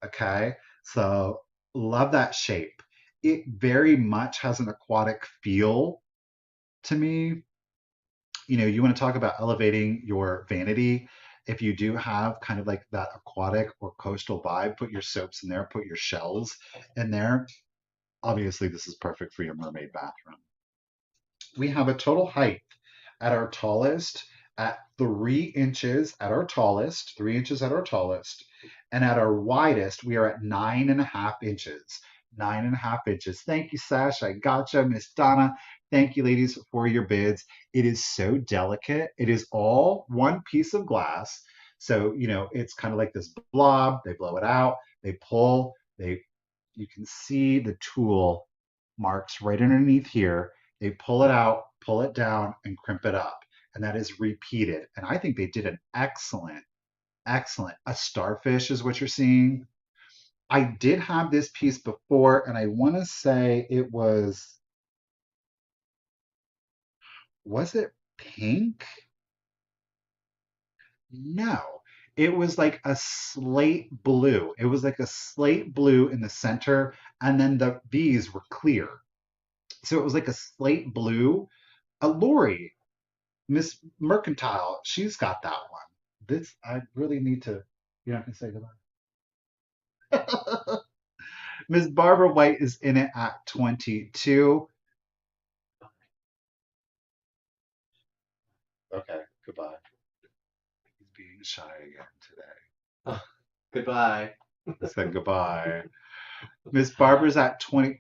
Okay. So love that shape. It very much has an aquatic feel to me. You know, you want to talk about elevating your vanity. If you do have kind of like that aquatic or coastal vibe, put your soaps in there, put your shells in there. Obviously, this is perfect for your mermaid bathroom. We have a total height at our tallest at 3 inches at our tallest, 3 inches at our tallest. And at our widest, we are at 9.5 inches. 9.5 inches. Thank you, Sash. I gotcha. Miss Donna. Thank you, ladies, for your bids. It is so delicate. It is all one piece of glass. So, you know, it's kind of like this blob. They blow it out, they pull, you can see the tool marks right underneath here. They pull it out, pull it down, and crimp it up. And that is repeated. And I think they did an excellent. A starfish is what you're seeing. I did have this piece before, and I want to say was it pink? No, it was like a slate blue. It was like a slate blue in the center, and then the V's were clear. So it was like a slate blue. A Lori, Miss Mercantile, she's got that one. This I really need to. You're not gonna say goodbye. Miss Barbara White is in it at 22. Okay, goodbye. He's being shy again today. Oh, goodbye. I said goodbye. Miss Barbara's at 20.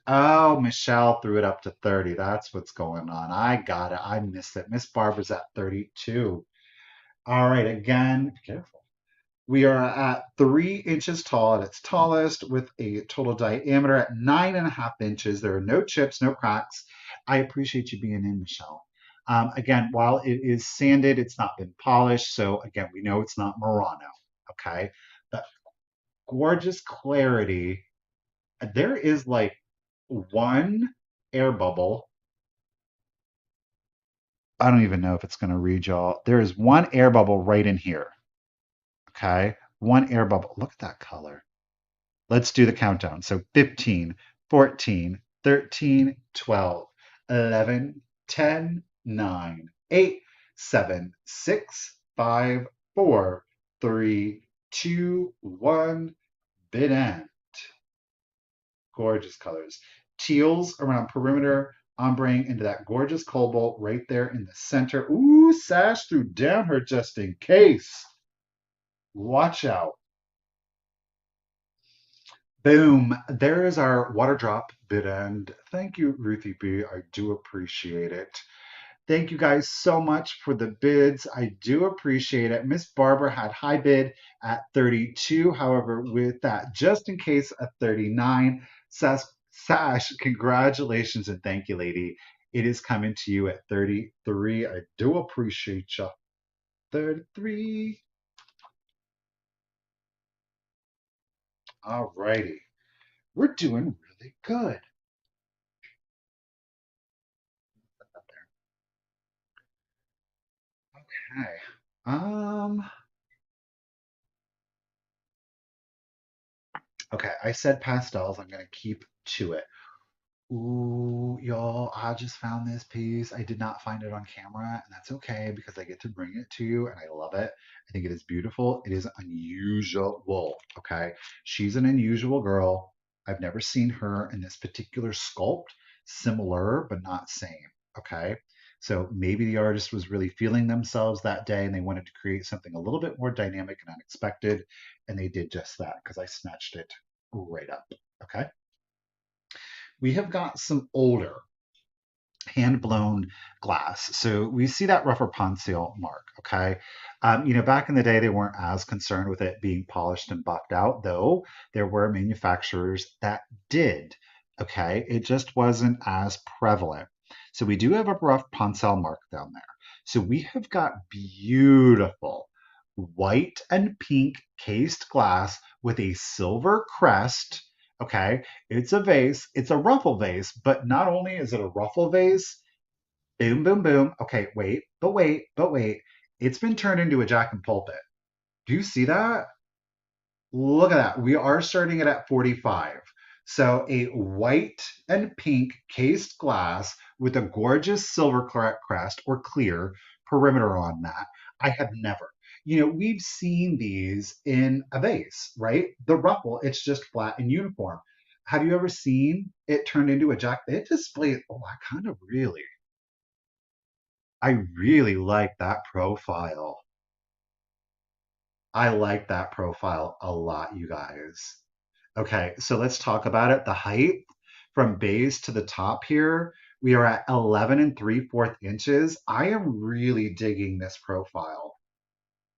Oh, Michelle threw it up to 30. That's what's going on. I got it. I missed it. Miss Barbara's at 32. All right, again, be careful. We are at 3 inches tall at its tallest with a total diameter at 9.5 inches. There are no chips, no cracks. I appreciate you being in, Michelle. Again, while it is sanded, it's not been polished. So again, we know it's not Murano. Okay. But gorgeous clarity. There is like one air bubble. I don't even know if it's going to read y'all. There is one air bubble right in here. Okay. One air bubble. Look at that color. Let's do the countdown. So 15, 14, 13, 12, 11, 10, 9, 8, 7, 6, 5, 4, 3, 2, 1. Bid end. Gorgeous colors. Teals around perimeter, ombreing into that gorgeous cobalt right there in the center. Ooh, Sash threw down her just in case. Watch out. Boom. There is our water drop bid end. Thank you, Ruthie B. I do appreciate it. Thank you guys so much for the bids. I do appreciate it. Miss Barbara had high bid at 32. However, with that, just in case, a 39. Sash, congratulations and thank you, lady. It is coming to you at 33. I do appreciate you. 33. All righty. We're doing really good. Okay. Um, okay, I said pastels. I'm going to keep to it. Ooh, y'all, I just found this piece. I did not find it on camera, and that's okay because I get to bring it to you and I love it. I think it is beautiful. It is unusual, okay? She's an unusual girl. I've never seen her in this particular sculpt, similar but not same, okay? So maybe the artist was really feeling themselves that day and they wanted to create something a little bit more dynamic and unexpected, and they did just that because I snatched it right up, okay? We have got some older hand blown glass. So we see that rougher Ponceal mark. Okay. Back in the day, they weren't as concerned with it being polished and buffed out, though there were manufacturers that did. Okay. It just wasn't as prevalent. So we do have a rough Ponceal mark down there. So we have got beautiful white and pink cased glass with a silver crest. Okay, it's a vase. It's a ruffle vase, but not only is it a ruffle vase, boom, boom, boom. Okay, wait. It's been turned into a jack and pulpit. Do you see that? Look at that. We are starting it at 45. So a white and pink cased glass with a gorgeous silver crest or clear perimeter on that. I have never. We've seen these in a vase, right? The ruffle, it's just flat and uniform. Have you ever seen it turned into a jack? It displays, oh, I really like that profile. I like that profile a lot, you guys. Okay, so let's talk about it. The height from base to the top here, we are at 11 and 3/4 inches. I am really digging this profile.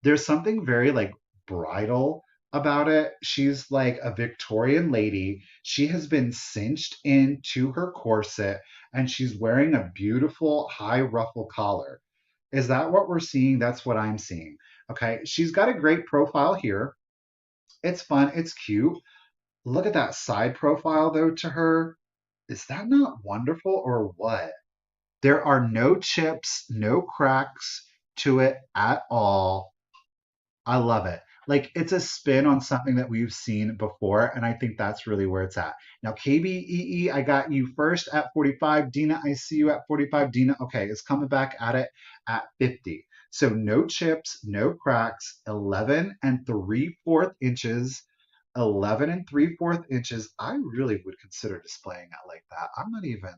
There's something very like bridal about it. She's like a Victorian lady. She has been cinched into her corset and she's wearing a beautiful high ruffle collar. Is that what we're seeing? That's what I'm seeing. Okay, she's got a great profile here. It's fun, it's cute. Look at that side profile though to her. Is that not wonderful or what? There are no chips, no cracks to it at all. I love it. Like it's a spin on something that we've seen before, and I think that's really where it's at. Now, KBEE, I got you first at 45. Dina, I see you at 45. Dina, okay, is coming back at it at 50. So no chips, no cracks, 11 and 3/4 inches. 11 and 3/4 inches. I really would consider displaying it like that. I'm not even.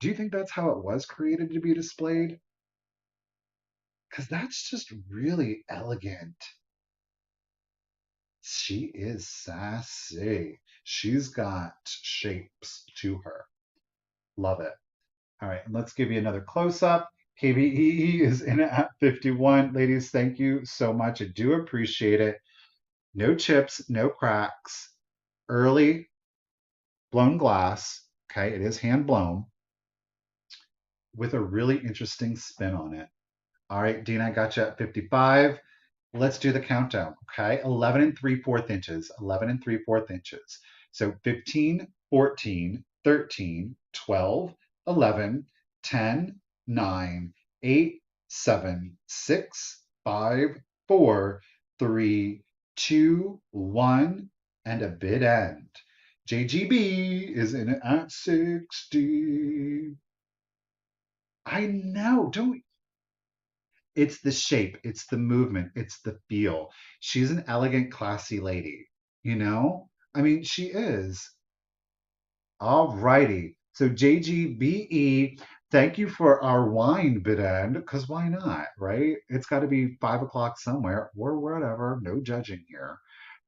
Do you think that's how it was created to be displayed? Because that's just really elegant. She is sassy. She's got shapes to her. Love it. All right, and let's give you another close up. KBEE is in at 51. Ladies, thank you so much. I do appreciate it. No chips, no cracks. Early blown glass. Okay, it is hand blown with a really interesting spin on it. All right, Dina, I got you at 55. Let's do the countdown, okay? 11 and 3/4 inches, 11 and 3/4 inches. So 15, 14, 13, 12, 11, 10, 9, 8, 7, 6, 5, 4, 3, 2, 1, and a bid end. JGB is in it at 60. I know, don't It's the shape, it's the movement, it's the feel. She's an elegant, classy lady, you know? I mean, she is. All righty. So JGBE, thank you for our wine bid end, because why not, right? It's got to be 5 o'clock somewhere or whatever. No judging here.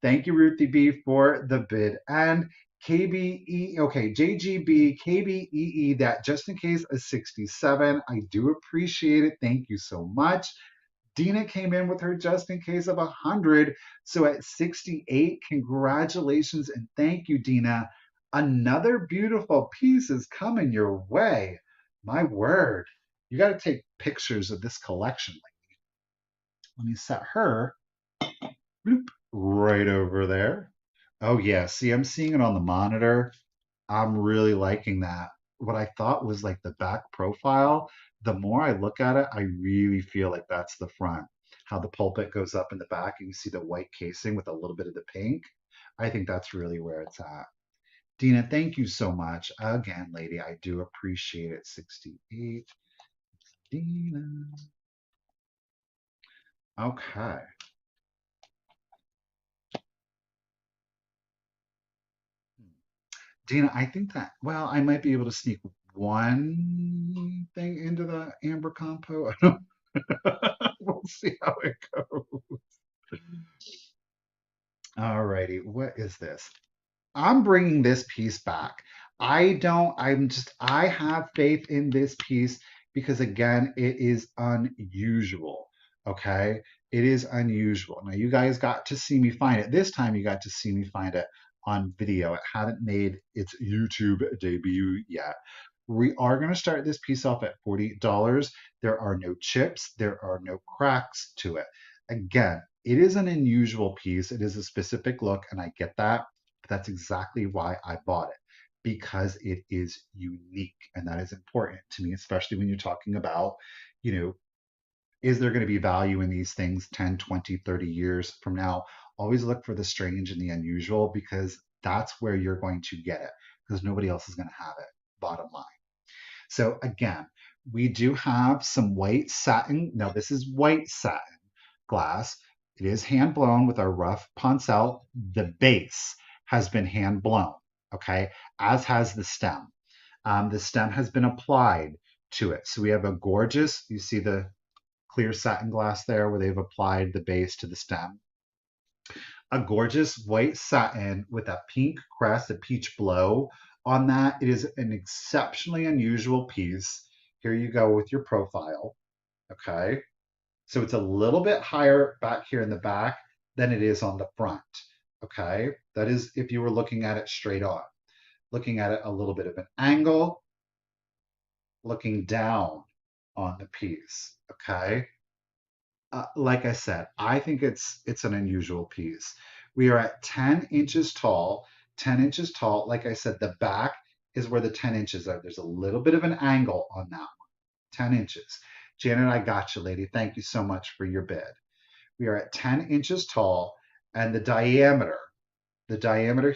Thank you, Ruthie B, for the bid end. KBE, okay, JGB, KBEE, that just in case a 67. I do appreciate it. Thank you so much. Dina came in with her just in case of 100. So at 68, congratulations and thank you, Dina. Another beautiful piece is coming your way. My word. You got to take pictures of this collection. Let me set her bloop, right over there. Oh, yeah. See, I'm seeing it on the monitor. I'm really liking that. What I thought was like the back profile, the more I look at it, I really feel like that's the front. How the pulpit goes up in the back and you see the white casing with a little bit of the pink. I think that's really where it's at. Dina, thank you so much. Again, lady, I do appreciate it. 68. Dina. Okay. Dina, I think that, well, I might be able to sneak one thing into the amber compo. We'll see how it goes. All righty. What is this? I'm bringing this piece back. I have faith in this piece because, again, it is unusual. Okay. It is unusual. Now, you guys got to see me find it. This time, you got to see me find it on video. It hadn't made its YouTube debut yet. We are going to start this piece off at $48. There are no chips, there are no cracks to it. Again, it is an unusual piece. It is a specific look, and I get that. But that's exactly why I bought it, because it is unique. And that is important to me, especially when you're talking about, you know, is there going to be value in these things 10, 20, 30 years from now? Always look for the strange and the unusual because that's where you're going to get it because nobody else is going to have it, bottom line. So again, we do have some white satin. Now this is white satin glass. It is hand blown with our rough poncel. The base has been hand blown, okay, as has the stem. The stem has been applied to it. So we have a gorgeous, you see the clear satin glass there where they've applied the base to the stem. A gorgeous white satin with a pink crest, a peach blow on that. It is an exceptionally unusual piece. Here you go with your profile. Okay. So it's a little bit higher back here in the back than it is on the front. Okay. That is if you were looking at it straight on, looking at it a little bit of an angle, looking down on the piece. Okay. Like I said, I think it's an unusual piece. We are at 10 inches tall. 10 inches tall. Like I said, the back is where the 10 inches are. There's a little bit of an angle on that one. 10 inches. Janet, I got you, lady. Thank you so much for your bid. We are at 10 inches tall, and the diameter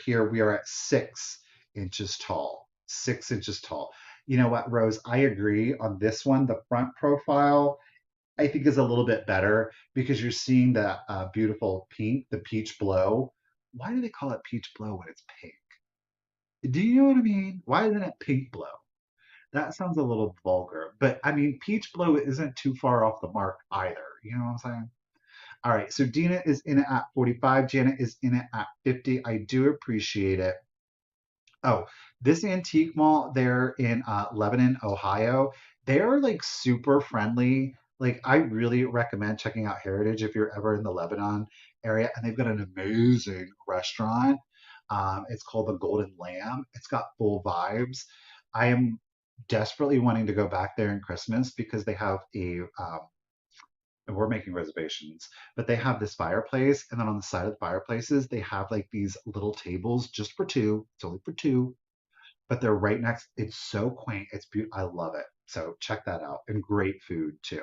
here, we are at 6 inches tall. 6 inches tall. You know what, Rose? I agree on this one. The front profile I think is a little bit better because you're seeing that beautiful pink, the peach blow. Why do they call it peach blow when it's pink? Do you know what I mean? Why isn't it pink blow? That sounds a little vulgar, but I mean, peach blow isn't too far off the mark either. You know what I'm saying? All right, so Dina is in it at 45. Janet is in it at 50. I do appreciate it. Oh, this antique mall there in Lebanon, Ohio, they're like super friendly. Like, I really recommend checking out Heritage if you're ever in the Lebanon area. And they've got an amazing restaurant. It's called the Golden Lamb. It's got full vibes. I am desperately wanting to go back there in Christmas because they have and we're making reservations, but they have this fireplace. And then on the side of the fireplaces, they have like these little tables just for two. It's only for two, but they're right next. It's so quaint. It's beautiful. I love it. So check that out. And great food too.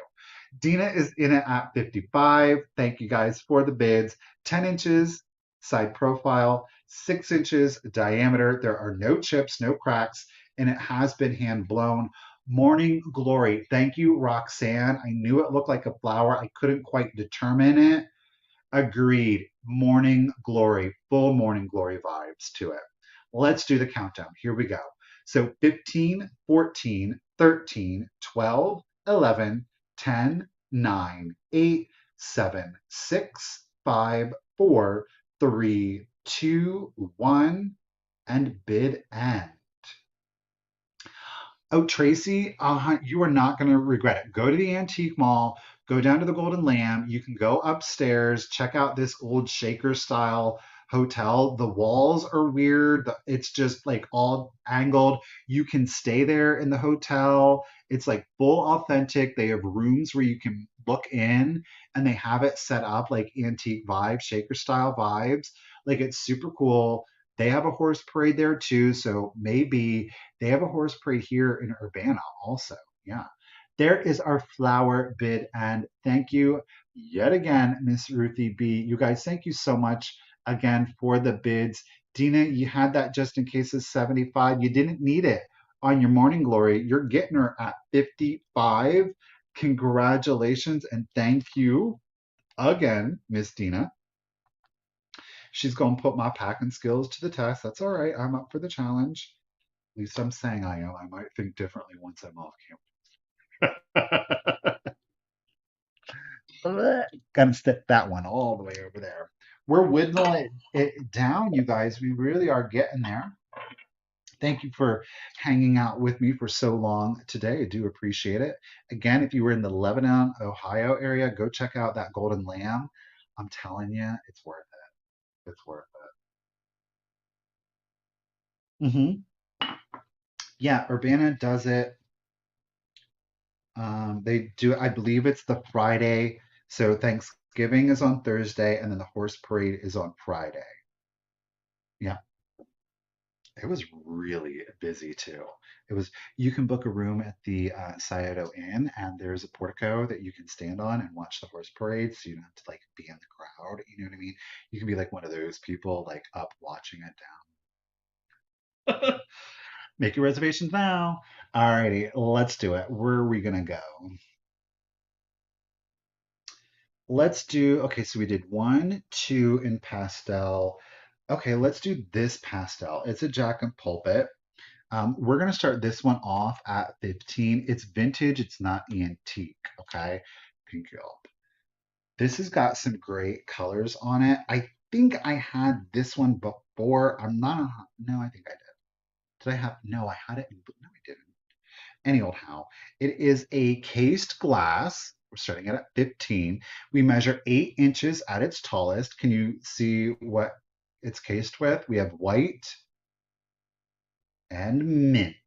Dina is in it at 55. Thank you guys for the bids. 10 inches side profile, 6 inches diameter. There are no chips, no cracks, and it has been hand blown. Morning Glory. Thank you, Roxanne. I knew it looked like a flower. I couldn't quite determine it. Agreed. Morning Glory, full Morning Glory vibes to it. Let's do the countdown. Here we go. So 15, 14, 13, 12, 11, 10, 9, 8, 7, 6, 5, 4, 3, 2, 1, and bid end. Oh, Tracy, you are not going to regret it. Go to the antique mall, go down to the Golden Lamb. You can go upstairs, check out this old shaker style hotel. The walls are weird. It's just like all angled. You can stay there in the hotel. It's like full authentic. They have rooms where you can look in and they have it set up like antique vibes, shaker style vibes. Like it's super cool. They have a horse parade there too. So maybe they have a horse parade here in Urbana also. Yeah. There is our flower bid. And thank you yet again, Miss Ruthie B. You guys, thank you so much again for the bids. Dina, you had that just in case it's 75. You didn't need it on your morning glory. You're getting her at 55. Congratulations and thank you again, Miss Dina. She's going to put my packing skills to the test. That's all right. I'm up for the challenge. At least I'm saying I am. I might think differently once I'm off camera. Gotta stick that one all the way over there. We're whittling it down, you guys. We really are getting there. Thank you for hanging out with me for so long today. I do appreciate it. Again, if you were in the Lebanon, Ohio area, go check out that Golden Lamb. I'm telling you, it's worth it. It's worth it. Yeah, Urbana does it. They do, I believe it's the Friday. So Thanksgiving is on Thursday, and then the horse parade is on Friday. Yeah, it was really busy too. It was, you can book a room at the Scioto Inn, and there's a portico that you can stand on and watch the horse parade. So you don't have to like be in the crowd. You know what I mean? You can be like one of those people like up watching it down. Make your reservations now. Alrighty, let's do it. Where are we gonna go? Let's do, okay, so we did one, two in pastel. Okay, let's do this pastel. It's a Jack and Pulpit. We're going to start this one off at 15. It's vintage, it's not antique, okay? Pink Gulp. This has got some great colors on it. I think I had this one before. I'm not, no, I think I did. Did I have, no, I had it, no, I didn't. Anyhow, it is a cased glass. We're starting it at 15. We measure 8 inches at its tallest. Can you see what it's cased with? We have white and mint.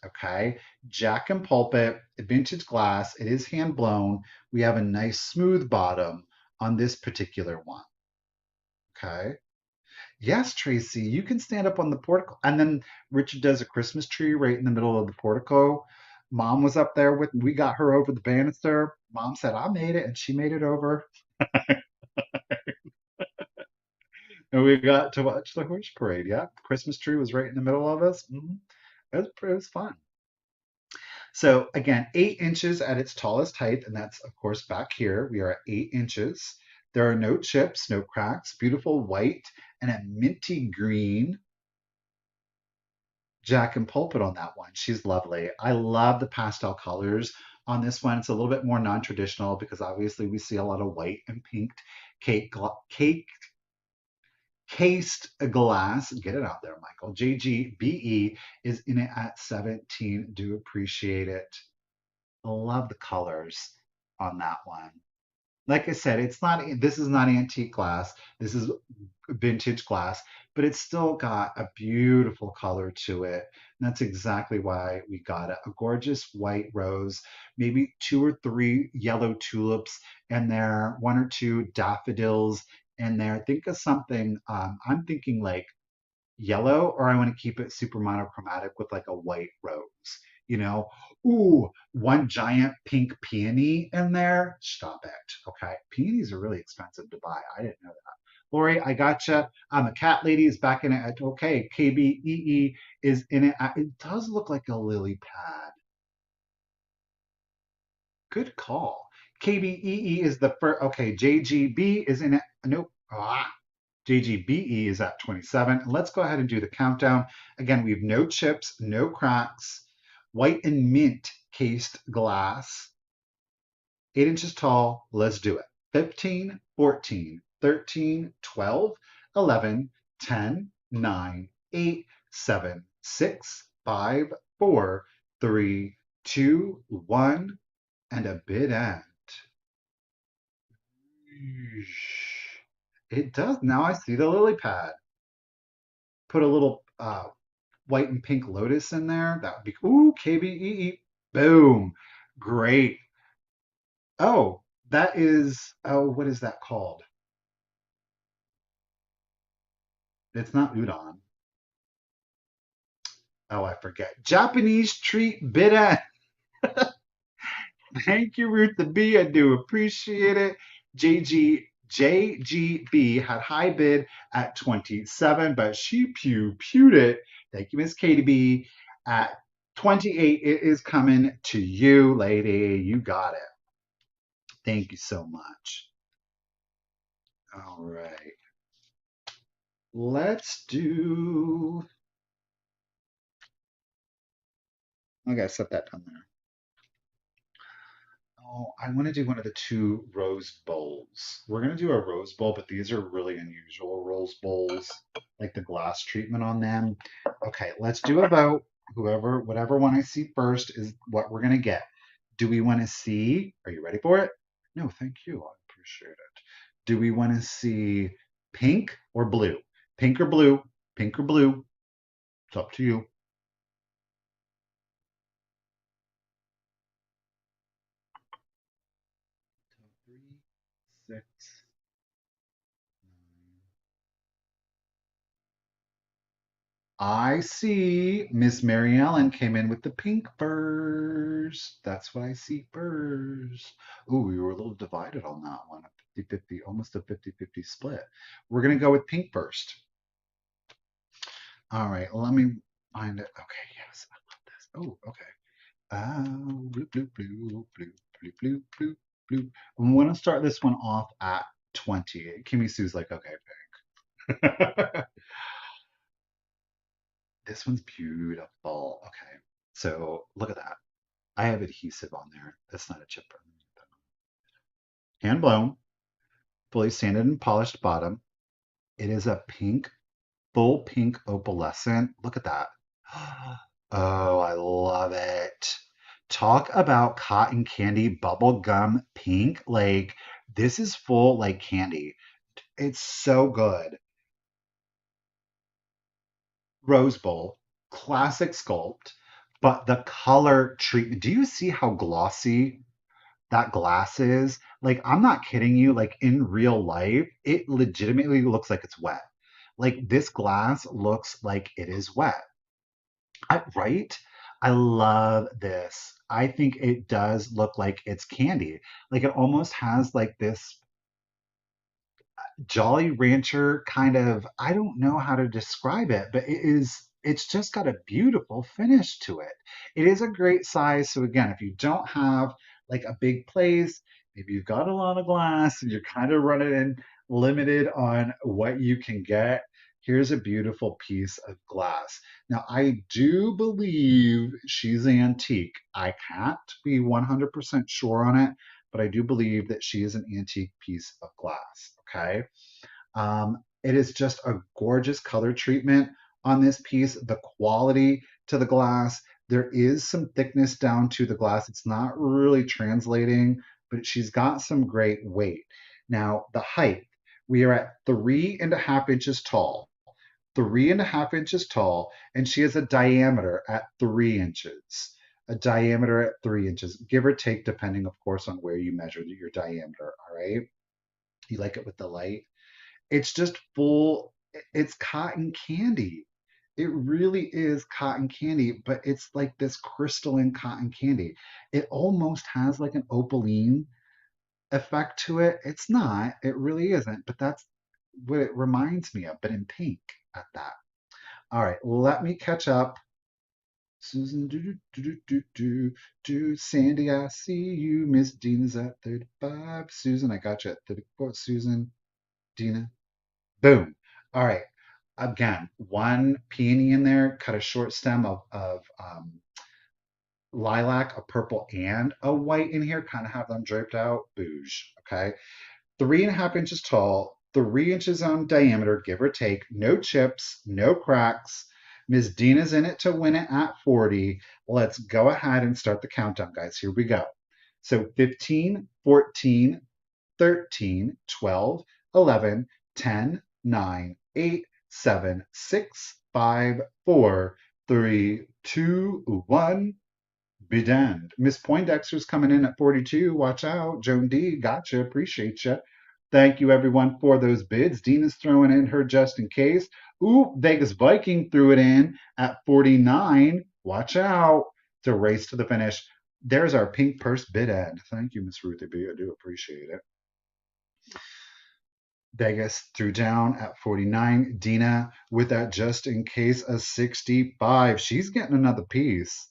Okay. Jack and Pulpit, vintage glass. It is hand blown. We have a nice smooth bottom on this particular one. Okay. Yes, Tracy, you can stand up on the portico. And then Richard does a Christmas tree right in the middle of the portico. Mom was up there with, we got her over the banister. Mom said, I made it, and she made it over. And we got to watch the horse parade. Yeah, Christmas tree was right in the middle of us. It was fun. So again, 8 inches at its tallest height, and that's of course back here. We are at 8 inches. There are no chips, no cracks, beautiful white and a minty green Jack and Pulpit on that one. She's lovely. I love the pastel colors on this one. It's a little bit more non-traditional because obviously we see a lot of white and pink cake cased glass. Get it out there, Michael. JGBE is in it at 17. Do appreciate it. I love the colors on that one. Like I said, it's not, this is not antique glass. This is vintage glass, but it's still got a beautiful color to it. And that's exactly why we got it. A gorgeous white rose, maybe two or three yellow tulips in there, one or two daffodils in there. Think of something, I'm thinking like yellow, or I want to keep it super monochromatic with like a white rose, you know? Ooh, one giant pink peony in there. Stop it. Okay. Peonies are really expensive to buy. I didn't know that. Lori, I gotcha. A cat lady is back in it. Okay. KBEE is in it. It does look like a lily pad. Good call. KBEE is the first. Okay. JGB is in it. Nope. JGBE is at 27. Let's go ahead and do the countdown. Again, we have no chips, no cracks, white and mint cased glass, 8 inches tall. Let's do it. 15, 14, 13, 12, 11, 10, 9, 8, 7, 6, 5, 4, 3, 2, 1, and a bid end. It does. Now I see the lily pad. Put a little white and pink lotus in there. That would be, ooh, KBEE. Boom. Great. Oh, that is, oh, what is that called? It's not udon. Oh, I forget. Japanese treat bida. Thank you, Ruth the B. I do appreciate it. JG JGB had high bid at 27, but she pewed it. Thank you, Miss Katie B. At 28, it is coming to you, lady. You got it. Thank you so much. All right. Let's do. I gotta set that down there. Oh, I want to do one of the two rose bowls. We're going to do a rose bowl, but these are really unusual rose bowls, like the glass treatment on them. Okay, let's do a vote. Whatever one I see first is what we're going to get. Do we want to see? Are you ready for it? No, thank you. I appreciate it. Do we want to see pink or blue? Pink or blue? Pink or blue? It's up to you. Three, six, nine. I see Miss Mary Ellen came in with the pink first. That's what I see first. Ooh, we were a little divided on that one. A 50-50, almost a 50-50 split. We're going to go with pink first. All right, let me find it. Okay, yes, I love this. Oh, okay. Blue, blue, blue, blue, blue, blue, blue, blue. I'm going to start this one off at 20. Kimmy Sue's like, okay, pink. This one's beautiful. Okay, so look at that. I have adhesive on there. That's not a chipper. Hand blown, fully sanded and polished bottom. It is a pink, full pink opalescent. Look at that. Oh, I love it. Talk about cotton candy bubble gum pink. Like this is full like candy. It's so good. Rose Bowl, classic sculpt, but the color treatment. Do you see how glossy that glass is? Like, I'm not kidding you. Like, in real life, it legitimately looks like it's wet. Like, this glass looks like it is wet. Right? I love this. I think it does look like it's candy. Like, it almost has like this Jolly Rancher kind of, I don't know how to describe it, but it's just got a beautiful finish to it. It is a great size. So again, if you don't have like a big place, maybe you've got a lot of glass and you're kind of running in limited on what you can get, here's a beautiful piece of glass. Now, I do believe she's antique. I can't be 100% sure on it, but I do believe that she is an antique piece of glass. Okay. It is just a gorgeous color treatment on this piece. The quality to the glass, there is some thickness down to the glass. It's not really translating, but she's got some great weight. Now, the height, we are at 3.5 inches tall. 3.5 inches tall, and she has a diameter at 3 inches. A diameter at 3 inches, give or take, depending, of course, on where you measure your diameter. All right. You like it with the light? It's just full, it's cotton candy. It really is cotton candy, but it's like this crystalline cotton candy. It almost has like an opaline effect to it. It's not, it really isn't, but that's what it reminds me of, but in pink at that. All right, let me catch up. Susan, do. Sandy, I see you. Miss Dina's at 35. Susan, I got you at 34. Susan, Dina, boom. All right. Again, one peony in there, cut a short stem of lilac, a purple, and a white in here, kind of have them draped out. Bouge. Okay. 3.5 inches tall, 3 inches on diameter, give or take. No chips, no cracks. Ms. Dina's in it to win it at 40. Let's go ahead and start the countdown, guys. Here we go. So 15, 14, 13, 12, 11, 10, 9, 8, 7, 6, 5, 4, 3, 2, 1. Be damned. Miss Poindexter's coming in at 42. Watch out. Joan D, gotcha. Appreciate you. Thank you, everyone, for those bids. Dina's throwing in her just in case. Ooh, Vegas Viking threw it in at 49. Watch out. It's a race to the finish. There's our pink purse bid end. Thank you, Miss Ruthie B. I do appreciate it. Vegas threw down at 49. Dina with that just in case a 65. She's getting another piece.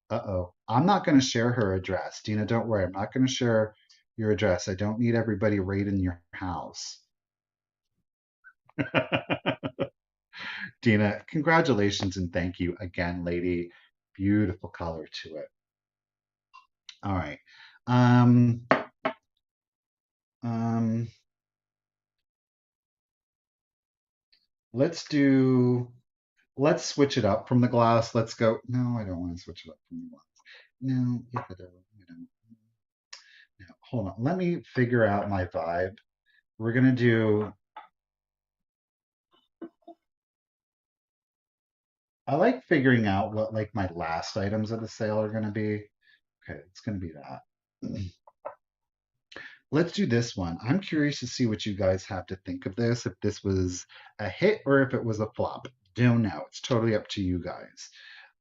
Uh-oh. I'm not going to share her address. Dina, don't worry. I'm not going to share your address. I don't need everybody raiding your house. Dina, congratulations and thank you again, lady. Beautiful color to it. All right. Um, um, let's do, let's switch it up from the glass. Let's go. No, I don't want to switch it up from the glass. No, if I don't, I don't. No, hold on. Let me figure out my vibe. We're gonna do. I like figuring out what like my last items of the sale are gonna be. Okay, it's gonna be that. Let's do this one. I'm curious to see what you guys have to think of this, if this was a hit or if it was a flop. Don't know. It's totally up to you guys.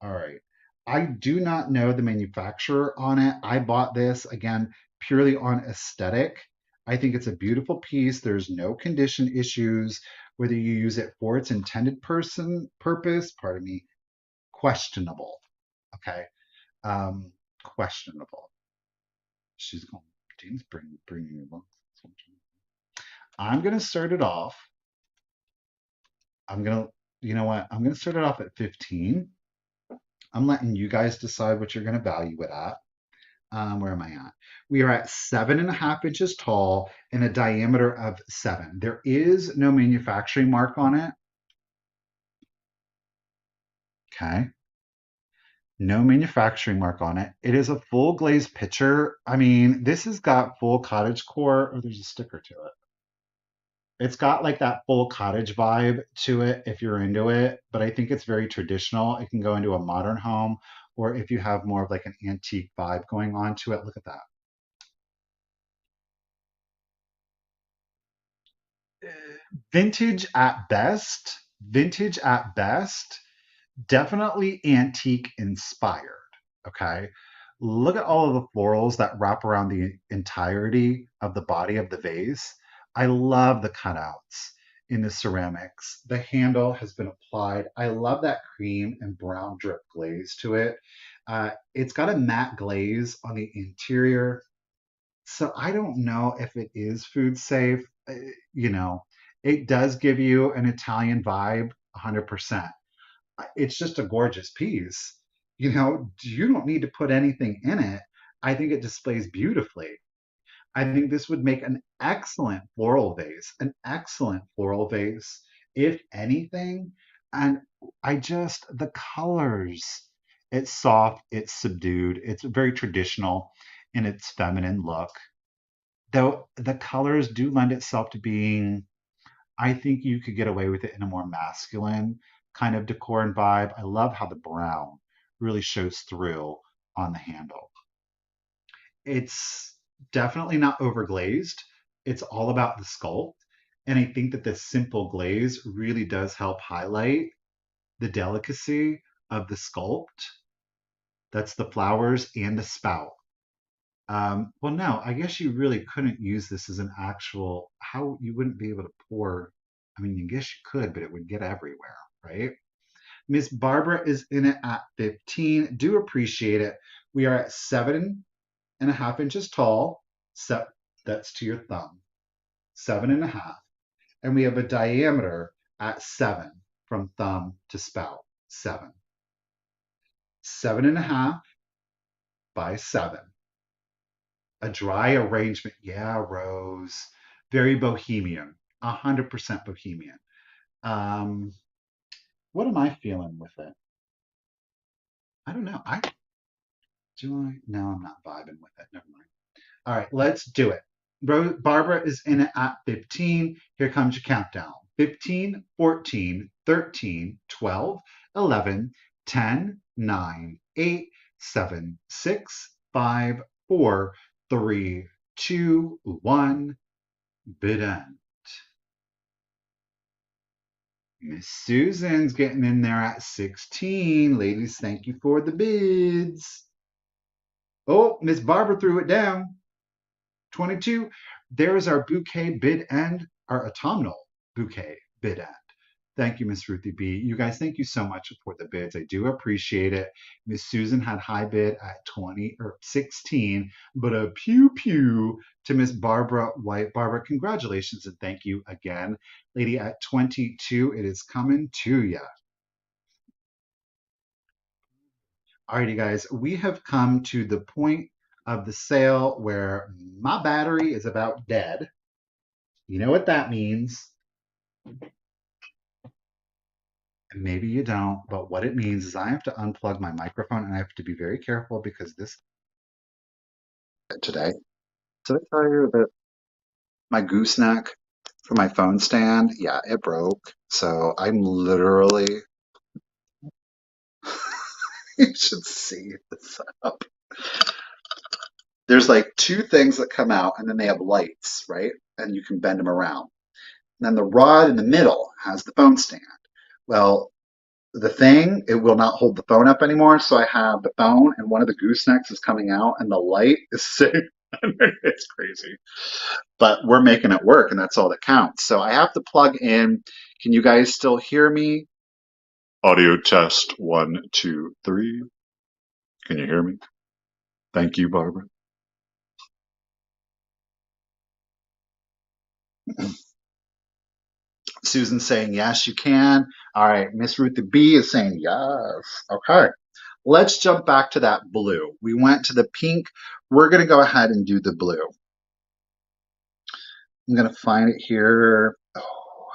All right. I do not know the manufacturer on it. I bought this again purely on aesthetic. I think it's a beautiful piece. There's no condition issues. Whether you use it for its intended purpose, pardon me, questionable. Okay. Questionable. She's going, Dean's bringing me books. I'm going to start it off. I'm going to, you know what? I'm going to start it off at 15. I'm letting you guys decide what you're going to value it at. Where am I at? We are at 7.5 inches tall and a diameter of 7. There is no manufacturing mark on it. Okay. No manufacturing mark on it. It is a full glazed pitcher. I mean, this has got full cottage core. Oh, there's a sticker to it. It's got like that full cottage vibe to it if you're into it, but I think it's very traditional. It can go into a modern home, or if you have more of like an antique vibe going on to it. Look at that. Vintage at best, vintage at best, definitely antique inspired. Okay. Look at all of the florals that wrap around the entirety of the body of the vase. I love the cutouts in the ceramics. The handle has been applied. I love that cream and brown drip glaze to it. It's got a matte glaze on the interior. So I don't know if it is food safe. You know, it does give you an Italian vibe, 100%. It's just a gorgeous piece. You know, you don't need to put anything in it. I think it displays beautifully. I think this would make an excellent floral vase, an excellent floral vase, if anything. And the colors, it's soft, it's subdued, it's very traditional in its feminine look. Though the colors do lend itself to being, I think you could get away with it in a more masculine kind of decor and vibe. I love how the brown really shows through on the handle. It's definitely not overglazed. It's all about the sculpt. And I think that this simple glaze really does help highlight the delicacy of the sculpt. That's the flowers and the spout. Well, no, I guess you really couldn't use this as an actual, how you wouldn't be able to pour. I mean, I guess you could, but it would get everywhere, right? Miss Barbara is in it at 15. Do appreciate it. We are at 7.5 inches tall. So that's to your thumb. 7.5. And we have a diameter at 7 from thumb to spout. 7. 7.5 by 7. A dry arrangement. Yeah, Rose. Very bohemian. 100% bohemian. Um, what am I feeling with it? I don't know. No, I'm not vibing with it. Never mind. All right, let's do it. Barbara is in it at 15. Here comes your countdown. 15, 14, 13, 12, 11, 10, 9, 8, 7, 6, 5, 4, 3, 2, 1. Bid end. Miss Susan's getting in there at 16. Ladies, thank you for the bids. Oh, Miss Barbara threw it down. 22. There is our bouquet bid end. our autumnal bouquet bid end. Thank you, Miss Ruthie B. You guys, thank you so much for the bids. I do appreciate it. Miss Susan had high bid at 20 or 16, but a pew pew to Miss Barbara White. Barbara, congratulations and thank you again. Lady at 22, it is coming to you. Alrighty, guys, we have come to the point of the sale where my battery is about dead. You know what that means. And maybe you don't, but what it means is I have to unplug my microphone and I have to be very careful because this today. Did I tell you that my gooseneck for my phone stand, yeah, it broke. So I'm literally, you should see this up. There's like two things that come out and then they have lights, right? And you can bend them around. And then the rod in the middle has the phone stand. Well, the thing, it will not hold the phone up anymore. So I have the phone and one of the goosenecks is coming out and the light is sitting. It's crazy. But we're making it work and that's all that counts. So I have to plug in. Can you guys still hear me? Audio test 1, 2, 3. Can you hear me? Thank you, Barbara. Susan's saying yes, you can. All right, Miss Ruth the B is saying yes. Okay. Let's jump back to that blue. We went to the pink. We're going to go ahead and do the blue. I'm going to find it here. Oh,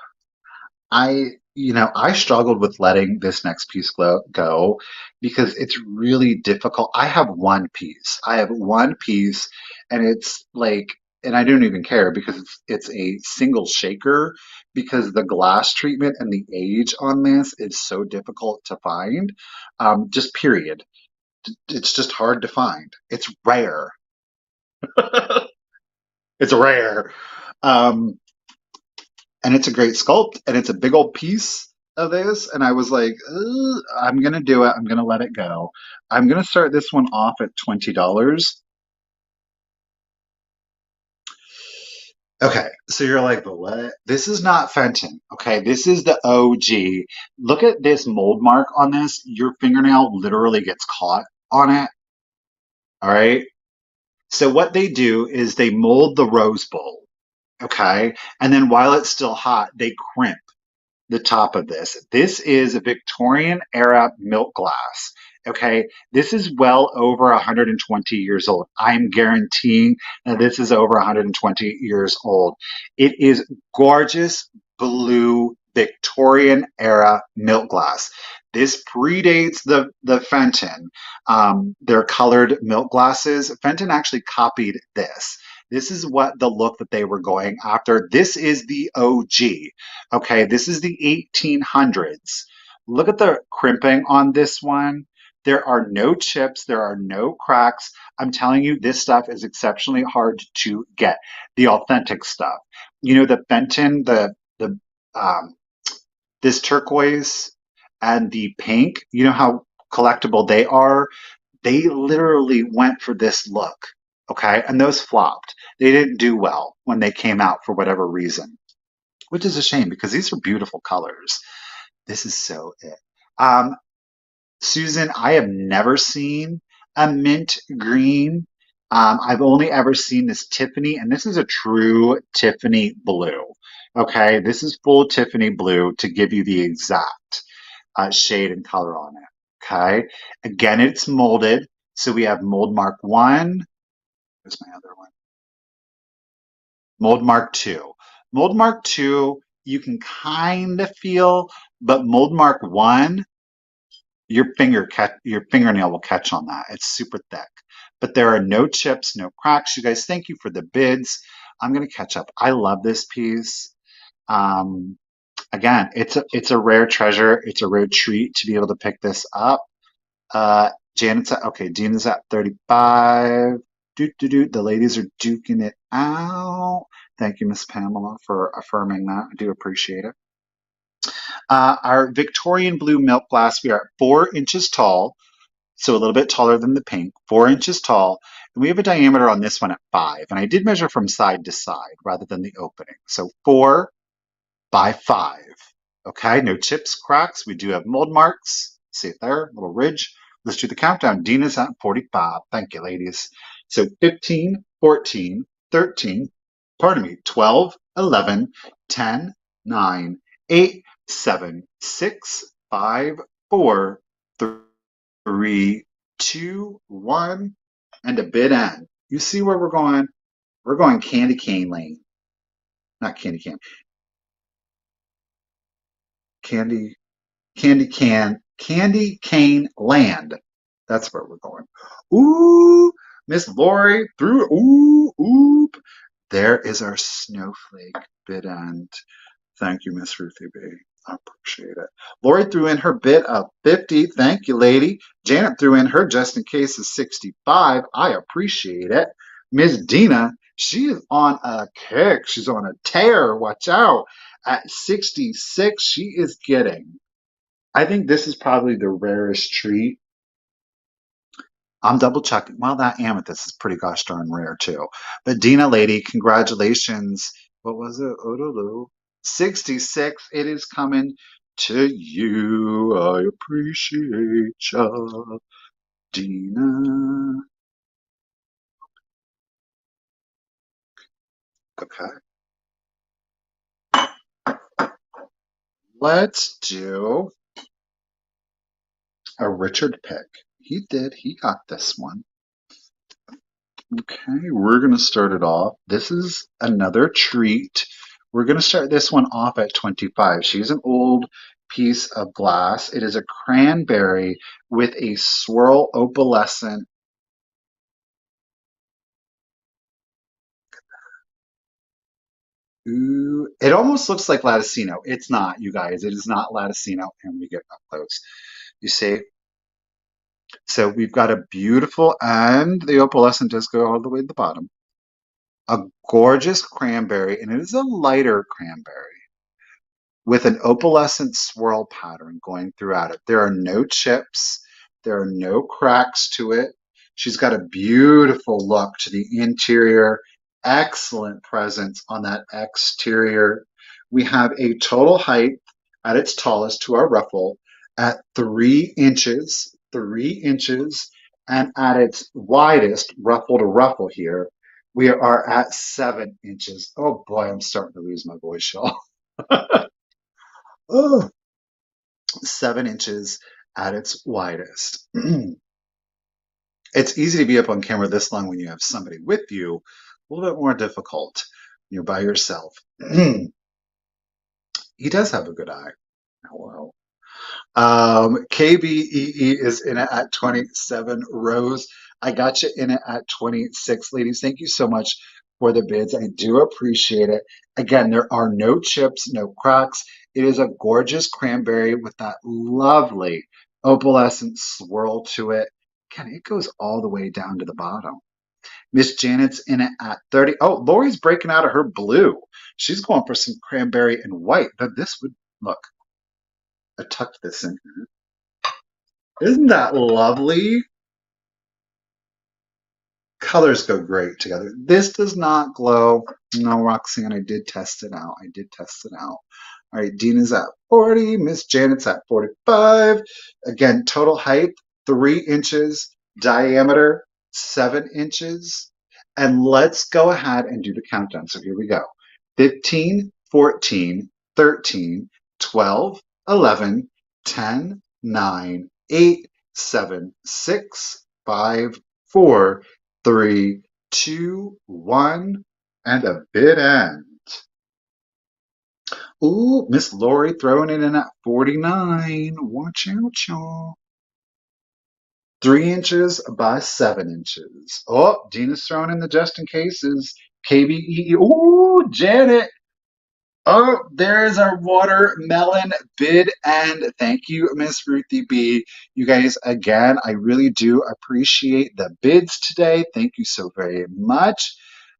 I struggled with letting this next piece go because it's really difficult. I have one piece. I have one piece and it's like, and I don't even care because it's a single shaker because the glass treatment and the age on this is so difficult to find. Just period. It's just hard to find. It's rare. It's rare. Um, and it's a great sculpt and it's a big old piece of this and I was like, I'm gonna do it, I'm gonna let it go. I'm gonna start this one off at $20. Okay, so you're like, but what? This is not Fenton. Okay, this is the OG. Look at this mold mark on this. Your fingernail literally gets caught on it. All right, so what they do is they mold the rose bowl. Okay, and then while it's still hot they crimp the top of this. This is a Victorian era milk glass. Okay, this is well over 120 years old. I'm guaranteeing that this is over 120 years old. It is gorgeous blue Victorian era milk glass. This predates the Fenton. They're colored milk glasses. Fenton actually copied this. This is what the look that they were going after. This is the OG. Okay, this is the 1800s. Look at the crimping on this one. There are no chips, there are no cracks. I'm telling you, this stuff is exceptionally hard to get. The authentic stuff. You know, the Fenton, the um, this turquoise and the pink. You know how collectible they are. They literally went for this look. Okay, and those flopped. They didn't do well when they came out for whatever reason, which is a shame because these are beautiful colors. This is so it. Um, Susan, I have never seen a mint green. I've only ever seen this Tiffany, and this is a true Tiffany blue. Okay, this is full Tiffany blue to give you the exact shade and color on it. Okay, again, it's molded. So we have mold mark 1. Where's my other one? Mold mark 2. Mold mark 2, you can kind of feel, but mold mark 1, your fingernail will catch on that. It's super thick. But there are no chips, no cracks. You guys, thank you for the bids. I'm gonna catch up. I love this piece. Um, Again, it's a rare treasure. It's a rare treat to be able to pick this up. Janet's at okay. Dean is at 35. The ladies are duking it out. Thank you, Miss Pamela, for affirming that. I do appreciate it. Our Victorian blue milk glass, we are at 4 inches tall, so a little bit taller than the pink, 4 inches tall. And we have a diameter on this one at 5. And I did measure from side to side rather than the opening. So 4 by 5. Okay, no chips, cracks. We do have mold marks. See it there, little ridge. Let's do the countdown. Dina's at 45. Thank you, ladies. So 15, 14, 13, pardon me, 12, 11, 10, 9, 8, 7, 6, 5, 4, 3, 2, 1, and a bit end. You see where we're going? We're going candy cane lane. Not candy cane. Candy Candy Cane Land. That's where we're going. Ooh, Miss Lori threw. Ooh, oop. There is our snowflake bid end. Thank you, Miss Ruthie B. I appreciate it. Lori threw in her bid of 50. Thank you, lady. Janet threw in her just in case of 65. I appreciate it. Miss Dina, she is on a kick. She's on a tear. Watch out. At 66, she is getting. I think this is probably the rarest treat. I'm double checking. Well, that amethyst is pretty gosh darn rare too. But Dina lady, congratulations. What was it? Odolu. 66. It is coming to you. I appreciate ya, Dina. Okay. Let's do a Richard pick. He did. He got this one. Okay, we're going to start it off. This is another treat. We're going to start this one off at 25. She's an old piece of glass. It is a cranberry with a swirl opalescent. Ooh, it almost looks like Latticino. It's not, you guys. It is not Latticino. And we get up close. You see? So we've got a beautiful, and the opalescent does go all the way to the bottom. A gorgeous cranberry, and it is a lighter cranberry with an opalescent swirl pattern going throughout it. There are no chips, there are no cracks to it. She's got a beautiful look to the interior, excellent presence on that exterior. We have a total height at its tallest to our ruffle at 3 inches, 3 inches, and at its widest ruffle to ruffle here, we are at 7 inches. Oh boy, I'm starting to lose my voice, y'all. Oh, 7 inches at its widest. It's easy to be up on camera this long when you have somebody with you. A little bit more difficult when you're by yourself. He does have a good eye. Hello. KBEE is in it at 27. Rose, I got you in it at 26. Ladies, thank you so much for the bids. I do appreciate it. Again, there are no chips, no cracks. It is a gorgeous cranberry with that lovely opalescent swirl to it. Again, it goes all the way down to the bottom. Miss Janet's in it at 30. Oh, Lori's breaking out of her blue. She's going for some cranberry and white. But this would look. I tucked this in here. Isn't that lovely? Colors go great together. This does not glow. No, Roxanne, I did test it out. I did test it out. All right, Dina's at 40. Miss Janet's at 45. Again, total height, 3 inches. Diameter, 7 inches. And let's go ahead and do the countdown. So here we go. 15, 14, 13, 12, 11, 10, 9, 8, 7, 6, 5, 4, 3, 2, 1, and a bit end. Ooh, Miss Lori throwing it in at 49. Watch out, y'all. 3 inches by 7 inches. Oh, Gina's throwing in the just in cases. KBE. Ooh, Janet. Oh, there's our watermelon bid and thank you, Miss Ruthie B. You guys, again, I really do appreciate the bids today. Thank you so very much.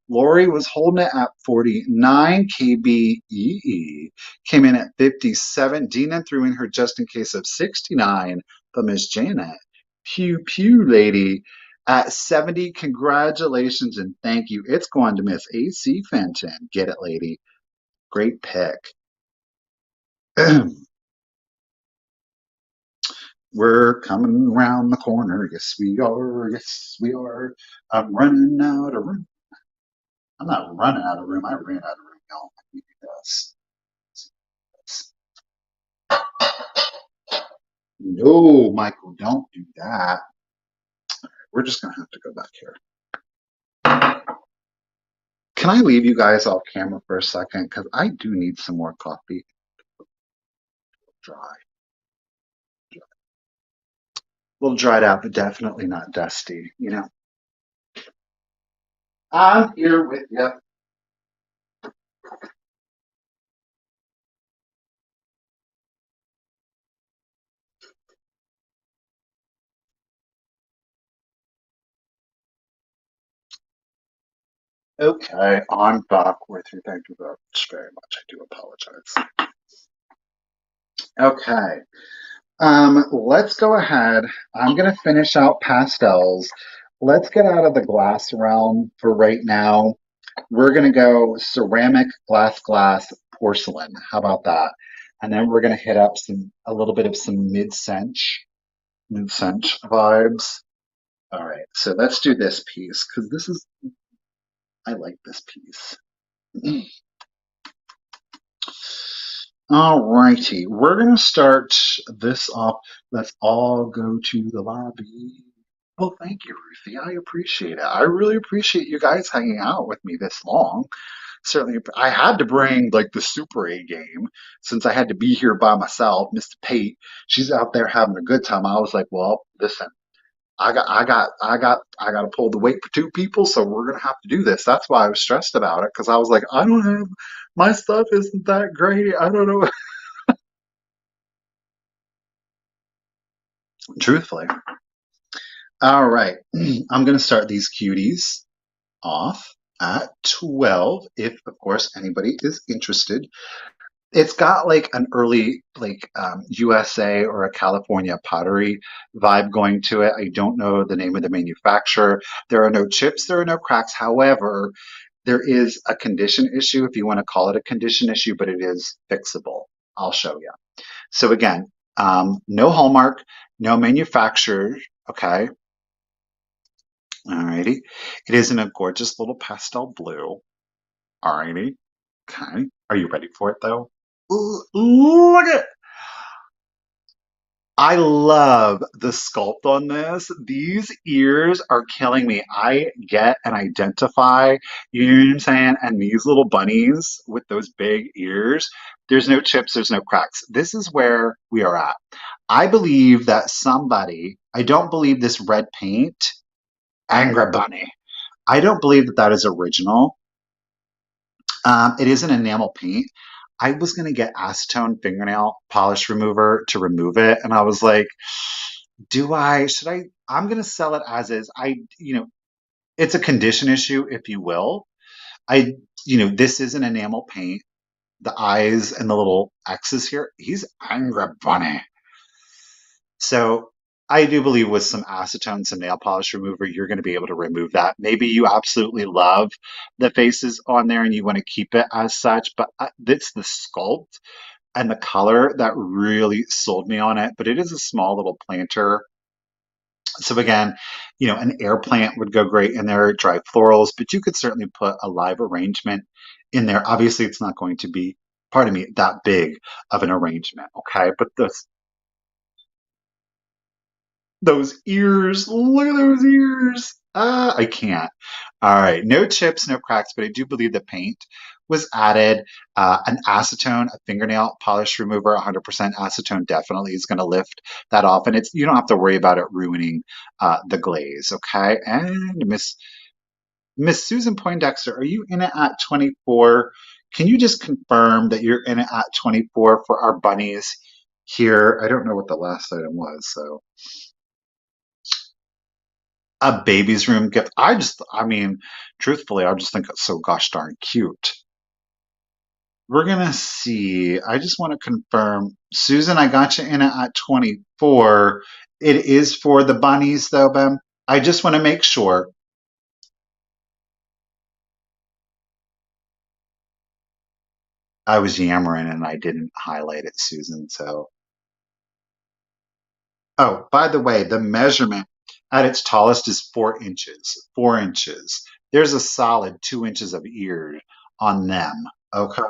Lori was holding it at 49. KBEE came in at 57. Dina threw in her just in case of 69. But Miss Janet Pew pew, lady. At 70, congratulations and thank you. It's going to Miss AC Fenton. Get it, lady. Great pick. We're coming around the corner. Yes, we are. Yes, we are. I'm running out of room. I'm not running out of room. I ran out of room, y'all. Let me do this. No, Michael, don't do that. We're just going to have to go back here. Can I leave you guys off camera for a second? Because I do need some more coffee. Dry. A little dried out, but definitely not dusty, you know? I'm here with you. Okay, I'm back with you. Thank you very much. I do apologize. Okay, let's go ahead. I'm going to finish out pastels. Let's get out of the glass realm for right now. We're going to go ceramic, glass, porcelain. How about that? And then we're going to hit up a little bit of some mid-cinch vibes. All right, so let's do this piece because I like this piece. All righty, we're going to start this off. Let's all go to the lobby. Well, thank you, Ruthie. I appreciate it. I really appreciate you guys hanging out with me this long. Certainly, I had to bring like the Super A game since I had to be here by myself. Mr. Pate, she's out there having a good time. I was like, well, listen, I got to pull the weight for two people, so we're gonna have to do this. That's why I was stressed about it because I was like, I don't have my stuff isn't that great. I don't know. Truthfully, all right, I'm gonna start these cuties off at 12. If of course anybody is interested. It's got like an early USA or a California pottery vibe going to it. I don't know the name of the manufacturer. There are no chips, there are no cracks. However, there is a condition issue, if you want to call it a condition issue, but it is fixable. I'll show you. So again, no hallmark, no manufacturer. Okay. Alrighty. It is in a gorgeous little pastel blue. Alrighty. Okay. Are you ready for it though? Ooh, look at I love the sculpt on this. These ears are killing me. I get and identify, you know what I'm saying? And these little bunnies with those big ears, there's no chips, there's no cracks. This is where we are at. I believe that I don't believe this red paint, Angry Bunny. I don't believe that that is original. It is an enamel paint. I was going to get acetone fingernail polish remover to remove it. And I was like, should I, I'm going to sell it as is. It's a condition issue, if you will. This is an enamel paint. The eyes and the little X's here, he's angry bunny. So I do believe with some acetone, some nail polish remover, you're going to be able to remove that. Maybe you absolutely love the faces on there and you want to keep it as such, but it's the sculpt and the color that really sold me on it. But it is a small little planter. So again, an air plant would go great in there, dry florals, but you could certainly put a live arrangement in there. Obviously, it's not going to be, pardon me, that big of an arrangement, okay? But those ears, look at those ears. Ah, I can't. All right, no chips, no cracks, but I do believe the paint was added. An acetone, a fingernail polish remover, 100% acetone definitely is going to lift that off, and you don't have to worry about it ruining the glaze. Okay, and Miss Susan Poindexter, are you in it at 24? Can you just confirm that you're in it at 24 for our bunnies here? I don't know what the last item was, so. A baby's room gift. Truthfully, I just think it's so gosh darn cute. We're gonna see. I just want to confirm. Susan, I got you in at 24. It is for the bunnies, though, Bem. I just want to make sure. I was yammering and I didn't highlight it, Susan. So, oh, by the way, the measurement at its tallest is 4 inches. 4 inches. There's a solid 2 inches of ear on them. Okay.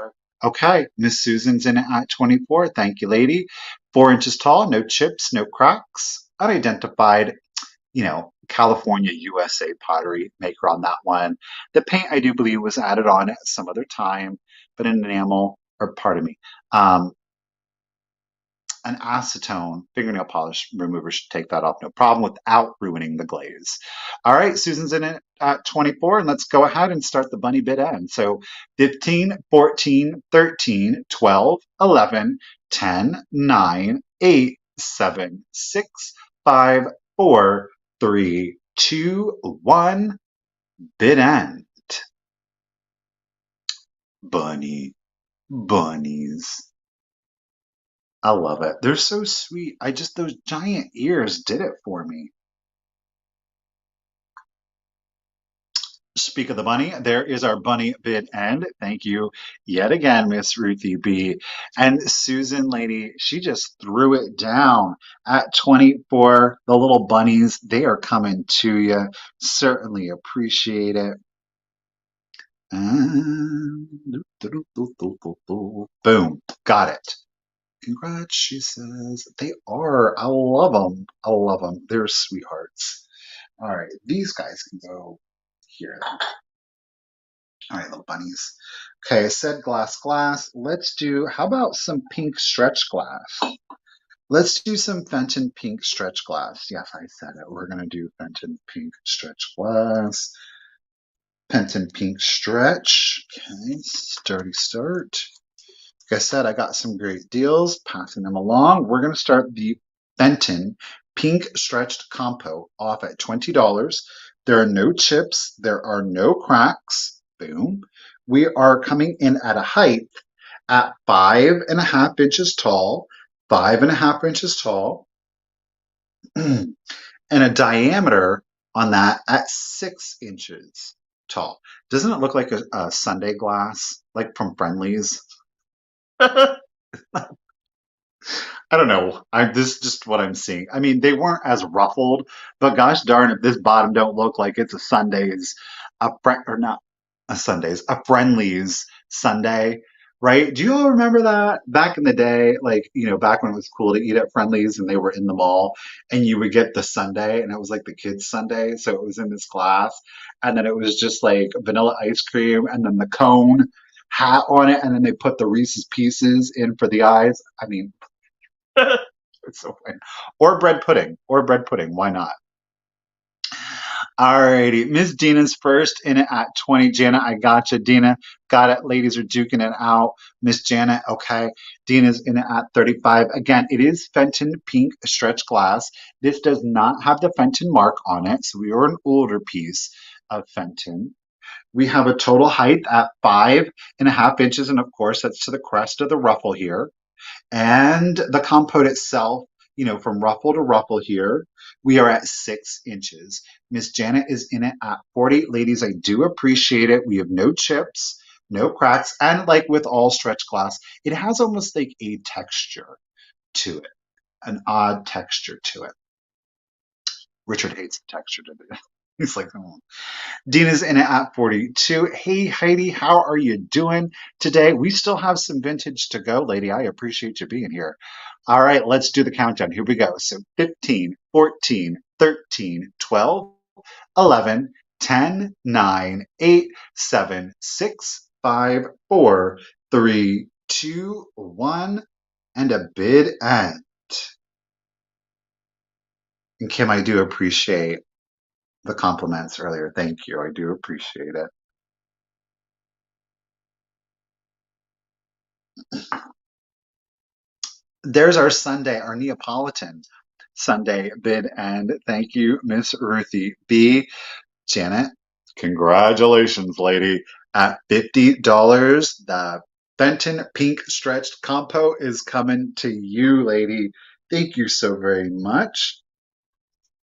Okay. Miss Susan's in it at 24. Thank you, lady. 4 inches tall, no chips, no cracks. Unidentified, California, USA pottery maker on that one. The paint, I do believe, was added on at some other time, but an enamel, or pardon me, um, an acetone fingernail polish remover should take that off no problem without ruining the glaze. All right, Susan's in it at 24, and let's go ahead and start the bunny bid end. So 15, 14, 13, 12, 11, 10, 9, 8, 7, 6, 5, 4, 3, 2, 1. Bid end. Bunny. Bunnies. I love it. They're so sweet. Those giant ears did it for me. Speak of the bunny, there is our bunny bid end. Thank you yet again, Miss Ruthie B. And Susan Lady, she just threw it down at 24. The little bunnies, they are coming to you. Certainly appreciate it. And boom, got it. Congrats, she says. They are. I love them. I love them. They're sweethearts. All right, these guys can go here. All right, little bunnies. Okay, I said glass, glass. Let's do, how about some pink stretch glass? Let's do some Fenton pink stretch glass. Yes, I said it. We're going to do Fenton pink stretch glass. Fenton pink stretch. Okay, sturdy start. Like I said, I got some great deals, passing them along. We're going to start the Fenton Pink Stretched Compo off at $20. There are no chips. There are no cracks. Boom. We are coming in at a height at 5.5 inches tall, 5.5 inches tall, and a diameter on that at 6 inches tall. Doesn't it look like a Sunday glass, like from Friendlies? I don't know. This is just what I'm seeing. I mean, they weren't as ruffled, but gosh darn it, this bottom don't look like it's a Sundays, or not a Sundays, a Friendlies Sunday, right? Do you all remember that back in the day? Like, back when it was cool to eat at Friendlies and they were in the mall, and you would get the Sunday, and it was like the kids' Sunday, so it was in this glass, and then it was just like vanilla ice cream, and then the cone hat on it, and then they put the Reese's Pieces in for the eyes. I mean, it's so funny. Or bread pudding. Or bread pudding. Why not? Alrighty. Miss Dina's first in it at 20. Janet, I got you. Dina, got it. Ladies are duking it out. Miss Janet, okay. Dina's in it at 35. Again, it is Fenton pink stretch glass. This does not have the Fenton mark on it, so we are an older piece of Fenton. We have a total height at 5.5 inches, and of course, that's to the crest of the ruffle here. And the compote itself, from ruffle to ruffle here, we are at 6 inches. Miss Janet is in it at 40. Ladies, I do appreciate it. We have no chips, no cracks, and like with all stretch glass, it has almost like a texture to it, an odd texture to it. Richard hates the texture to it. He's like, oh. Dina's in it at 42. Hey, Heidi, how are you doing today? We still have some vintage to go, lady. I appreciate you being here. All right, let's do the countdown. Here we go. So 15, 14, 13, 12, 11, 10, 9, 8, 7, 6, 5, 4, 3, 2, 1, and a bid end. And Kim, I do appreciate the compliments earlier. Thank you. I do appreciate it. There's our Sunday, our Neapolitan Sunday bid end. Thank you, Miss Ruthie B. Janet, congratulations, lady. At $50, the Fenton Pink Stretched Compo is coming to you, lady. Thank you so very much.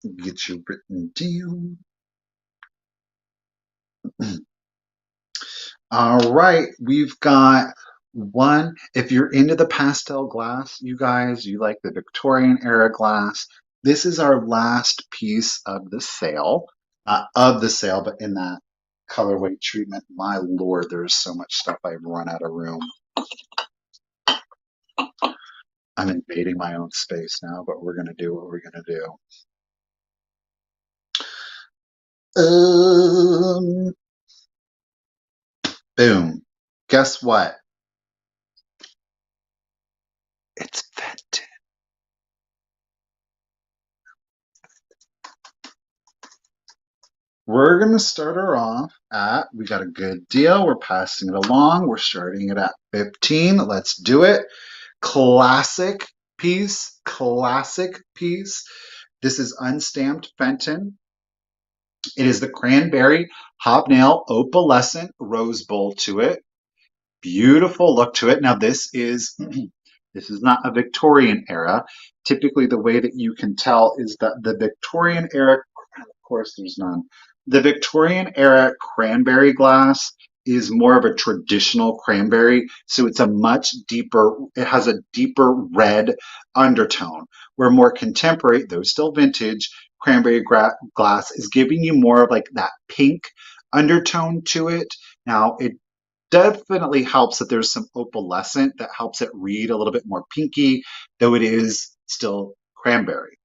Get you written down. All right, we've got one. If you're into the pastel glass, you guys, you like the Victorian era glass, this is our last piece of the sale. Not of the sale, but in that colorway treatment. My lord, there's so much stuff I've run out of room. I'm invading my own space now, but we're gonna do what we're gonna do. Um, Boom. Guess what? It's Fenton. We're going to start her off at, we got a good deal. We're passing it along. We're starting it at 15. Let's do it. Classic piece, classic piece. This is unstamped Fenton. It is the cranberry hobnail opalescent rose bowl to it. Beautiful look to it. Now this is this is not a Victorian era. Typically the way that you can tell is that the Victorian era, of course there's none. The Victorian era cranberry glass is more of a traditional cranberry, so it's a much deeper, it has a deeper red undertone. Where more contemporary, though still vintage, cranberry glass is giving you more of like that pink undertone to it. Now it definitely helps that there's some opalescent that helps it read a little bit more pinky, though it is still cranberry.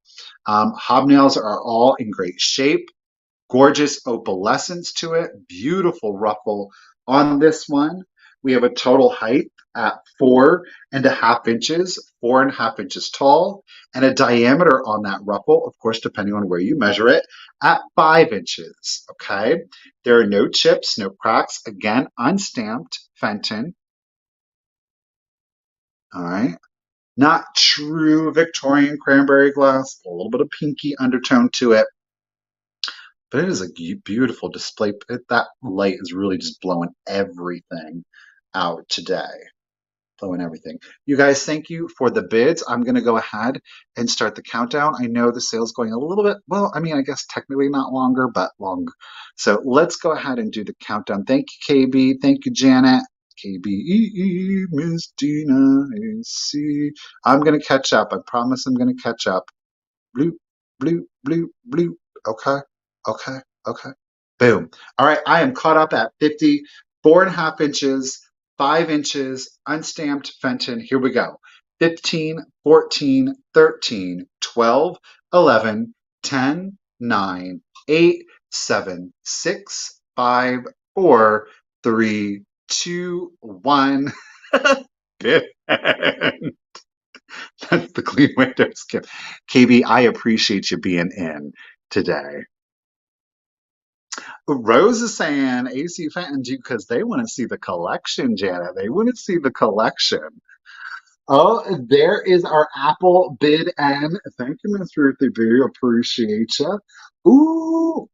Hobnails are all in great shape. Gorgeous opalescence to it. Beautiful ruffle on this one. We have a total height at 4.5 inches, 4.5 inches tall, and a diameter on that ruffle, of course, depending on where you measure it, at 5 inches. Okay. There are no chips, no cracks. Again, unstamped Fenton. All right. Not true Victorian cranberry glass, a little bit of pinky undertone to it. But it is a beautiful display. That light is really just blowing everything out today. Blowing everything. You guys, thank you for the bids. I'm going to go ahead and start the countdown. I know the sale's going a little bit, well, I mean, I guess technically not longer, but long. So let's go ahead and do the countdown. Thank you, KB. Thank you, Janet. KBE, Miss Dina, AC. I'm going to catch up. I promise I'm going to catch up. Bloop, bloop, bloop, bloop. Okay, okay, okay. Boom. All right, I am caught up at 50, 4.5 inches, 5 inches, unstamped Fenton. Here we go. 15, 14, 13, 12, 11, 10, 9, 8, 7, 6, 5, 4, 3, 2, 1. That's the clean window skip. KB, I appreciate you being in today. Rose is saying AC Fenton because they want to see the collection, Janet. They want to see the collection. Oh, there is our Apple bid N. Thank you, Miss Ruthie B. Appreciate you. Ooh,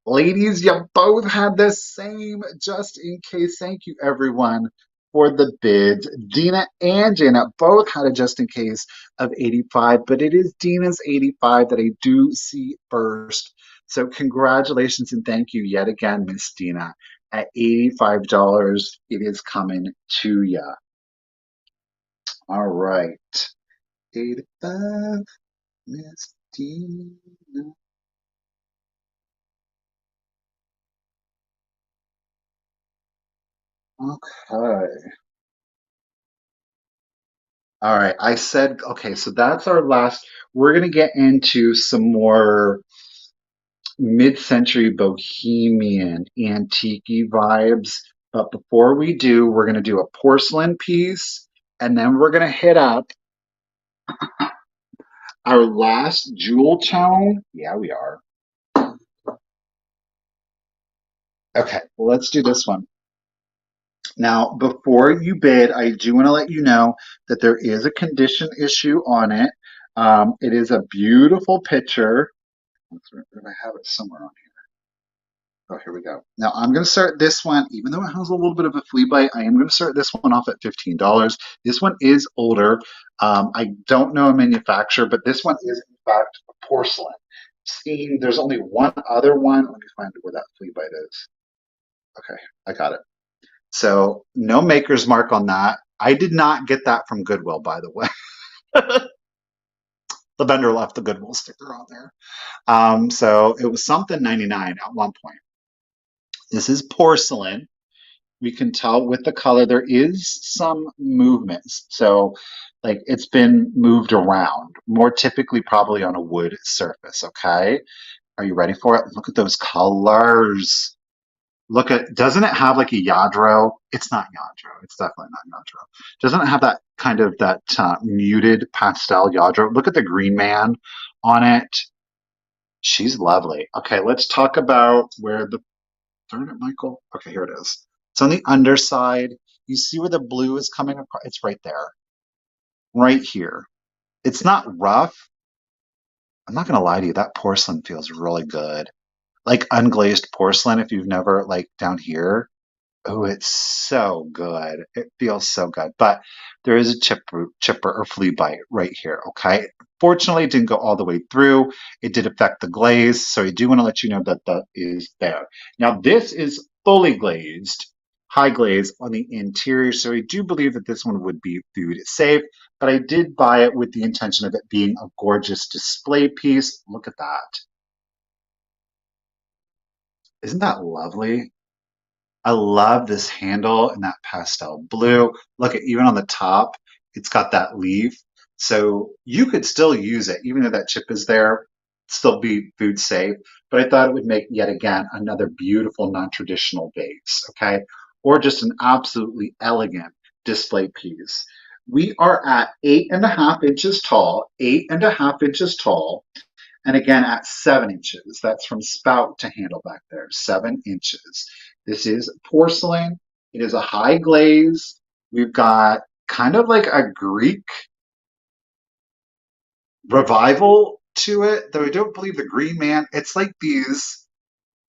ladies, you both had the same just in case. Thank you, everyone, for the bids. Dina and Janet both had a just in case of 85, but it is Dina's 85 that I do see first. So, congratulations and thank you yet again, Miss Dina. At $85, it is coming to you. All right. 85, Miss Dina. Okay. All right, I said, okay, so that's our last. We're going to get into some more mid-century bohemian antique vibes. But before we do, we're going to do a porcelain piece, and then we're going to hit up our last jewel tone. Yeah, we are. Okay, well, let's do this one. Now, before you bid, I do want to let you know that there is a condition issue on it. It is a beautiful picture. I have it somewhere on here. Oh, here we go. Now I'm going to start this one, even though it has a little bit of a flea bite, I am going to start this one off at $15. This one is older. I don't know a manufacturer, but this one is in fact porcelain. seen. There's only one other one. Let me find where that flea bite is. Okay, I got it. So no maker's mark on that. I did not get that from Goodwill, by the way. The vendor left the Goodwill sticker on there. So it was something 99 at one point. This is porcelain. We can tell with the color there is some movements. So like it's been moved around, more typically probably on a wood surface. Okay. Are you ready for it? Look at those colors. Look at, doesn't it have like a Yadro? It's not Yadro. It's definitely not Yadro. Doesn't it have that kind of that muted pastel Yadro? Look at the green man on it. She's lovely. Okay, let's talk about where the, darn it, Michael. Okay, here it is. It's on the underside. You see where the blue is coming across? It's right there, right here. It's not rough. I'm not going to lie to you. That porcelain feels really good. Like unglazed porcelain, if you've never, like down here. Oh, it's so good. It feels so good. But there is a chipper or flea bite right here. Okay. Fortunately, it didn't go all the way through. It did affect the glaze. So I do want to let you know that that is there. Now, this is fully glazed, high glaze on the interior. So I do believe that this one would be food safe. But I did buy it with the intention of it being a gorgeous display piece. Look at that. Isn't that lovely? I love this handle and that pastel blue. Look at even on the top, it's got that leaf. So you could still use it, even though that chip is there, still be food safe. But I thought it would make yet again another beautiful non-traditional vase, okay? Or just an absolutely elegant display piece. We are at 8.5 inches tall, 8.5 inches tall, and again, at 7 inches, that's from spout to handle back there, 7 inches. This is porcelain. It is a high glaze. We've got kind of like a Greek revival to it, though I don't believe the green man. It's like these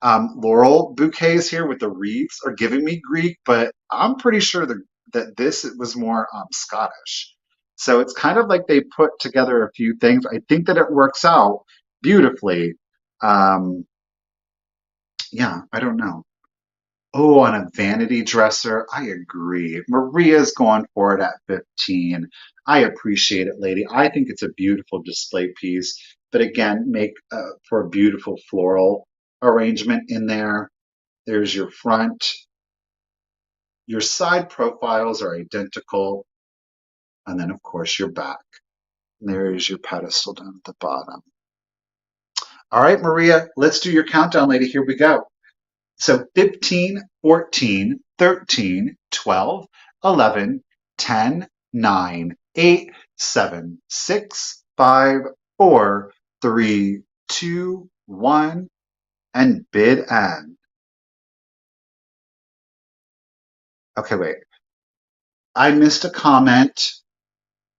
laurel bouquets here with the wreaths are giving me Greek, but I'm pretty sure that this was more Scottish. So it's kind of like they put together a few things. I think that it works out beautifully. Um, yeah, I don't know. Oh, on a vanity dresser, I agree. Maria's going for it at 15. I appreciate it, lady. I think it's a beautiful display piece, but again, make for a beautiful floral arrangement in there. There's your front. Your side profiles are identical. And then, of course, your back. And there is your pedestal down at the bottom. All right, Maria, let's do your countdown, lady. Here we go. So 15, 14, 13, 12, 11, 10, 9, 8, 7, 6, 5, 4, 3, 2, 1, and bid end. Okay, wait. I missed a comment.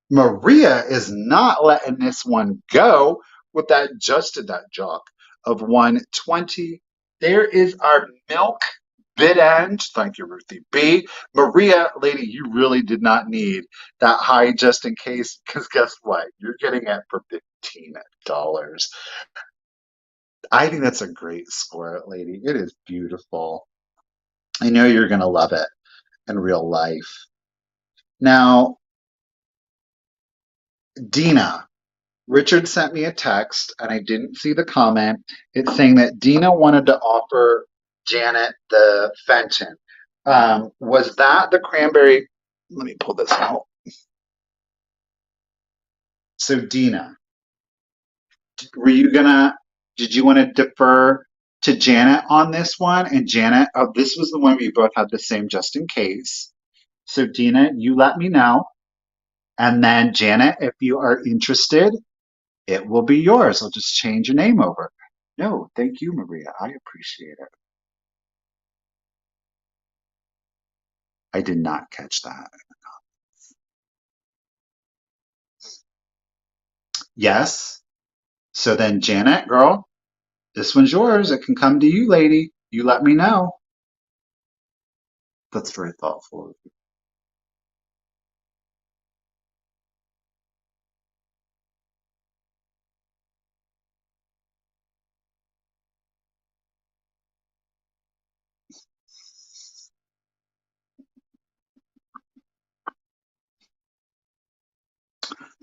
Maria is not letting this one go with that adjusted that jock of 120. There is our milk bid end. Thank you, Ruthie B. Maria, lady, you really did not need that high just in case, because guess what? You're getting it for $15. I think that's a great score, lady. It is beautiful. I know you're going to love it in real life. Now, Dina. Richard sent me a text and I didn't see the comment. It's saying that Dina wanted to offer Janet the Fenton. Was that the cranberry? Let me pull this out. So, Dina, were you gonna, did you want to defer to Janet on this one? And Janet, oh, this was the one we both had the same just in case. So, Dina, you let me know. And then, Janet, if you are interested, it will be yours. I'll just change your name over. No, thank you, Maria. I appreciate it. I did not catch that. Yes. So then, Janet, girl, this one's yours. It can come to you, lady. You let me know. That's very thoughtful of you.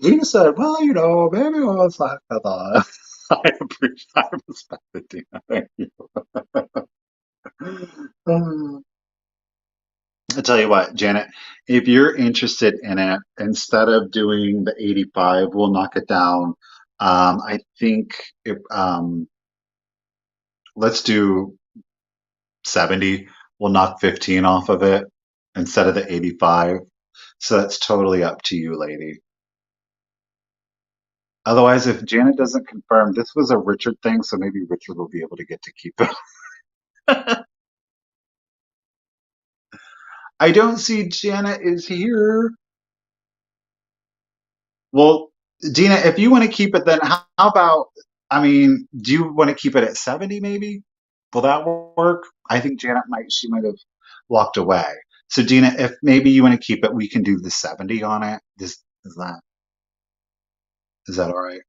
He said, well, maybe I was like I thought. I respect it, Tina. Thank you. I tell you what, Janet, if you're interested in it, instead of doing the 85, we'll knock it down. I think let's do 70. We'll knock 15 off of it instead of the 85. So that's totally up to you, lady. Otherwise, if Janet doesn't confirm, this was a Richard thing, so maybe Richard will be able to get to keep it. I don't see Janet is here. Well, Dina, if you want to keep it, then how about, I mean, do you want to keep it at 70 maybe? Will that work? I think she might have walked away. So Dina, if maybe you want to keep it, we can do the 70 on it. Is that all right?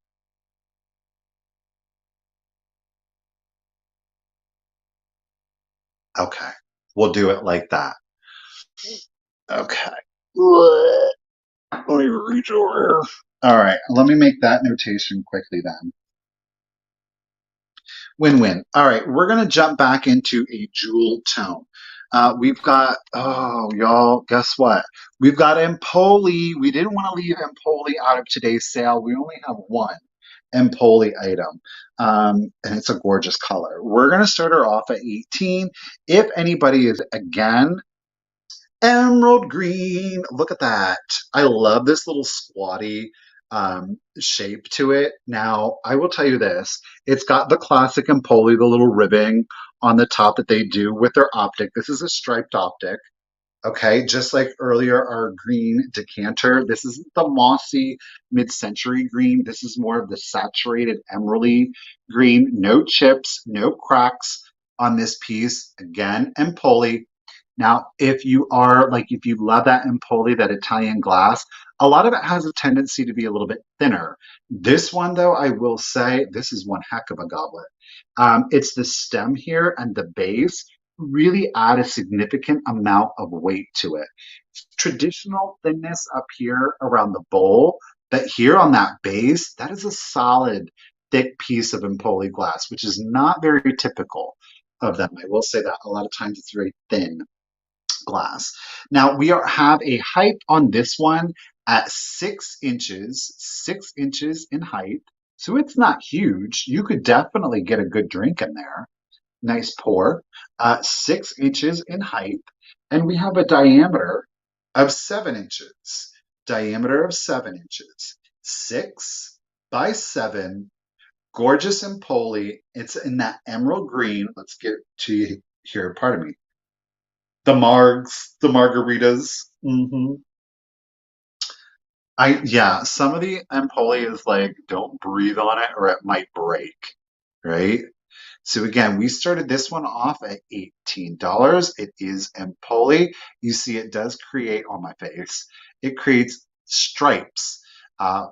Okay. We'll do it like that. Okay. Let me reach over here. All right. Let me make that notation quickly then. Win-win. All right, we're gonna jump back into a jewel tone. We've got, oh, y'all, guess what? We've got Empoli. We didn't want to leave Empoli out of today's sale. We only have one Empoli item, and it's a gorgeous color. We're gonna start her off at 18. If anybody is again emerald green. Look at that. I love this little squatty shape to it. Now, I will tell you this. It's got the classic Empoli, the little ribbing on the top that they do with their optic. This is a striped optic. Okay, just like earlier, our green decanter. This isn't the mossy mid-century green. This is more of the saturated emeraldy green. No chips, no cracks on this piece. Again, Empoli. Now, if you love that Empoli, that Italian glass, a lot of it has a tendency to be a little bit thinner. This one, though, I will say, this is one heck of a goblet. It's the stem here and the base really add a significant amount of weight to it. Traditional thinness up here around the bowl, but here on that base, that is a solid, thick piece of Empoli glass, which is not very typical of them. I will say that a lot of times it's very thin glass. Now have a height on this one at 6 inches, 6 inches in height. So it's not huge. You could definitely get a good drink in there. Nice pour. 6 inches in height. And we have a diameter of 7 inches. Diameter of 7 inches. 6 by 7. Gorgeous and Poli. It's in that emerald green. Let's get to you here. Pardon me. The margaritas. Yeah, some of the Empoli is like, don't breathe on it or it might break, right? So again, we started this one off at $18. It is Empoli. You see, it does create on my face. It creates stripes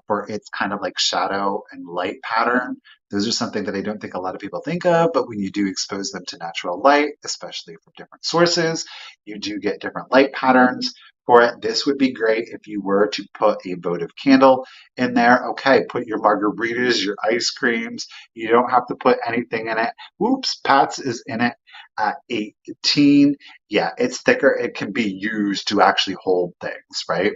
for its kind of like shadow and light pattern. Those are something that I don't think a lot of people think of, but when you do expose them to natural light, especially from different sources, you do get different light patterns for it. This would be great if you were to put a votive candle in there. Okay, put your margaritas, your ice creams. You don't have to put anything in it. Oops, Pat's is in it at 18. Yeah, it's thicker. It can be used to actually hold things, right?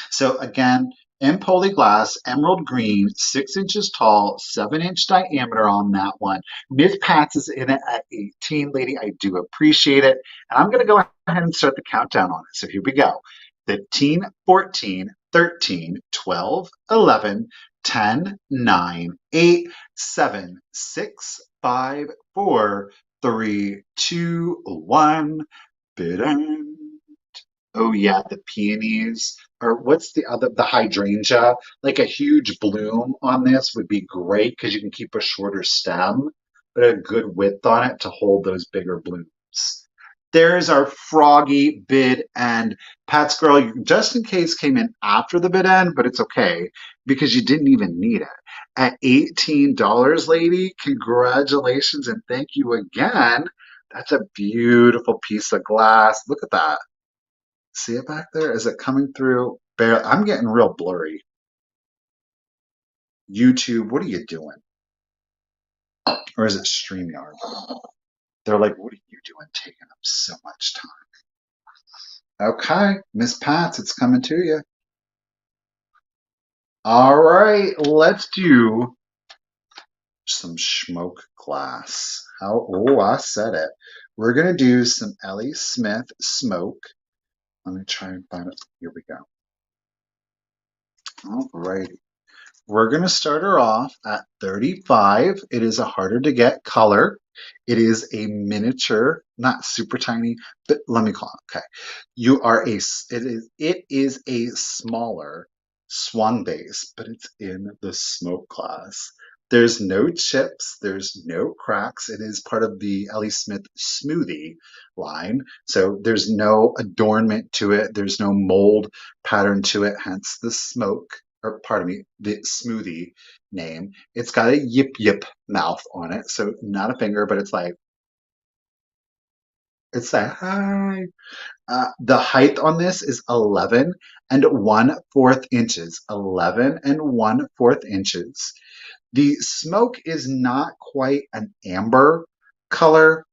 So again, in polyglass, emerald green, 6 inches tall, 7 inch diameter on that one. Miss Pats is in it at 18, lady. I do appreciate it. And I'm going to go ahead and start the countdown on it. So here we go. 15, 14, 13, 12, 11, 10, 9, 8, 7, 6, 5, 4, 3, 2, 1. Bid end. Oh yeah, the peonies, or what's the other, the hydrangea? Like a huge bloom on this would be great because you can keep a shorter stem, but a good width on it to hold those bigger blooms. There's our froggy bid end. Pat's Girl, just in case came in after the bid end, but it's okay because you didn't even need it. At $18, lady, congratulations and thank you again. That's a beautiful piece of glass. Look at that. See it back there? Is it coming through? Barely. I'm getting real blurry. YouTube, what are you doing? Or is it StreamYard? They're like, what are you doing taking up so much time? Okay, Miss Pats, it's coming to you. All right, let's do some smoke glass. How? Oh, I said it. We're gonna do some Ellie Smith smoke. Let me try and find it. Here we go. All righty. We're going to start her off at 35. It is a harder to get color. It is a miniature, not super tiny, but let me call it. Okay. You are it is a smaller swung base, but it's in the smoke class. There's no chips, there's no cracks. It is part of the Ellie Smith smoothie line. So there's no adornment to it. There's no mold pattern to it, hence the smoke or pardon me, the smoothie name. It's got a yip yip mouth on it, so not a finger, but it's like hi. The height on this is 11 and 1/4 inches. 11 and 1/4 inches. The smoke is not quite an amber color.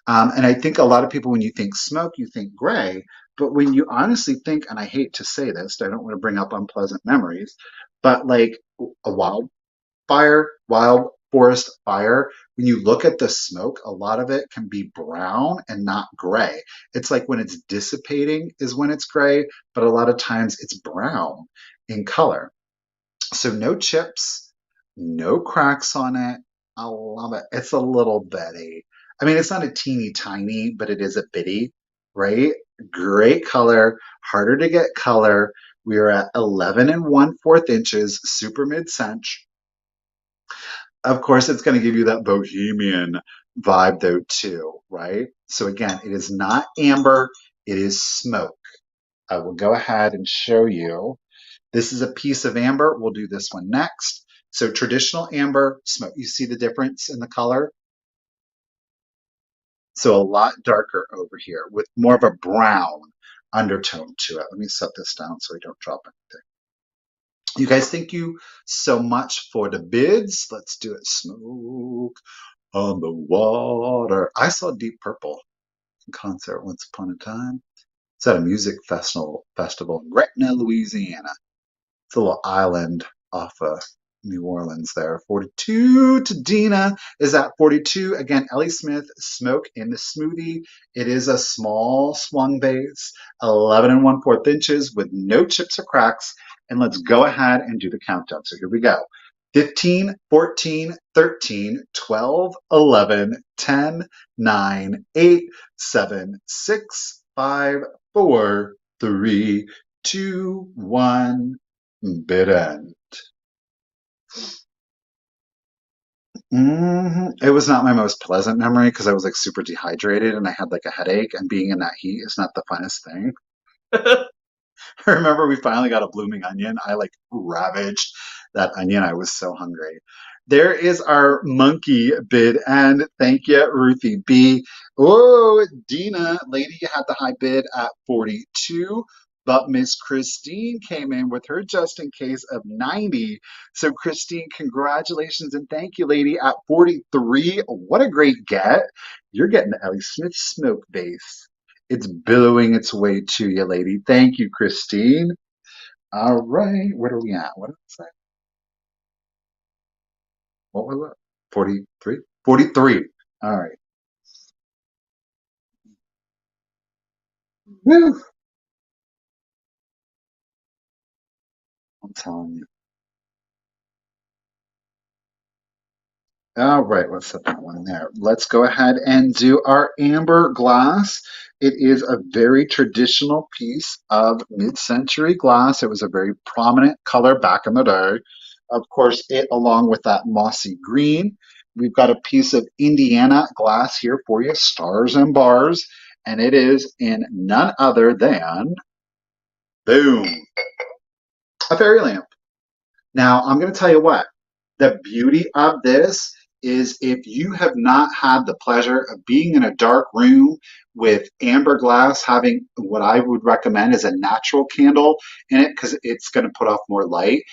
And I think a lot of people, when you think smoke, you think gray. But when you honestly think, and I hate to say this, I don't want to bring up unpleasant memories, but like a wild forest fire, when you look at the smoke, a lot of it can be brown and not gray. It's like when it's dissipating is when it's gray, but a lot of times it's brown in color. So no chips, no cracks on it. I love it. It's a little bitty. I mean, it's not a teeny tiny, but it is a bitty, right? Great color, harder to get color. We are at 11 and 1/4 inches, super mid-cinch. Of course, it's going to give you that bohemian vibe though too, right? So again, it is not amber, it is smoke. I will go ahead and show you. This is a piece of amber. We'll do this one next. So traditional amber smoke. You see the difference in the color? So a lot darker over here with more of a brown undertone to it. Let me set this down so I don't drop anything. You guys, thank you so much for the bids. Let's do it. Smoke on the water. I saw Deep Purple in concert once upon a time. It's at a music festival in Gretna, Louisiana. It's a little island off of New Orleans there. 42 to Dina is at 42. Again, Ellie Smith, Smoke in the Smoothie. It is a small swung base, 11 and 1/4 inches with no chips or cracks. And let's go ahead and do the countdown. So here we go. 15, 14, 13, 12, 11, 10, 9, 8, 7, 6, 5, 4, 3, 2, 1. Bid end. It was not my most pleasant memory because I was like super dehydrated and I had like a headache, and being in that heat is not the funnest thing. I remember we finally got a blooming onion. I like ravaged that onion. I was so hungry. There is our monkey bid, and thank you, Ruthie B. Oh, Dina, lady, you had the high bid at 42, but Miss Christine came in with her just in case of 90. So, Christine, congratulations and thank you, lady, at 43. What a great get. You're getting the Ellie Smith smoke base. It's billowing its way to you, lady. Thank you, Christine. All right, where are we at? What did I say? What was it? 43? 43. All right. Woo! I'm telling you. All right, let's set that one there. Let's go ahead and do our amber glass. It is a very traditional piece of mid-century glass. It was a very prominent color back in the day. Of course, it along with that mossy green. We've got a piece of Indiana glass here for you, stars and bars, and it is in none other than, boom, a fairy lamp. Now, I'm going to tell you what, the beauty of this is if you have not had the pleasure of being in a dark room with amber glass, having what I would recommend is a natural candle in it because it's going to put off more light.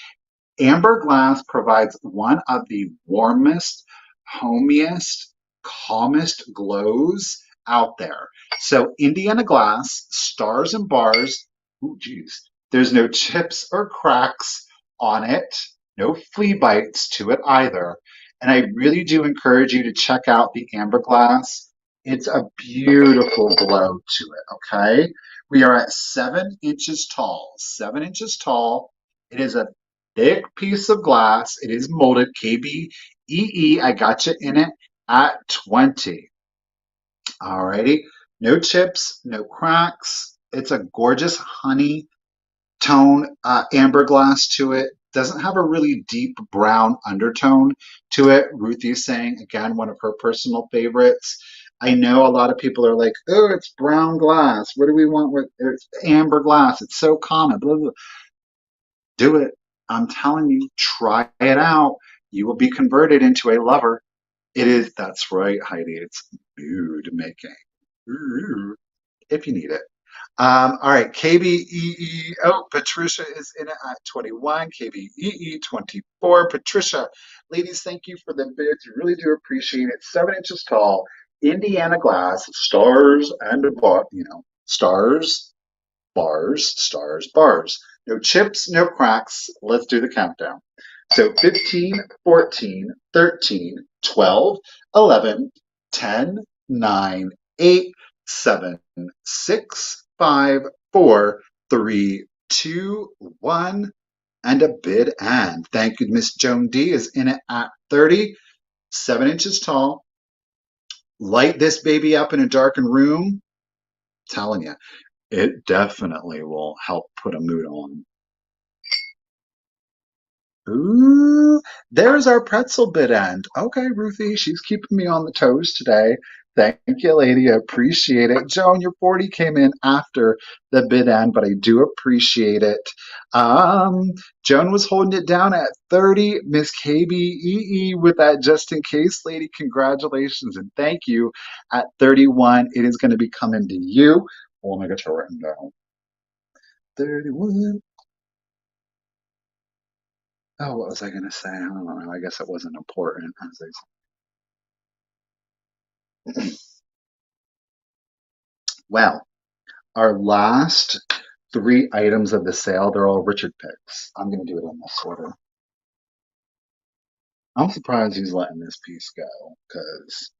Amber glass provides one of the warmest, homiest, calmest glows out there. So Indiana glass, stars and bars. Ooh, geez. There's no chips or cracks on it, no flea bites to it either. And I really do encourage you to check out the amber glass. It's a beautiful glow to it, okay? We are at 7 inches tall. 7 inches tall. It is a thick piece of glass. It is molded KBEE. I got you in it at 20. Alrighty. No chips, no cracks. It's a gorgeous honey tone amber glass to it. Doesn't have a really deep brown undertone to it. Ruthie's saying, again, one of her personal favorites. I know a lot of people are like, oh, it's brown glass. What do we want with it's amber glass? It's so common. Blah, blah. Do it. I'm telling you, try it out. You will be converted into a lover. It is, that's right, Heidi. It's mood making. Ooh, if you need it. All right, KBEE. Oh, Patricia is in it at 21. KBEE 24. Patricia, ladies, thank you for the bids. Really do appreciate it. 7 inches tall, Indiana glass, stars and stars, bars, stars, bars. No chips, no cracks. Let's do the countdown. So 15, 14, 13, 12, 11, 10, 9, 8, 7, 6, 5, 4, 3, 2, 1, and a bid and. Thank you, Miss Joan D is in it at 30, 7 inches tall. Light this baby up in a darkened room. Telling you, it definitely will help put a mood on. Ooh, there's our pretzel bit end. Okay, Ruthie, she's keeping me on the toes today. Thank you, lady. I appreciate it. Joan, your 40 came in after the bid end, but I do appreciate it. Joan was holding it down at 30. Miss KBEE with that just in case, lady. Congratulations and thank you. At 31, it is going to be coming to you. Oh, my gosh, I written down. 31. Oh, what was I going to say? I don't know. I guess it wasn't important. Well, our last three items of the sale, they're all Richard picks. I'm going to do it in this order. I'm surprised he's letting this piece go because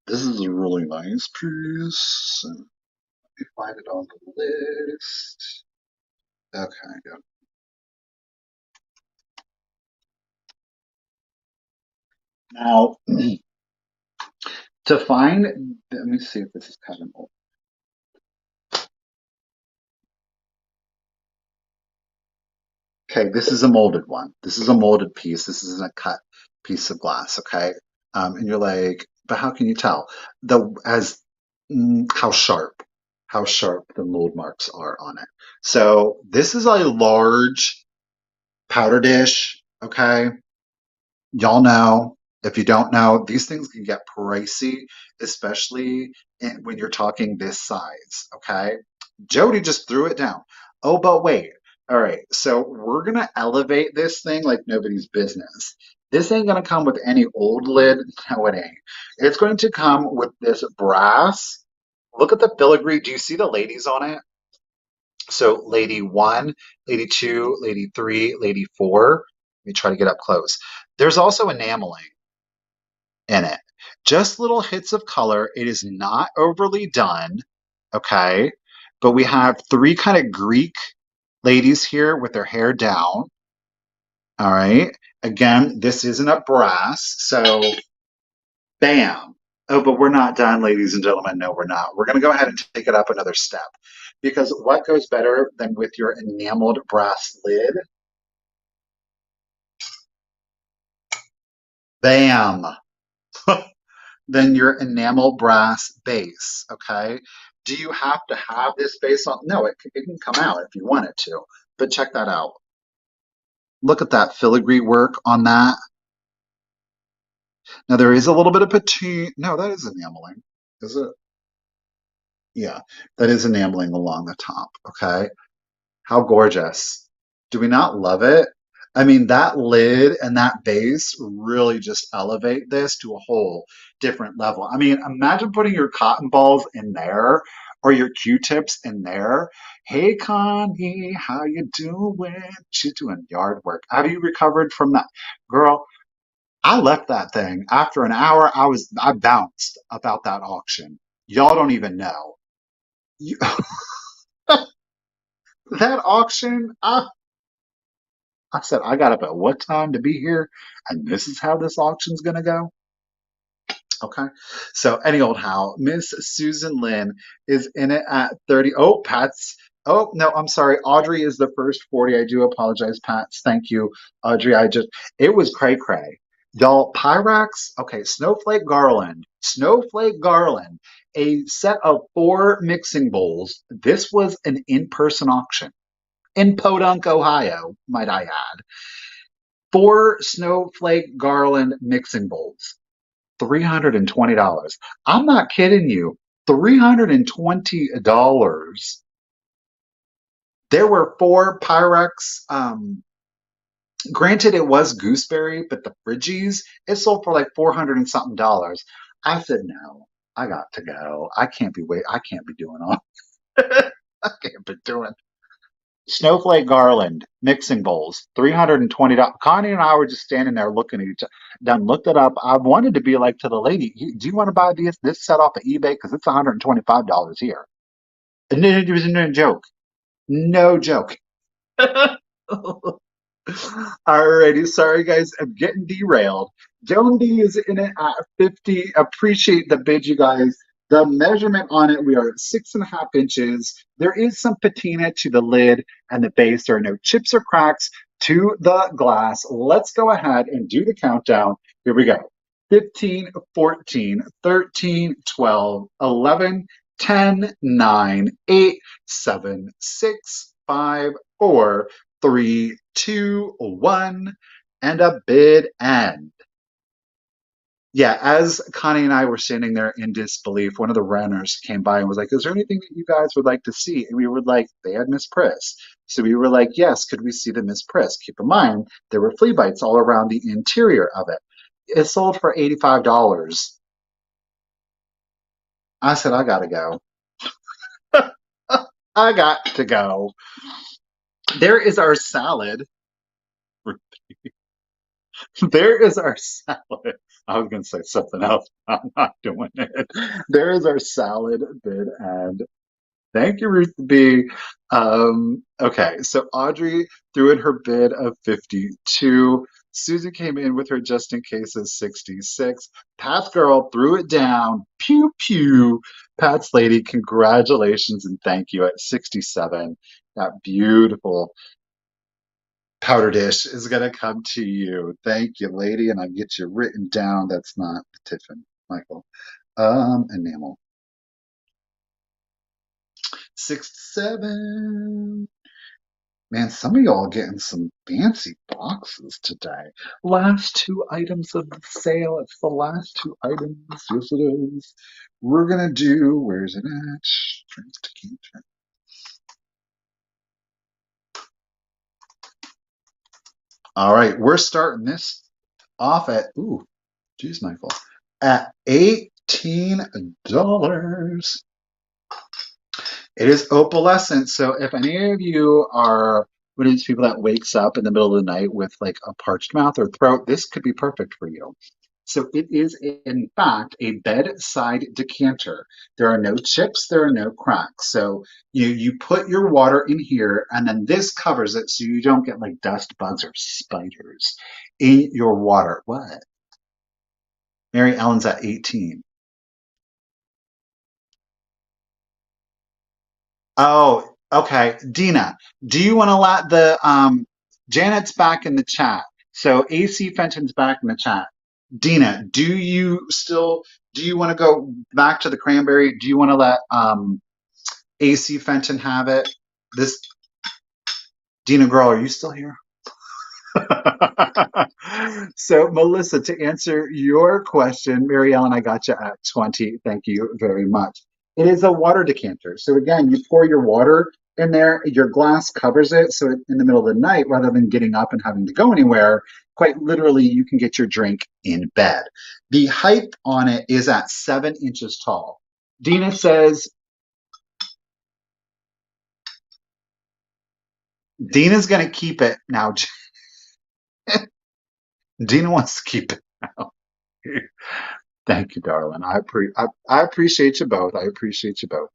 this is a really nice piece. Let me find it on the list. Okay, good. Now, to find, let me see if this is kind of old. Okay, this is a molded one. This is a molded piece. This isn't a cut piece of glass. Okay, and you're like, but how can you tell? The as how sharp the mold marks are on it. So this is a large powder dish. Okay, y'all know. If you don't know, these things can get pricey, especially when you're talking this size. Okay. Jody just threw it down. Oh, but wait. All right. So we're going to elevate this thing like nobody's business. This ain't going to come with any old lid. No, it ain't. It's going to come with this brass. Look at the filigree. Do you see the ladies on it? So lady one, lady two, lady three, lady four. Let me try to get up close. There's also enameling in it. Just little hits of color. It is not overly done. Okay. But we have three kind of Greek ladies here with their hair down. All right. Again, this isn't a brass. So bam. Oh, but we're not done, ladies and gentlemen. No, we're not. We're going to go ahead and take it up another step because what goes better than with your enameled brass lid? Bam. Than your enamel brass base. Okay. Do you have to have this base on? No, it can come out if you want it to. But check that out. Look at that filigree work on that. Now there is a little bit of patina. No, that is enameling. Is it? Yeah, that is enameling along the top. Okay. How gorgeous. Do we not love it? I mean, that lid and that base really just elevate this to a whole different level. I mean, imagine putting your cotton balls in there or your Q-tips in there. Hey, Connie, how you doing? She's doing yard work. Have you recovered from that? Girl, I left that thing. After an hour, I bounced about that auction. Y'all don't even know. You, that auction, I said, I got up at what time to be here, and this is how this auction's gonna go. Okay. So any old how, Miss Susan Lynn is in it at 30. Oh, Pat's. Oh, no, I'm sorry. Audrey is the first 40. I do apologize, Pats. Thank you, Audrey. It was cray cray. Y'all, Pyrex, okay, Snowflake Garland, a set of four mixing bowls. This was an in-person auction in Podunk, Ohio, might I add. Four Snowflake Garland mixing bowls. $320. I'm not kidding you. $320. There were four Pyrex. Granted, it was gooseberry, but the Friggies, it sold for like 400 and something dollars. I said, no, I got to go. I can't be doing all. I can't be doing Snowflake Garland mixing bowls, $320. Connie and I were just standing there looking at each other. Done looked it up. I wanted to be like to the lady, do you want to buy this set off of eBay? Because it's $125 here. And then it was no joke. No joke. Alrighty, sorry guys, I'm getting derailed. Joan D is in it at 50. Appreciate the bid, you guys. The measurement on it, we are at 6.5 inches. There is some patina to the lid and the base. There are no chips or cracks to the glass. Let's go ahead and do the countdown. Here we go. 15, 14, 13, 12, 11, 10, 9, 8, 7, 6, 5, 4, 3, 2, 1, and a bid end. Yeah, as Connie and I were standing there in disbelief, one of the runners came by and was like, is there anything that you guys would like to see? And we were like, they had Miss Priss. So we were like, yes, could we see the Miss Priss? Keep in mind, there were flea bites all around the interior of it. It sold for $85. I said, I gotta go. I got to go. There is our salad. There is our salad. I was going to say something else. I'm not doing it. There is our salad bid, and thank you, Ruth B. Okay, so Audrey threw in her bid of 52. Susie came in with her just in case of 66. Pat's girl threw it down. Pew pew. Pat's lady, congratulations and thank you at 67. That beautiful powder dish is gonna come to you. Thank you, lady, and I get you written down. That's not Tiffin, Michael. Enamel. 67. Man, some of y'all getting some fancy boxes today. Last two items of the sale. It's the last two items. Yes, it is. We're gonna do. Where's it at? Strength to cancer. All right, we're starting this off at. Ooh, geez, Michael. At $18. It is opalescent. So if any of you are one of these people that wakes up in the middle of the night with like a parched mouth or throat, this could be perfect for you. So it is in fact a bedside decanter. There are no chips, there are no cracks. So you put your water in here and then this covers it so you don't get like dust, bugs, or spiders in your water. What? Mary Ellen's at 18. Oh, okay. Dina, do you want to let the Janet's back in the chat. So AC Fenton's back in the chat. Dina, do you want to go back to the cranberry? Do you want to let AC Fenton have it? This Dina girl, are you still here? So, Melissa, to answer your question, Mary Ellen, I got you at 20. Thank you very much. It is a water decanter. So again, you pour your water in there. Your glass covers it, so in the middle of the night, rather than getting up and having to go anywhere, quite literally, you can get your drink in bed. The height on it is at 7 inches tall. Dina says, Dina's going to keep it now. Dina wants to keep it now. Thank you, darling. I appreciate you both. I appreciate you both.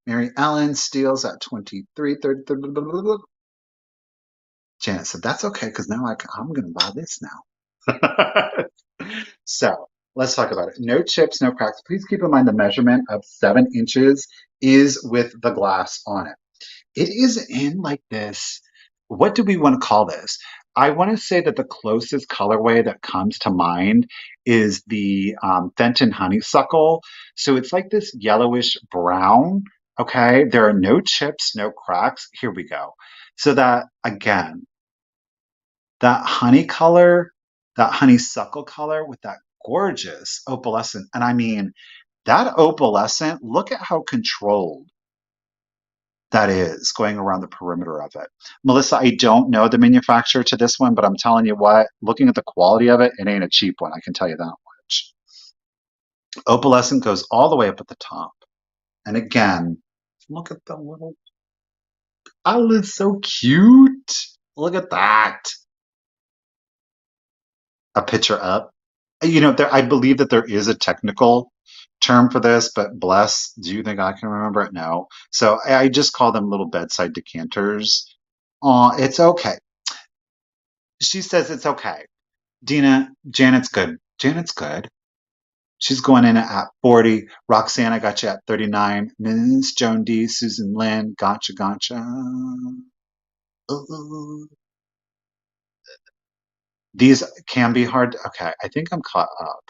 Mary Ellen steals at 23, 30, 30, blah, blah, blah, blah. Janet said, that's okay because now I'm going to buy this now. So let's talk about it. No chips, no cracks. Please keep in mind the measurement of 7 inches is with the glass on it. It is in like this. What do we want to call this? I want to say that the closest colorway that comes to mind is the Fenton Honeysuckle. So it's like this yellowish brown. Okay. There are no chips, no cracks. Here we go. So that again, that honey color, that honeysuckle color with that gorgeous opalescent. And I mean, that opalescent, look at how controlled that is going around the perimeter of it. Melissa, I don't know the manufacturer to this one, but I'm telling you what, looking at the quality of it, it ain't a cheap one. I can tell you that much. Opalescent goes all the way up at the top. And again, look at the little eyelid, so cute. Look at that. A picture up. I believe that there is a technical term for this, but bless, do you think I can remember it? No. So I just call them little bedside decanters. It's okay. She says it's okay. Dina, Janet's good. Janet's good. She's going in at 40. Roxanne, I got you at 39. Ms. Joan D, Susan Lynn, gotcha, gotcha. Ooh. These can be hard. Okay, I think I'm caught up.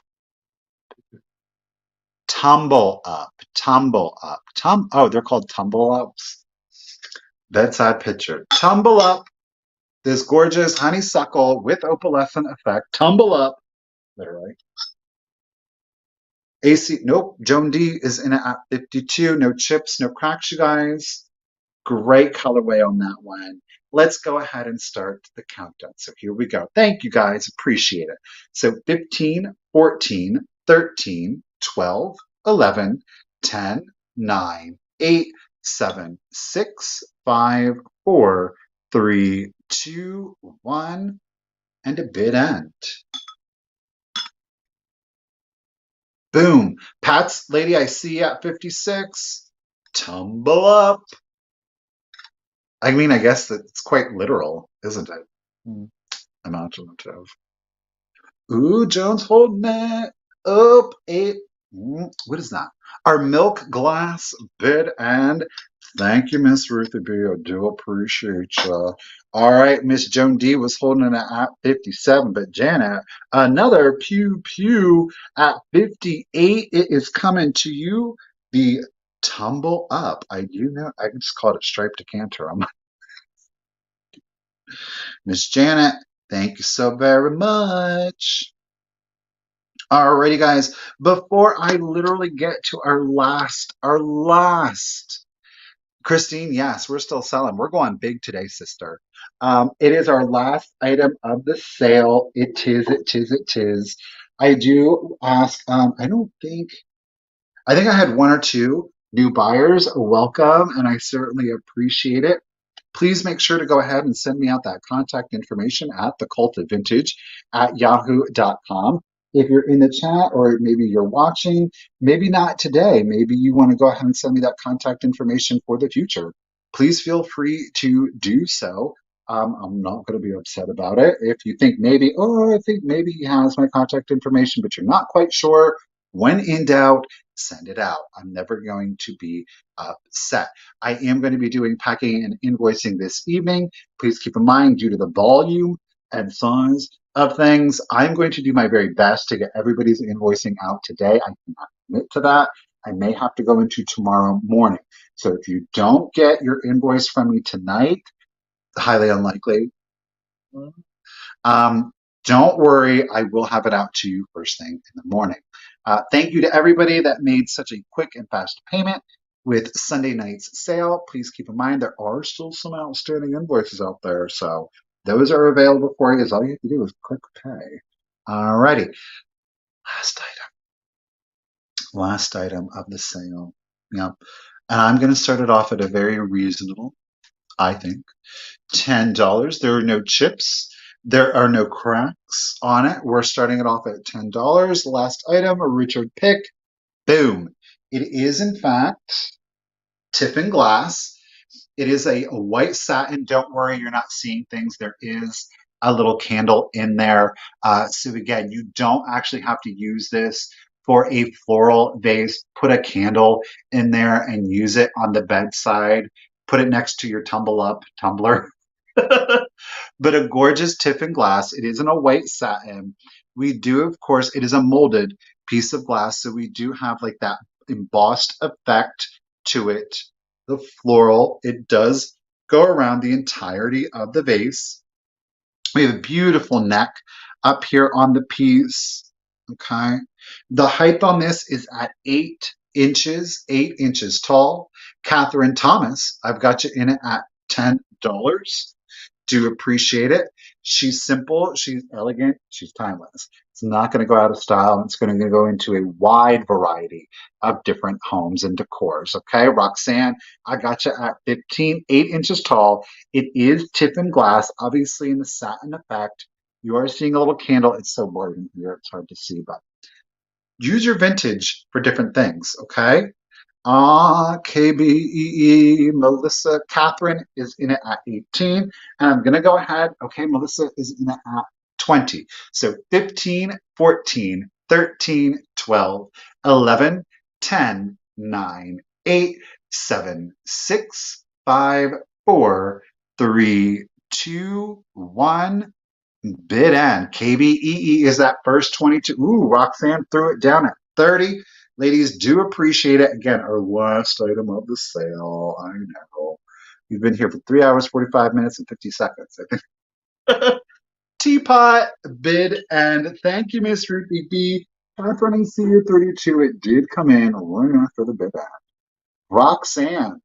Tumble up, tumble up, oh, they're called tumble ups. Bedside picture. Tumble up. This gorgeous honeysuckle with opalescent effect. Tumble up, literally. AC, nope. Joan D is in it at 52. No chips, no cracks, you guys. Great colorway on that one. Let's go ahead and start the countdown. So here we go. Thank you guys. Appreciate it. So 15, 14, 13, 12, 11, 10, 9, 8, 7, 6, 5, 4, 3, 2, 1, and a bid end. Boom. Pat's lady, I see you at 56. Tumble up. I mean, I guess that it's quite literal, isn't it? Imaginative. Ooh, Jones holding it up. Eight. What is that? Our milk glass bid and thank you, Miss Ruthie B. I do appreciate you. All right, Miss Joan D was holding it at 57, but Janet, another pew pew at 58. It is coming to you. The tumble up. I do know. I just called it striped decanter. I'm Miss Janet. Thank you so very much. Alrighty, guys. Before I literally get to our last, Christine, yes, we're still selling. We're going big today, sister. It is our last item of the sale. It is, it is, it is. I do ask, I think I had one or two new buyers. Welcome, and I certainly appreciate it. Please make sure to go ahead and send me out that contact information at the.Cult.Of.Vintage at yahoo.com. If you're in the chat or maybe you're watching, maybe not today, maybe you want to go ahead and send me that contact information for the future. Please feel free to do so. I'm not going to be upset about it. If you think maybe, oh, I think maybe he has my contact information, but you're not quite sure, when in doubt, send it out. I'm never going to be upset. I am going to be doing packing and invoicing this evening. Please keep in mind, due to the volume and size of things, I'm going to do my very best to get everybody's invoicing out today. I cannot commit to that. I may have to go into tomorrow morning. So if you don't get your invoice from me tonight, highly unlikely. Um, don't worry, I will have it out to you first thing in the morning. Thank you to everybody that made such a quick and fast payment. with Sunday night's sale. Please keep in mind there are still some outstanding invoices out there, so those are available for you. As all you have to do is click pay. Alrighty, last last item of the sale. Yep. And I'm going to start it off at a very reasonable, I think, $10. There are no chips. There are no cracks on it. We're starting it off at $10. Last item, a Richard pick. Boom. It is, in fact, Tiffin glass. It is a white satin. Don't worry, you're not seeing things. There is a little candle in there. So again, you don't actually have to use this for a floral vase. Put a candle in there and use it on the bedside. Put it next to your tumble up tumbler. But a gorgeous Tiffin glass. It isn't a white satin. We do, of course, it is a molded piece of glass. So we do have like that embossed effect to it. The floral, it does go around the entirety of the vase. We have a beautiful neck up here on the piece. Okay. The height on this is at 8 inches, 8 inches tall. Catherine Thomas, I've got you in it at $10. Do appreciate it. She's simple, she's elegant, she's timeless. It's not going to go out of style, and it's going to go into a wide variety of different homes and decors. Okay, Roxanne, I got you at 15, 8 inches tall. It is Tiffin glass, obviously in the satin effect. You are seeing a little candle. It's so blurry in here, it's hard to see, but use your vintage for different things. Okay, KBEE, Melissa Catherine is in it at 18. And I'm going to go ahead. Okay, Melissa is in it at 20. So 15, 14, 13, 12, 11, 10, 9, 8, 7, 6, 5, 4, 3, 2, 1. Bid end. KBEE is that first 22. Ooh, Roxanne threw it down at 30. Ladies, do appreciate it. Again, our last item of the sale. I know. We've been here for 3 hours, 45 minutes, and 50 seconds. Teapot, bid, and thank you, Miss Ruthie B. Catherine, I see you 32. It did come in right after the bid end. Roxanne,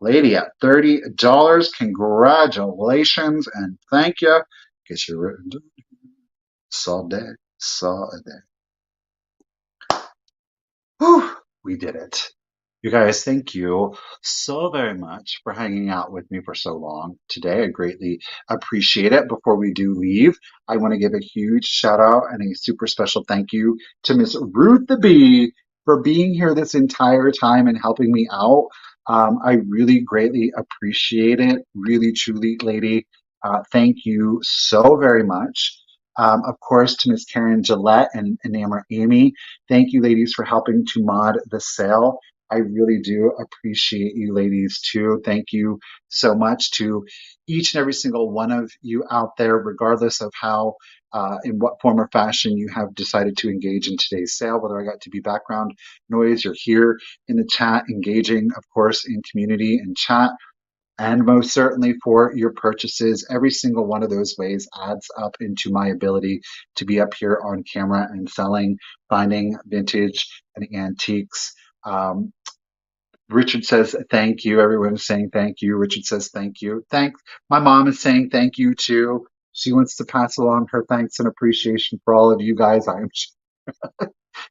lady at $30. Congratulations and thank you. Get your written. Saw day. Saw a day. Whew, we did it. You guys, thank you so very much for hanging out with me for so long today. I greatly appreciate it. Before we do leave, I want to give a huge shout out and a super special thank you to Miss Ruth the Bee for being here this entire time and helping me out. I really greatly appreciate it. Really, truly, lady. Thank you so very much. Of course, to Miss Karen Gillette and Enamour Amy, thank you, ladies, for helping to mod the sale. I really do appreciate you ladies too. Thank you so much to each and every single one of you out there, regardless of how, in what form or fashion you have decided to engage in today's sale, whether I got to be background noise, you're here in the chat, engaging, of course, in community and chat. And most certainly for your purchases, every single one of those ways adds up into my ability to be up here on camera and selling, finding vintage and antiques. Richard says thank you. Everyone is saying thank you. Richard says thank you. Thanks. My mom is saying thank you too. She wants to pass along her thanks and appreciation for all of you guys.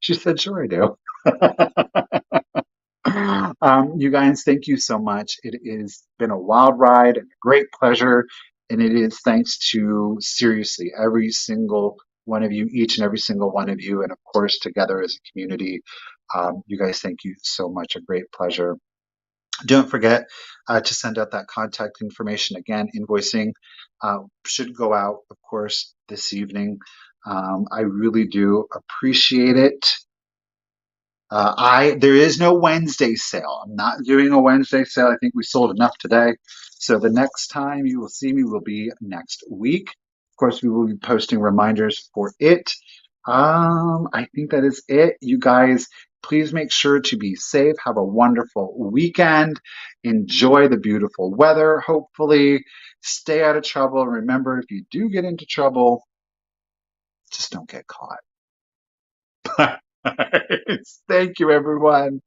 She said, sure I do. You guys, thank you so much. It has been a wild ride and a great pleasure. And it is thanks to seriously every single one of you, each and every single one of you, and of course, together as a community. You guys, thank you so much. A great pleasure. Don't forget to send out that contact information again. Invoicing should go out, of course, this evening. I really do appreciate it. There is no Wednesday sale. I'm not doing a Wednesday sale. I think we sold enough today. So the next time you will see me will be next week. Of course, we will be posting reminders for it. I think that is it. You guys, please make sure to be safe. Have a wonderful weekend. Enjoy the beautiful weather, hopefully. Stay out of trouble. Remember, if you do get into trouble, just don't get caught. Thank you, everyone.